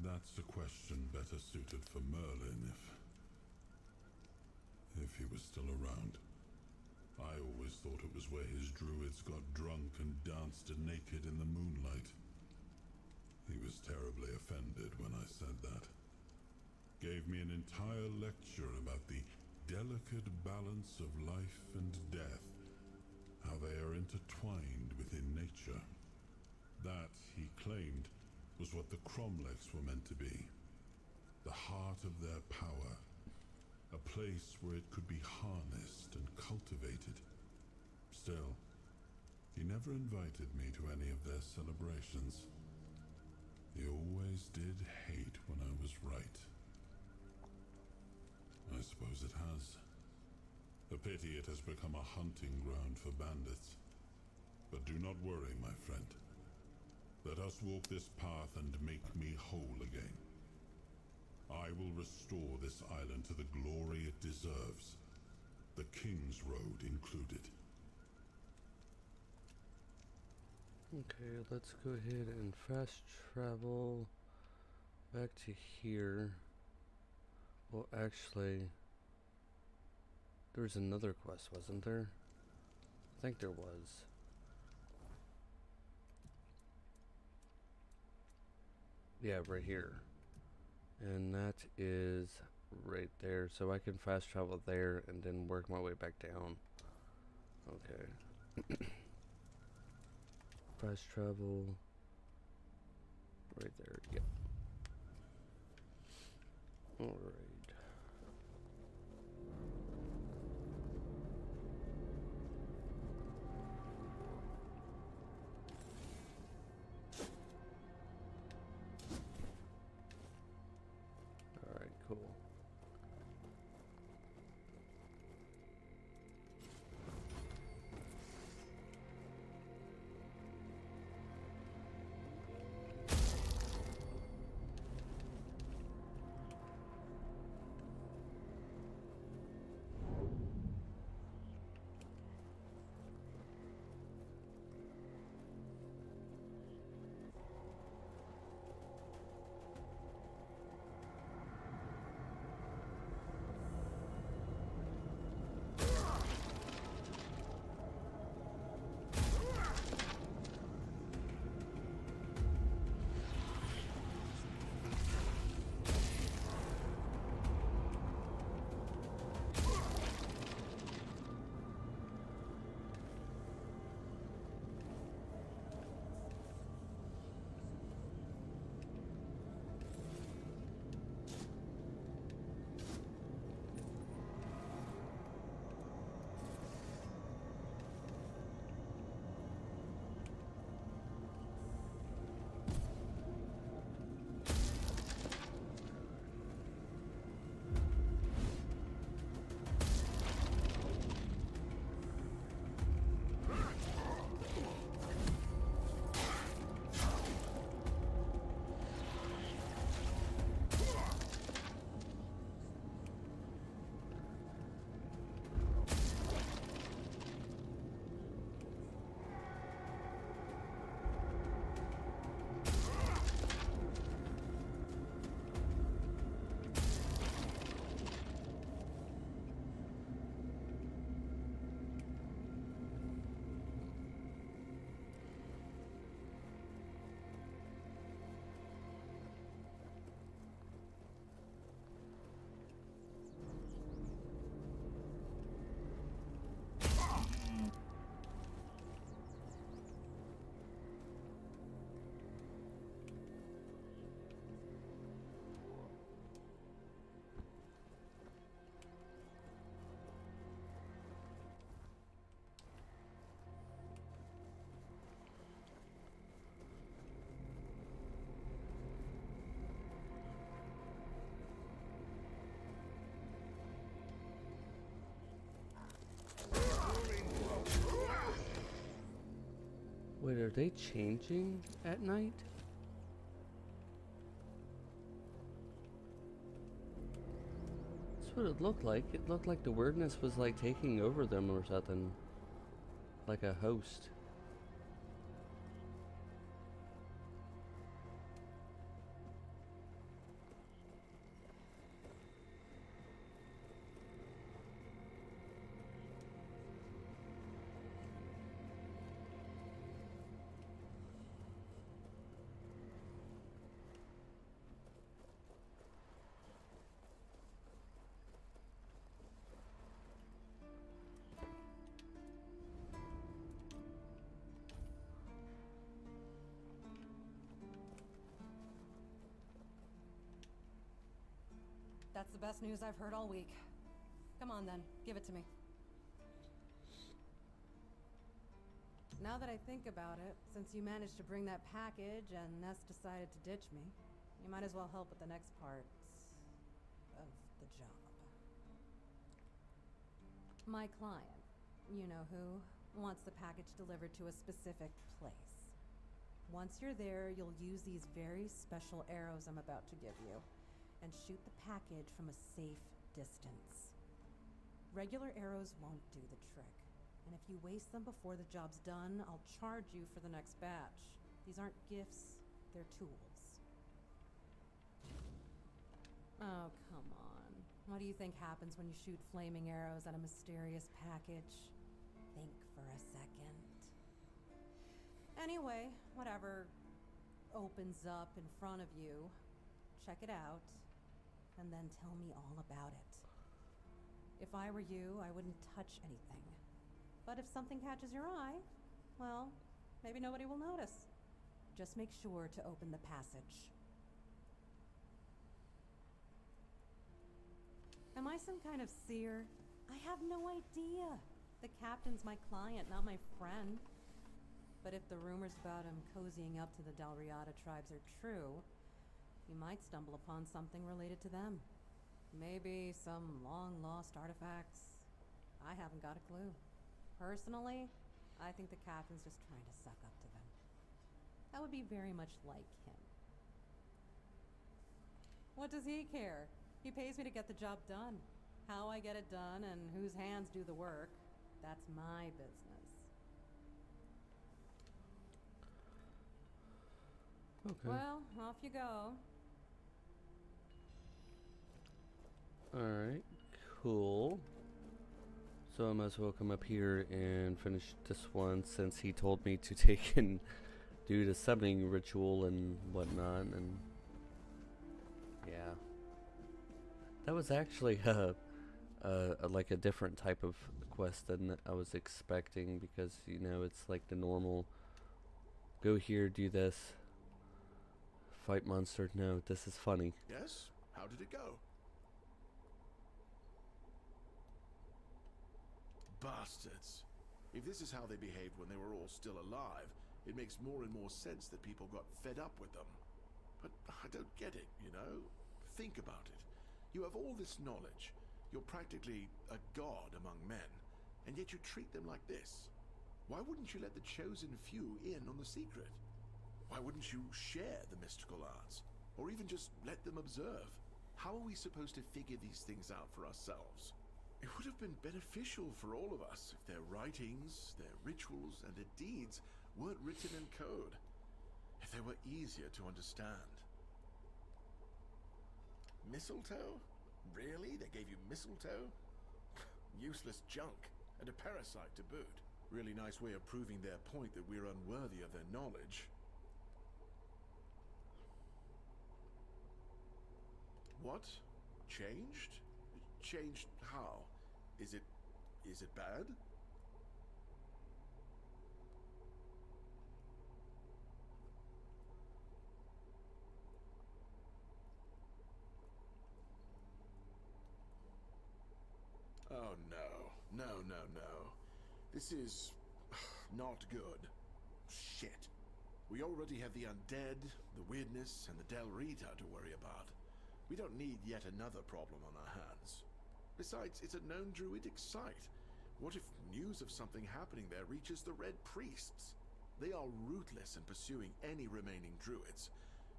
That's a question better suited for Merlin if he was still around. I always thought it was where his druids got drunk and danced naked in the moonlight. He was terribly offended when I said that. Gave me an entire lecture about the delicate balance of life and death, how they are intertwined within nature. That, he claimed, was what the Cromlechs were meant to be. The heart of their power. A place where it could be harnessed and cultivated. Still, he never invited me to any of their celebrations. He always did hate when I was right. I suppose it has. A pity it has become a hunting ground for bandits. But do not worry, my friend. Let us walk this path and make me whole again. I will restore this island to the glory it deserves. The King's Road included. Okay, let's go ahead and fast travel back to here. Well, actually, there was another quest, wasn't there? I think there was. Yeah, right here. And that is right there. So I can fast travel there and then work my way back down. Okay. Fast travel. Right there. Yep. Alright. Alright, cool. Wait, are they changing at night? That's what it looked like. It looked like the weirdness was like taking over them or something. Like a host. That's the best news I've heard all week. Come on then, give it to me. Now that I think about it, since you managed to bring that package and Ness decided to ditch me, you might as well help with the next part of the job. My client, you know who, wants the package delivered to a specific place. Once you're there, you'll use these very special arrows I'm about to give you and shoot the package from a safe distance. Regular arrows won't do the trick, and if you waste them before the job's done, I'll charge you for the next batch. These aren't gifts, they're tools. Oh, come on. What do you think happens when you shoot flaming arrows at a mysterious package? Think for a second. Anyway, whatever opens up in front of you, check it out, and then tell me all about it. If I were you, I wouldn't touch anything. But if something catches your eye, well, maybe nobody will notice. Just make sure to open the passage. Am I some kind of seer? I have no idea. The captain's my client, not my friend. But if the rumors about him cozying up to the Dalriada tribes are true, you might stumble upon something related to them. Maybe some long-lost artifacts. I haven't got a clue. Personally, I think the captain's just trying to suck up to them. That would be very much like him. What does he care? He pays me to get the job done. How I get it done and whose hands do the work, that's my business. Okay. Well, off you go. Alright, cool. So I might as well come up here and finish this one since he told me to take and do the summoning ritual and whatnot, and yeah. That was actually like a different type of quest than I was expecting, because, you know, it's like the normal go here, do this, fight monster. No, this is funny. Yes? How did it go? Bastards. If this is how they behaved when they were all still alive, it makes more and more sense that people got fed up with them. But I don't get it, you know? Think about it. You have all this knowledge. You're practically a god among men, and yet you treat them like this. Why wouldn't you let the chosen few in on the secret? Why wouldn't you share the mystical arts? Or even just let them observe? How are we supposed to figure these things out for ourselves? It would have been beneficial for all of us if their writings, their rituals, and their deeds weren't written in code. If they were easier to understand. Mistletoe? Really? They gave you mistletoe? Useless junk, and a parasite to boot. Really nice way of proving their point that we're unworthy of their knowledge. What? Changed? Changed how? Is it bad? Oh no. No. This is not good. Shit. We already have the undead, the weirdness, and the Del Rita to worry about. We don't need yet another problem on our hands. Besides, it's a known druidic site. What if news of something happening there reaches the Red Priests? They are ruthless in pursuing any remaining druids.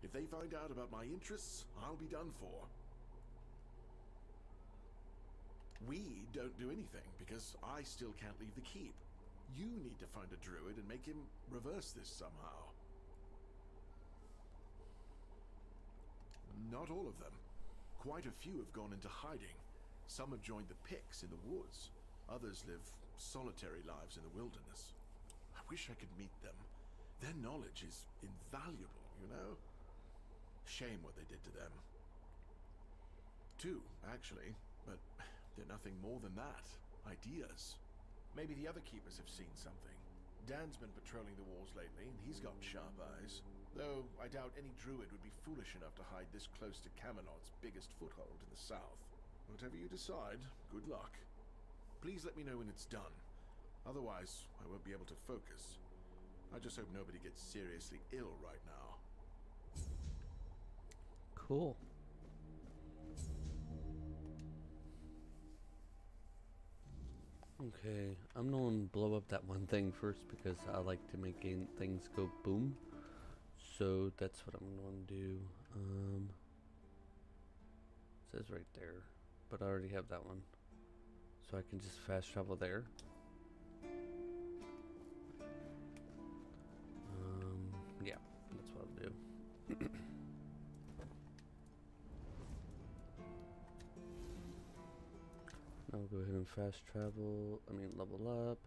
If they find out about my interests, I'll be done for. We don't do anything because I still can't leave the keep. You need to find a druid and make him reverse this somehow. Not all of them. Quite a few have gone into hiding. Some have joined the Picts in the woods. Others live solitary lives in the wilderness. I wish I could meet them. Their knowledge is invaluable, you know? Shame what they did to them. 2, actually, but they're nothing more than that. Ideas. Maybe the other keepers have seen something. Dan's been patrolling the walls lately, and he's got sharp eyes. Though I doubt any druid would be foolish enough to hide this close to Camelot's biggest foothold in the south. Whatever you decide, good luck. Please let me know when it's done. Otherwise, I won't be able to focus. I just hope nobody gets seriously ill right now. Cool. Okay, I'm gonna blow up that one thing first because I like to make things go boom. So that's what I'm going to do. It says right there, but I already have that one. So I can just fast travel there. Yeah, that's what I'll do. Now I'll go ahead and fast travel, level up.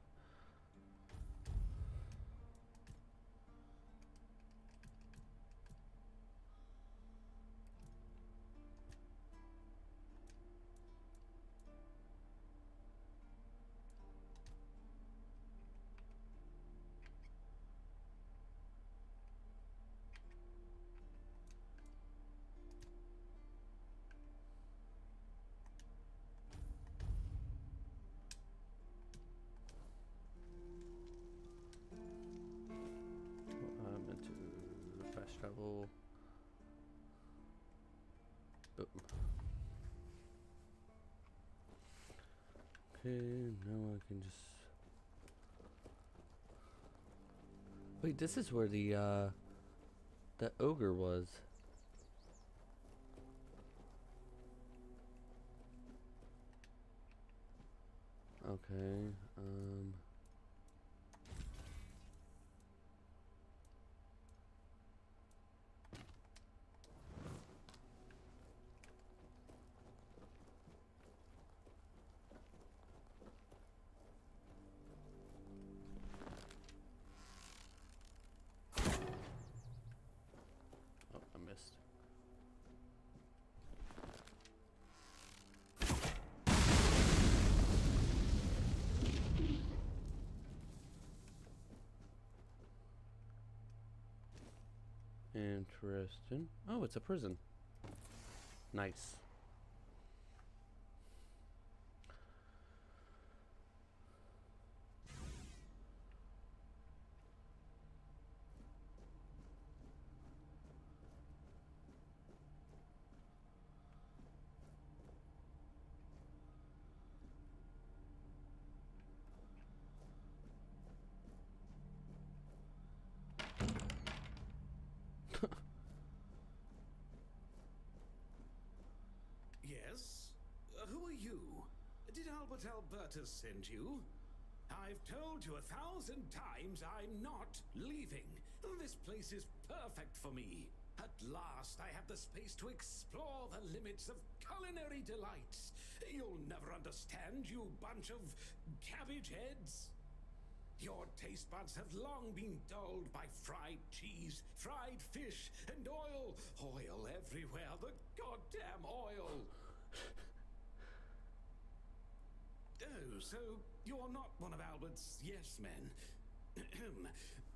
Travel. Boom. Okay, now I can just. Wait, this is where the ogre was. Okay. Interesting. Oh, it's a prison. Nice. Yes? Who are you? Did Albert Albertus send you? I've told you 1,000 times I'm not leaving. This place is perfect for me. At last I have the space to explore the limits of culinary delights. You'll never understand, you bunch of cabbage heads. Your taste buds have long been dulled by fried cheese, fried fish, and oil. Oil everywhere, the goddamn oil. Oh, so you're not one of Albert's yes men.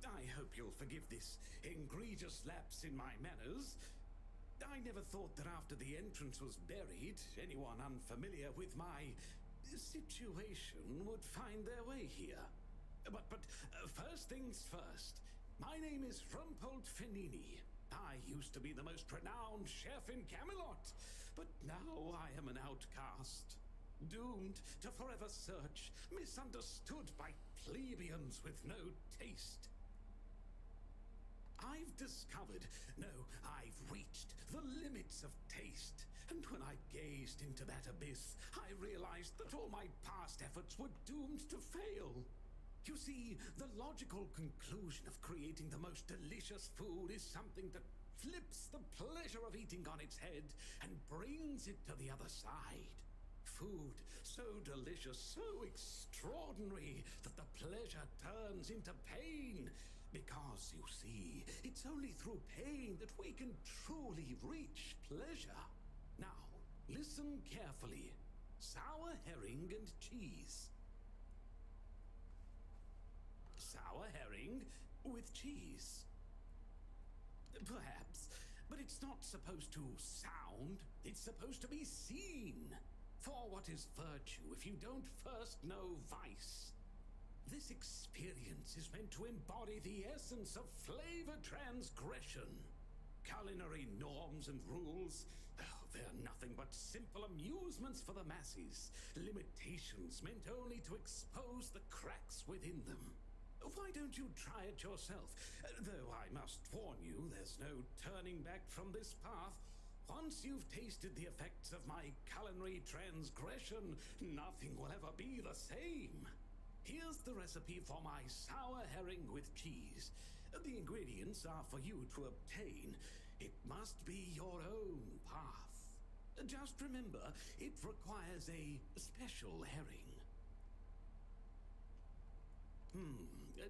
I hope you'll forgive this egregious lapse in my manners. I never thought that after the entrance was buried, anyone unfamiliar with my situation would find their way here. But first things first. My name is Rumpold Fenini. I used to be the most renowned chef in Camelot, but now I am an outcast. Doomed to forever search, misunderstood by plebeians with no taste. I've discovered, no, I've reached the limits of taste. And when I gazed into that abyss, I realized that all my past efforts were doomed to fail. You see, the logical conclusion of creating the most delicious food is something that flips the pleasure of eating on its head and brings it to the other side. Food so delicious, so extraordinary, that the pleasure turns into pain. Because, you see, it's only through pain that we can truly reach pleasure. Now, listen carefully. Sour herring and cheese. Sour herring with cheese. Perhaps, but it's not supposed to sound, it's supposed to be seen. For what is virtue if you don't first know vice? This experience is meant to embody the essence of flavor transgression. Culinary norms and rules, they're nothing but simple amusements for the masses. Limitations meant only to expose the cracks within them. Why don't you try it yourself? Though I must warn you, there's no turning back from this path. Once you've tasted the effects of my culinary transgression, nothing will ever be the same. Here's the recipe for my sour herring with cheese. The ingredients are for you to obtain. It must be your own path. Just remember, it requires a special herring.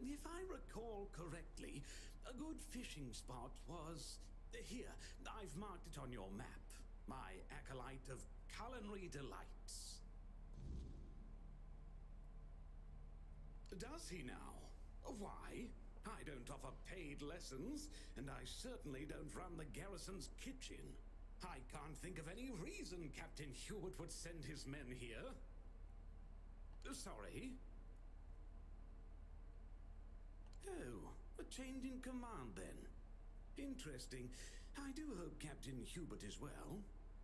If I recall correctly, a good fishing spot was... Here, I've marked it on your map. My acolyte of culinary delights. Does he now? Why? I don't offer paid lessons, and I certainly don't run the garrison's kitchen. I can't think of any reason Captain Hubert would send his men here. Sorry? Oh, a change in command then. Interesting. I do hope Captain Hubert is well.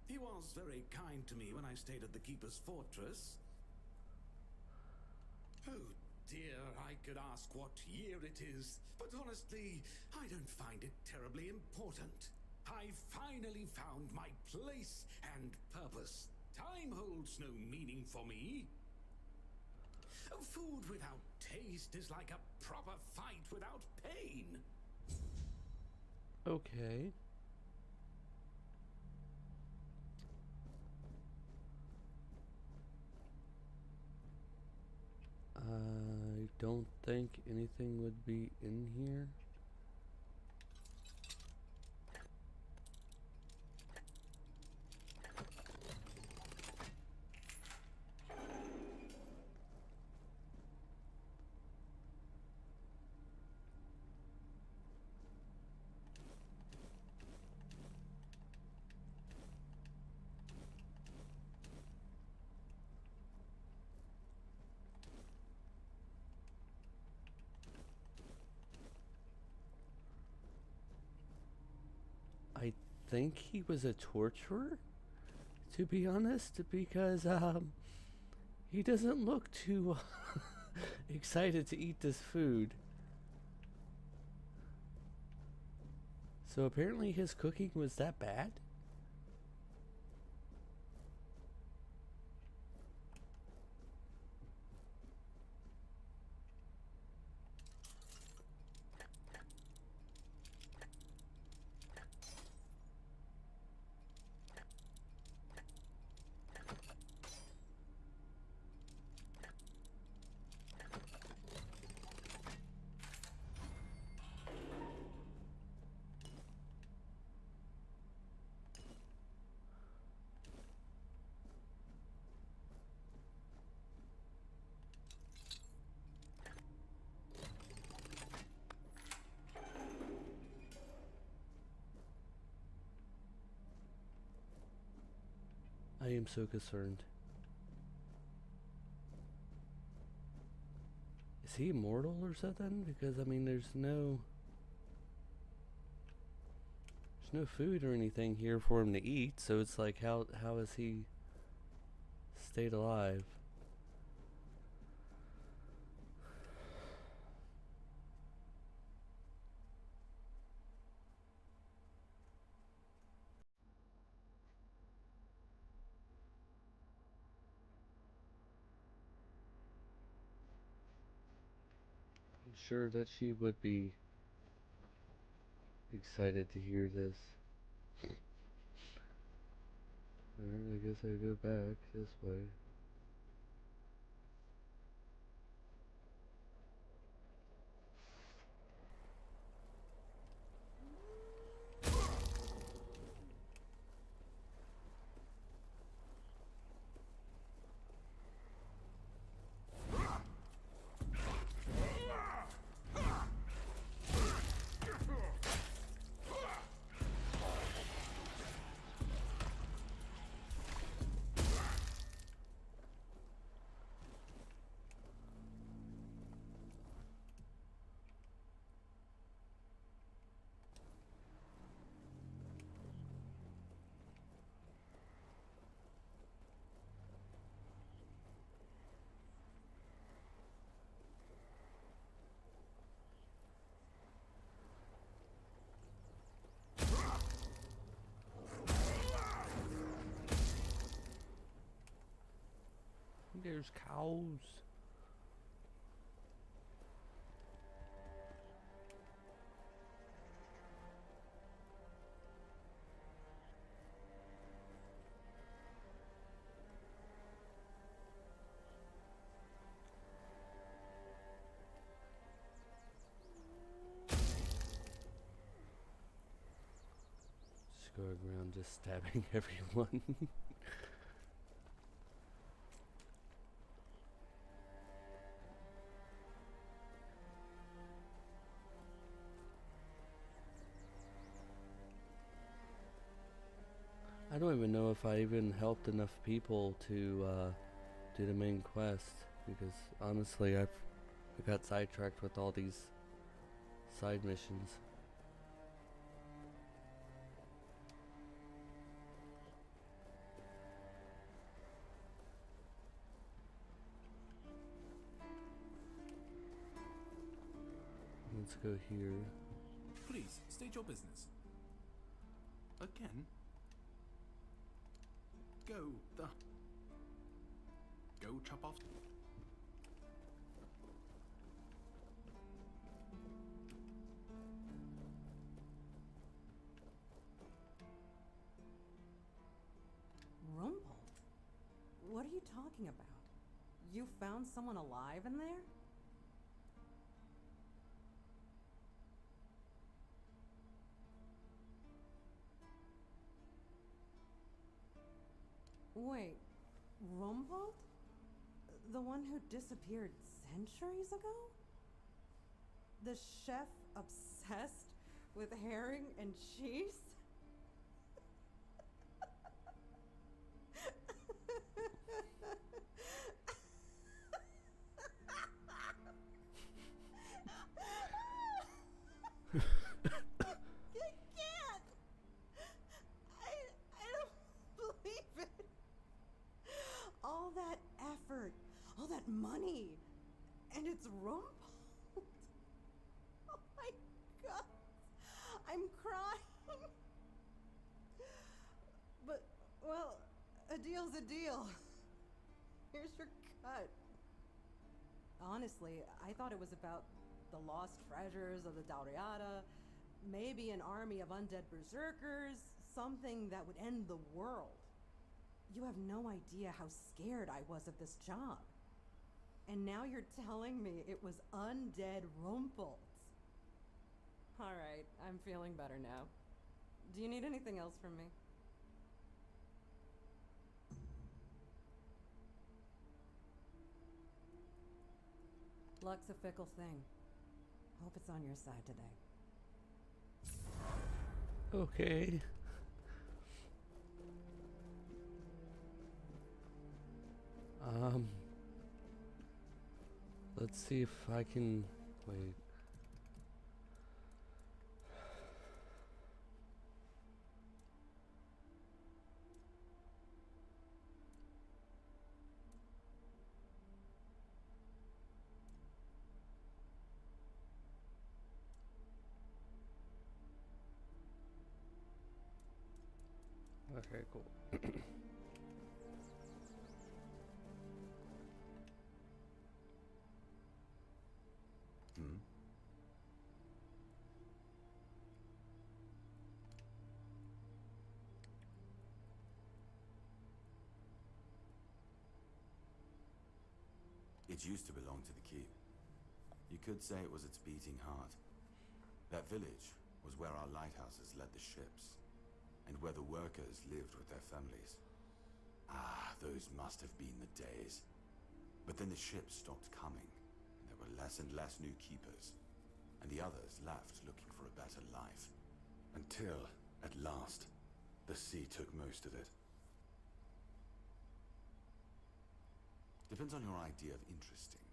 He was very kind to me when I stayed at the Keeper's Fortress. Oh dear, I could ask what year it is, but honestly, I don't find it terribly important. I finally found my place and purpose. Time holds no meaning for me. Food without taste is like a proper fight without pain. Okay. I don't think anything would be in here. I think he was a torturer, to be honest, because he doesn't look too excited to eat this food. So apparently his cooking was that bad? I am so concerned. Is he immortal or something? Because I mean there's no food or anything here for him to eat, so it's like how has he stayed alive? sure that she would be excited to hear this. Alright, I guess I go back this way. There's cows. Just going around just stabbing everyone. I don't even know if I even helped enough people to do the main quest, because honestly I got sidetracked with all these side missions. Let's go here. Please, state your business. Again? Go chop off. Rumple? What are you talking about? You found someone alive in there? Wait, Rumbold? The one who disappeared centuries ago? The chef obsessed with herring and cheese? All that effort, all that money, and it's Rumpled. Oh my god, I'm crying. But, well, a deal's a deal. Here's your cut. Honestly, I thought it was about the lost treasures of the Dauriata, maybe an army of undead berserkers, something that would end the world. You have no idea how scared I was of this job. And now you're telling me it was undead Rumples. Alright, I'm feeling better now. Do you need anything else from me? Luck's a fickle thing. Hope it's on your side today. Okay. Let's see if I can wait. Okay, cool. It used to belong to the keep. You could say it was its beating heart. That village was where our lighthouses led the ships, and where the workers lived with their families. Ah, those must have been the days. But then the ships stopped coming, and there were less and less new keepers, and the others left looking for a better life. Until, at last, the sea took most of it. Depends on your idea of interesting.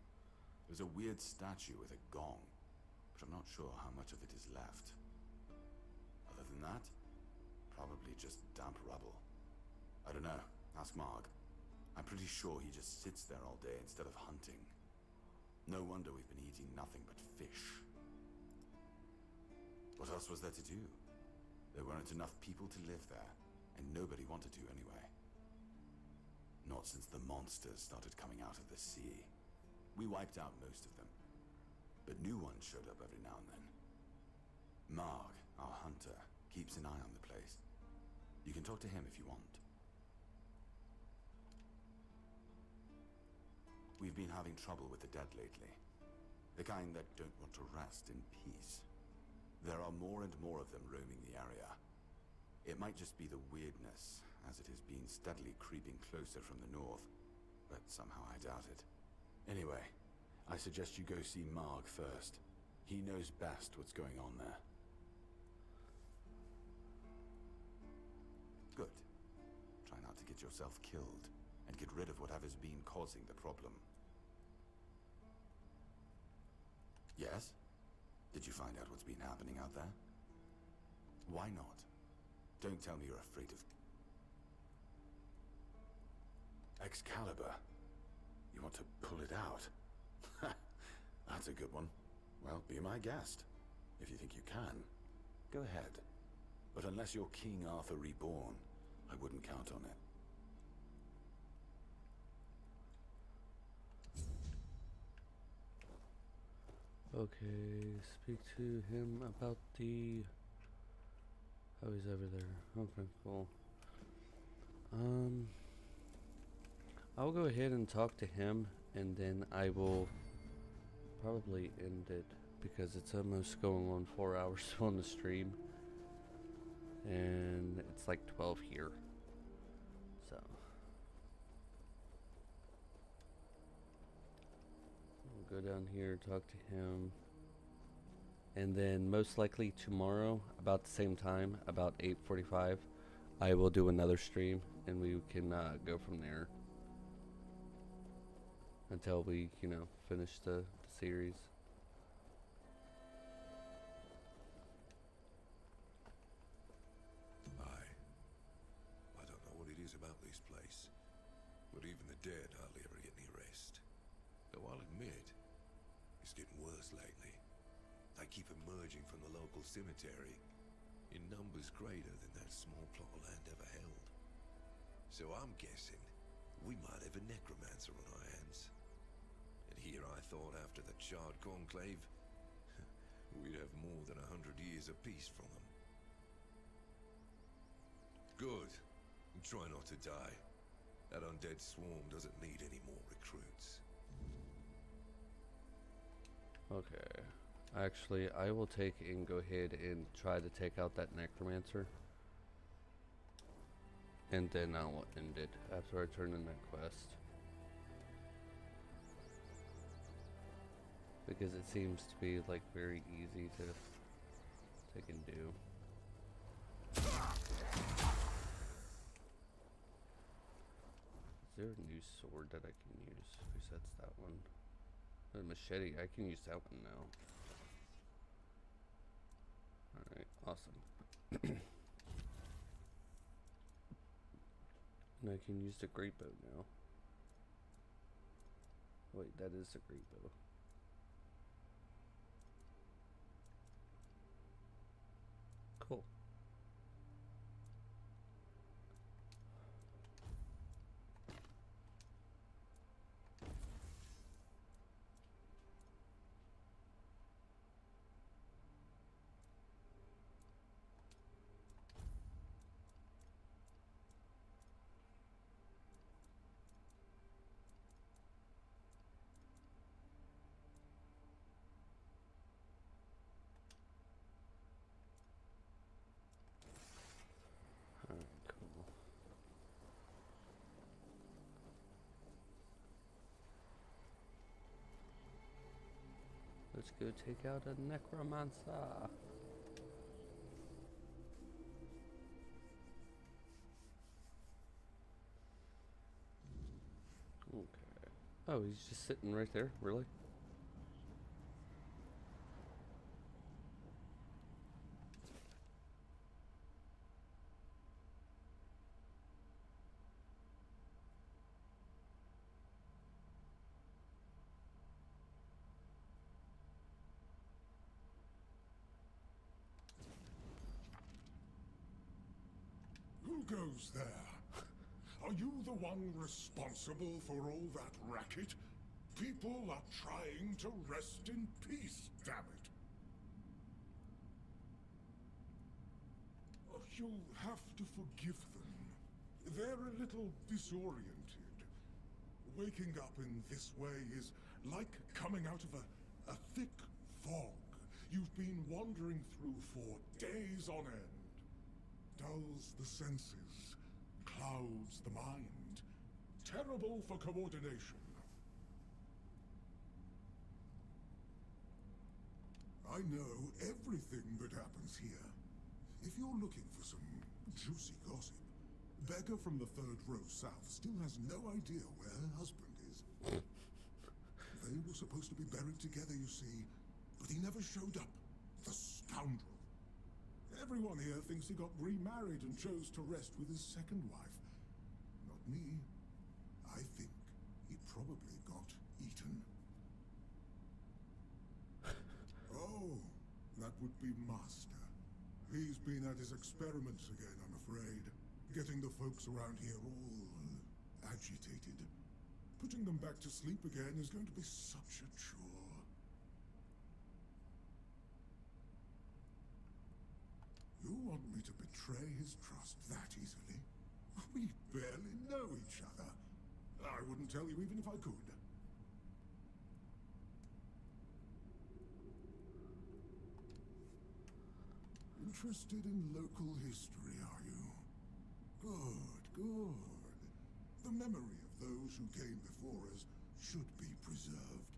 There's a weird statue with a gong, but I'm not sure how much of it is left. Other than that, probably just damp rubble. I don't know. Ask Marg. I'm pretty sure he just sits there all day instead of hunting. No wonder we've been eating nothing but fish. What else was there to do? There weren't enough people to live there, and nobody wanted to anyway. Not since the monsters started coming out of the sea. We wiped out most of them, but new ones showed up every now and then. Marg, our hunter, keeps an eye on the place. You can talk to him if you want. We've been having trouble with the dead lately. The kind that don't want to rest in peace. There are more and more of them roaming the area. It might just be the weirdness, as it has been steadily creeping closer from the north, but somehow I doubt it. Anyway, I suggest you go see Marg first. He knows best what's going on there. Good. Try not to get yourself killed, and get rid of whatever's been causing the problem. Yes? Did you find out what's been happening out there? Why not? Don't tell me you're afraid of... Excalibur. You want to pull it out? That's a good one. Well, be my guest, if you think you can. Go ahead. But unless you're King Arthur reborn, I wouldn't count on it. Okay, speak to him about the... Oh, he's over there. Okay, cool. I'll go ahead and talk to him, and then I will probably end it, because it's almost going on 4 hours on the stream. And it's like 12 here. So... Go down here, talk to him, and then most likely tomorrow, about the same time, about 8:45, I will do another stream, and we can go from there until we, finish the series. I don't know what it is about this place, but even the dead hardly ever get any rest. Though I'll admit, it's getting worse lately. They keep emerging from the local cemetery in numbers greater than that small plot of land ever held. So I'm guessing we might have a necromancer on our hands. And here I thought after the Charred Conclave, we'd have more than 100 years of peace from them. Good. And try not to die. That undead swarm doesn't need any more recruits. Okay. Actually, I will take and go ahead and try to take out that necromancer. And then I will end it after I turn in that quest. Because it seems to be like very easy to take and do. Is there a new sword that I can use? Resets that one. The machete, I can use that one now. Alright, awesome. And I can use the great bow now. Wait, that is the great bow. Cool. Let's go take out a necromancer. Okay. Oh, he's just sitting right there, really? Who goes there? Are you the one responsible for all that racket? People are trying to rest in peace, damn it. Oh, you'll have to forgive them. They're a little disoriented. Waking up in this way is like coming out of a thick fog you've been wandering through for days on end. Dulls the senses, clouds the mind. Terrible for coordination. I know everything that happens here. If you're looking for some juicy gossip, Beggar from the third row south still has no idea where her husband is. They were supposed to be buried together, you see, but he never showed up. The scoundrel. Everyone here thinks he got remarried and chose to rest with his second wife. Not me. I think he probably got eaten. Oh, that would be Master. He's been at his experiments again, I'm afraid. Getting the folks around here all agitated. Putting them back to sleep again is going to be such a chore. You want me to betray his trust that easily? We barely know each other. I wouldn't tell you even if I could. Interested in local history, are you? Good, good. The memory of those who came before us should be preserved.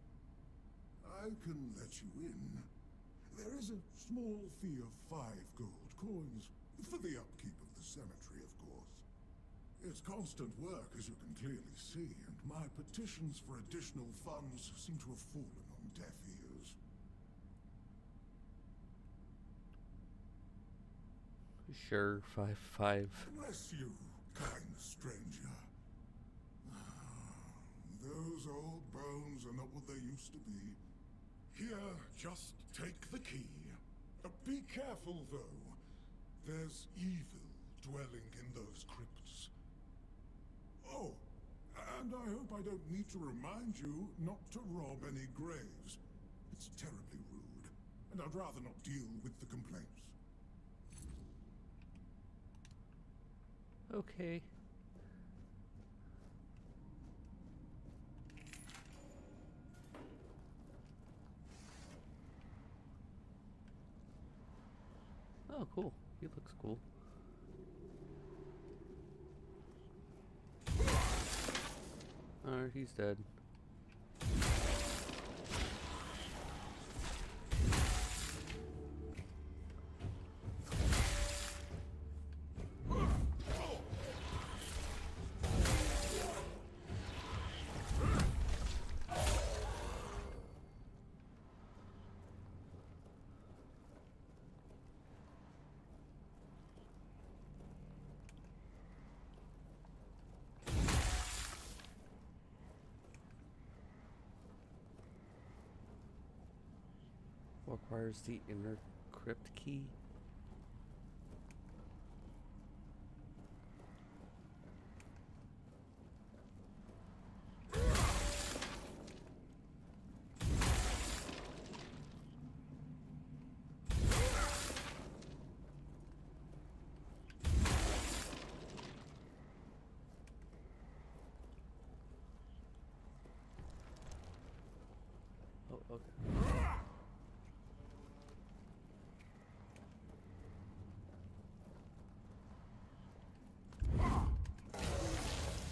I can let you in. There is a small fee of 5 gold coins for the upkeep of the cemetery, of course. It's constant work, as you can clearly see, and my petitions for additional funds seem to have fallen on deaf ears. Sure, 5. Bless you, kind stranger. Those old bones are not what they used to be. Here, just take the key. Be careful, though. There's evil dwelling in those crypts. Oh, and I hope I don't need to remind you not to rob any graves. It's terribly rude, and I'd rather not deal with the complaints. Okay. Oh, cool. He looks cool. Alright, he's dead. Requires the inner crypt key. Oh, okay.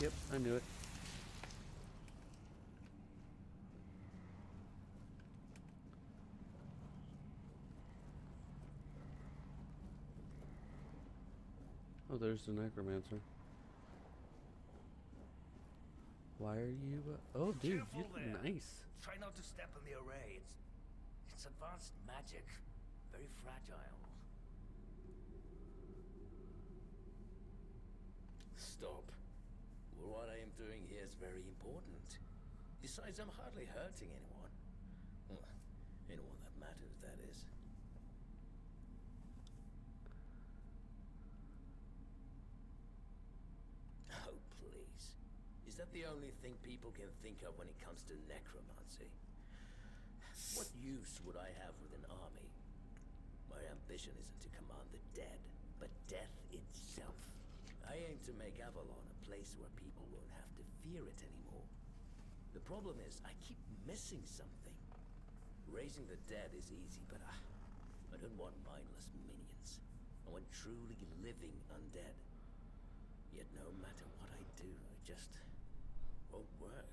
Yep, I knew it. Oh, there's the necromancer. Why are you? Oh, dude, Careful you're there. nice. Try not to step on the array. It's advanced magic, very fragile. Stop. Well, what I am doing here is very important. Besides, I'm hardly hurting anyone. Well, anyone that matters, that is. Oh, please. Is that the only thing people can think of when it comes to necromancy? What use would I have with an army? My ambition isn't to command the dead, but death itself. I aim to make Avalon a place where people won't have to fear it anymore. The problem is, I keep missing something. Raising the dead is easy, but I don't want mindless minions. I want truly living undead. Yet no matter what I do, it just won't work.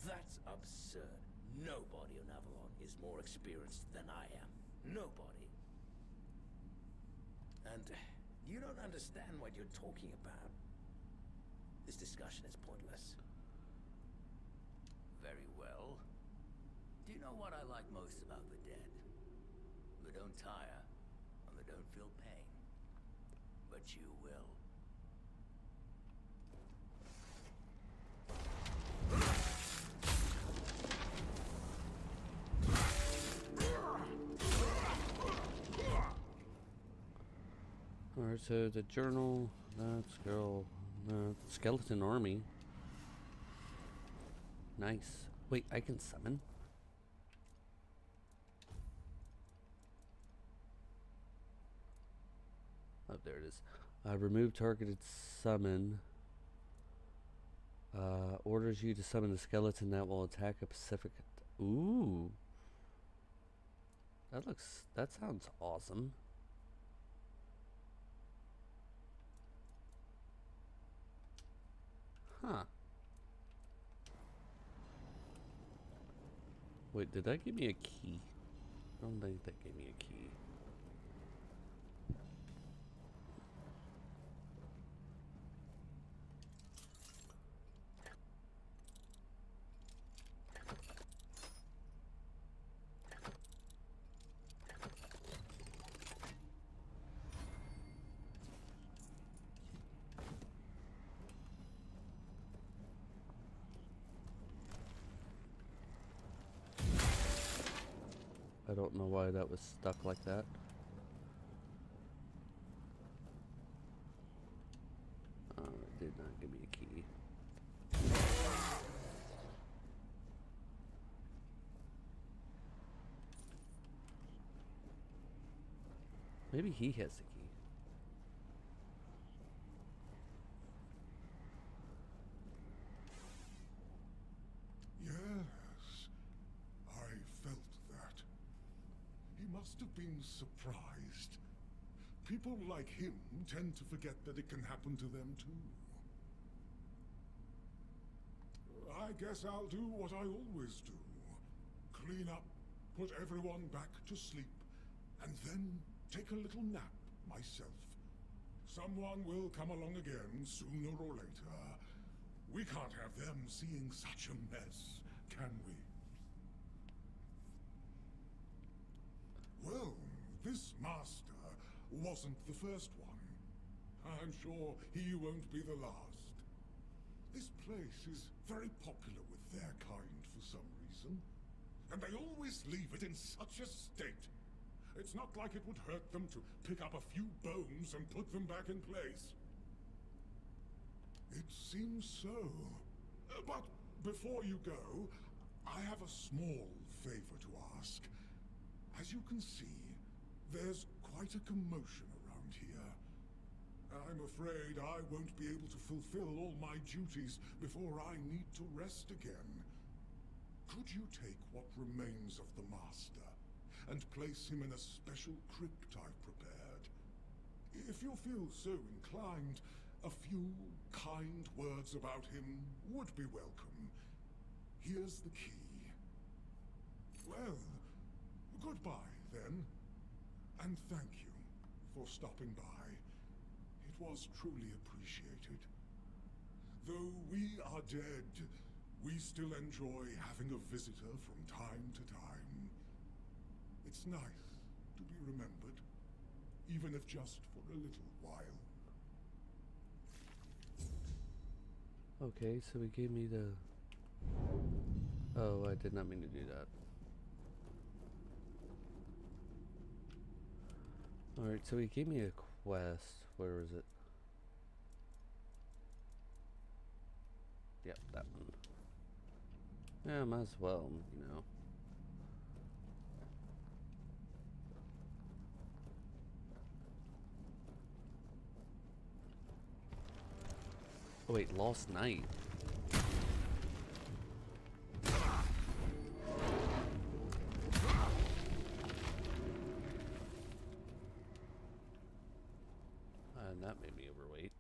That's absurd. Nobody on Avalon is more experienced than I am. Nobody. And you don't understand what you're talking about. This discussion is pointless. Very well. Do you know what I like most about the dead? They don't tire, and they don't feel pain. But you will. Alright, so the journal, let's go. Skeleton army. Nice. Wait, I can summon? Oh, there it is. Remove targeted summon. Orders you to summon a skeleton that will attack a Pacific. Ooh. That sounds awesome. Huh. Wait, did that give me a key? I don't think that gave me a key. I don't know why that was stuck like that. It did not give me a key. Maybe he has the key. Yes, I felt that. He must have been surprised. People like him tend to forget that it can happen to them too. I guess I'll do what I always do. Clean up, put everyone back to sleep, and then take a little nap myself. Someone will come along again sooner or later. We can't have them seeing such a mess, can we? Well, this master wasn't the first one. I'm sure he won't be the last. This place is very popular with their kind for some reason. And they always leave it in such a state. It's not like it would hurt them to pick up a few bones and put them back in place. It seems so. But before you go, I have a small favor to ask. As you can see, there's quite a commotion around here. I'm afraid I won't be able to fulfill all my duties before I need to rest again. Could you take what remains of the Master and place him in a special crypt I've prepared? If you feel so inclined, A few kind words about him would be welcome. Here's the key. Well, goodbye, then. And thank you for stopping by. It was truly appreciated. Though we are dead, we still enjoy having a visitor from time to time. It's nice to be remembered, even if just for a little while. Okay, so he gave me the... Oh, I did not mean to do that. Alright, so he gave me a quest. Where is it? Yep, that one. Yeah, might as well, you know. Oh wait, Lost Night. And that made me overweight.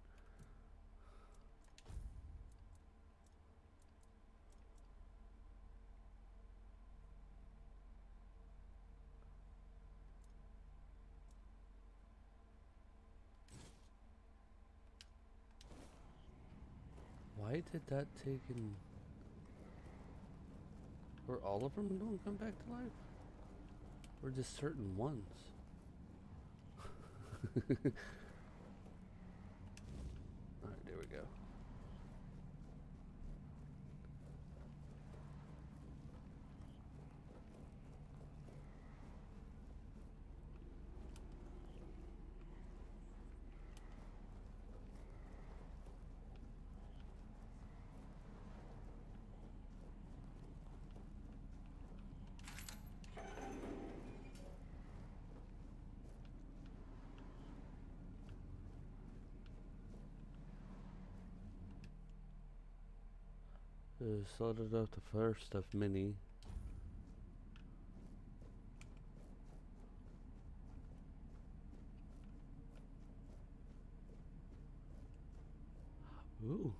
Why did that take in... Or all of them don't come back to life? Or just certain ones? Alright, there we go. Sorted out the first of many. Ooh.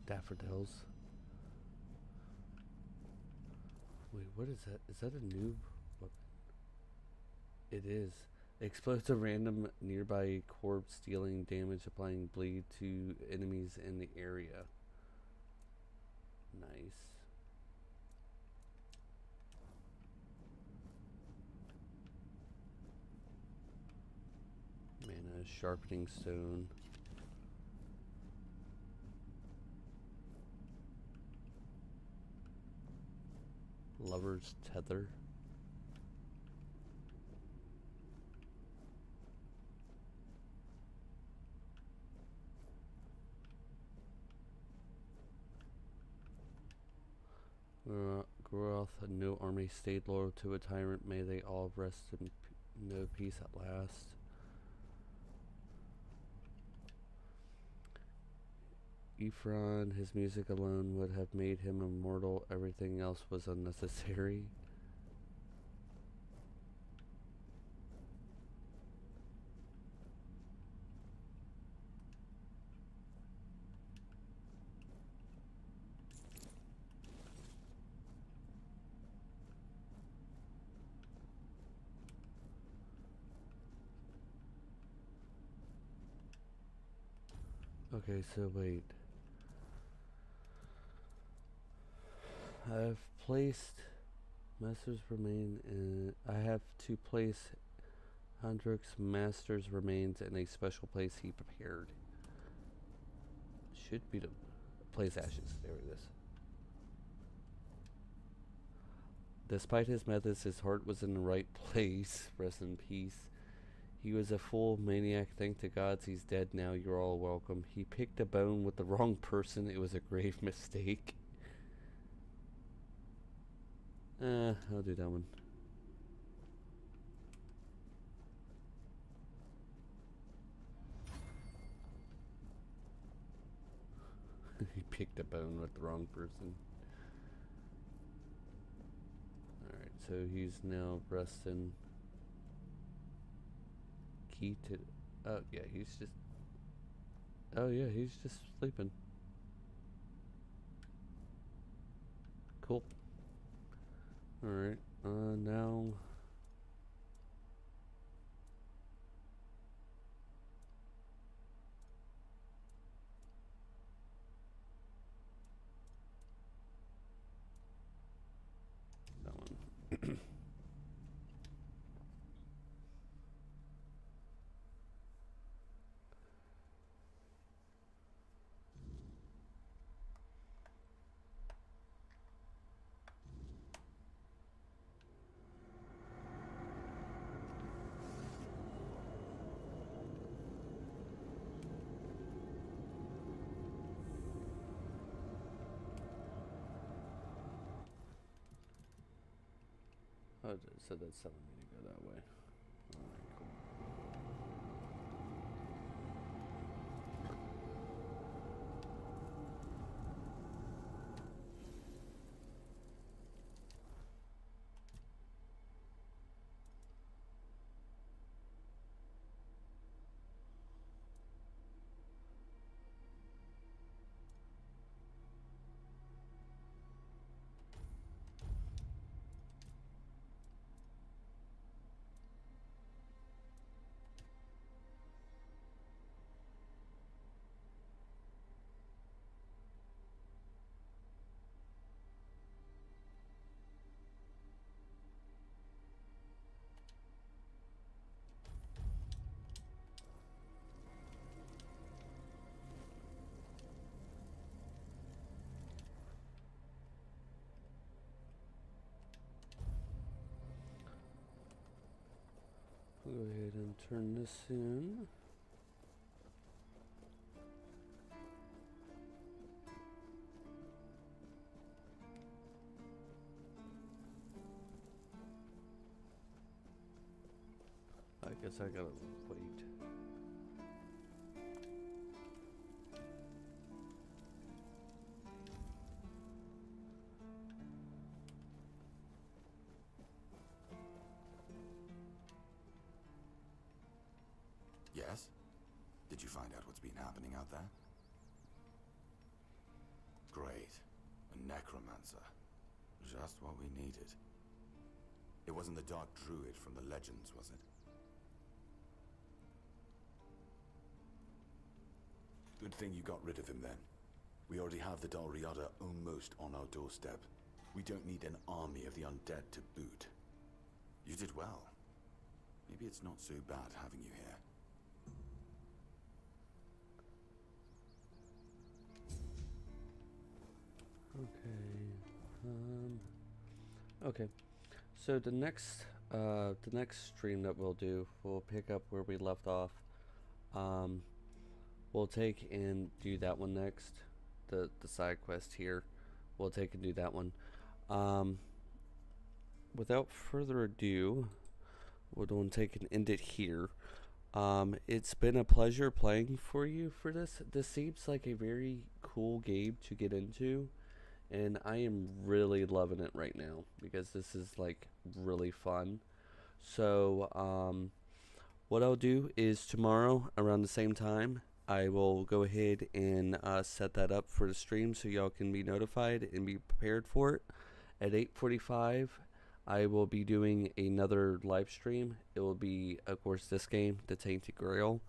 Daffodils. Wait, what is that? Is that a new weapon? It is. Explodes a random nearby corpse, dealing damage, applying bleed to enemies in the area. Nice. Mana, sharpening stone. Lover's tether. Groth, no army stayed loyal to a tyrant. May they all rest in no peace at last. Ephron, his music alone would have made him immortal. Everything else was unnecessary. Okay, so wait. I've placed Masters Remain in... I have to place Hendrick's Master's Remains in a special place he prepared. Should be to place ashes. There it is. Despite his methods, his heart was in the right place. Rest in peace. He was a fool, maniac. Thank the gods he's dead now. You're all welcome. He picked a bone with the wrong person. It was a grave mistake. I'll do that one. He picked a bone with the wrong person. Alright, so he's now resting. Key to... Oh, yeah, he's just... Oh, yeah, he's just sleeping. Cool. Alright, now... That one. Oh, so that's telling me to go that way. Alright, cool. Go ahead and turn this in. I guess I gotta wait. Yes? Did you find out what's been happening out there? Great. A necromancer. Just what we needed. It wasn't the Dark Druid from the legends, was it? Good thing you got rid of him then. We already have the Dalriada almost on our doorstep. We don't need an army of the undead to boot. You did well. Maybe it's not so bad having you here. Okay. So the next stream that we'll do, we'll pick up where we left off. We'll take and do that one next. The side quest here. We'll take and do that one. Without further ado, we'll go and take and end it here. It's been a pleasure playing for you for this. This seems like a very cool game to get into. And I am really loving it right now because this is like really fun. So what I'll do is tomorrow around the same time I will go ahead and set that up for the stream so y'all can be notified and be prepared for it. At 8:45 I will be doing another live stream. It will be, of course, this game, the Tainted Grail.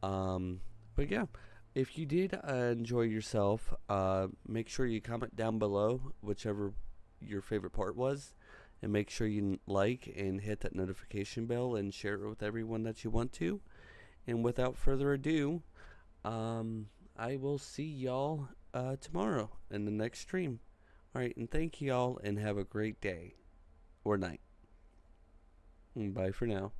But yeah. If you did enjoy yourself, make sure you comment down below whichever your favorite part was. And make sure you like and hit that notification bell and share it with everyone that you want to. And without further ado, I will see y'all tomorrow in the next stream. Alright, and thank y'all and have a great day. Or night. Bye for now.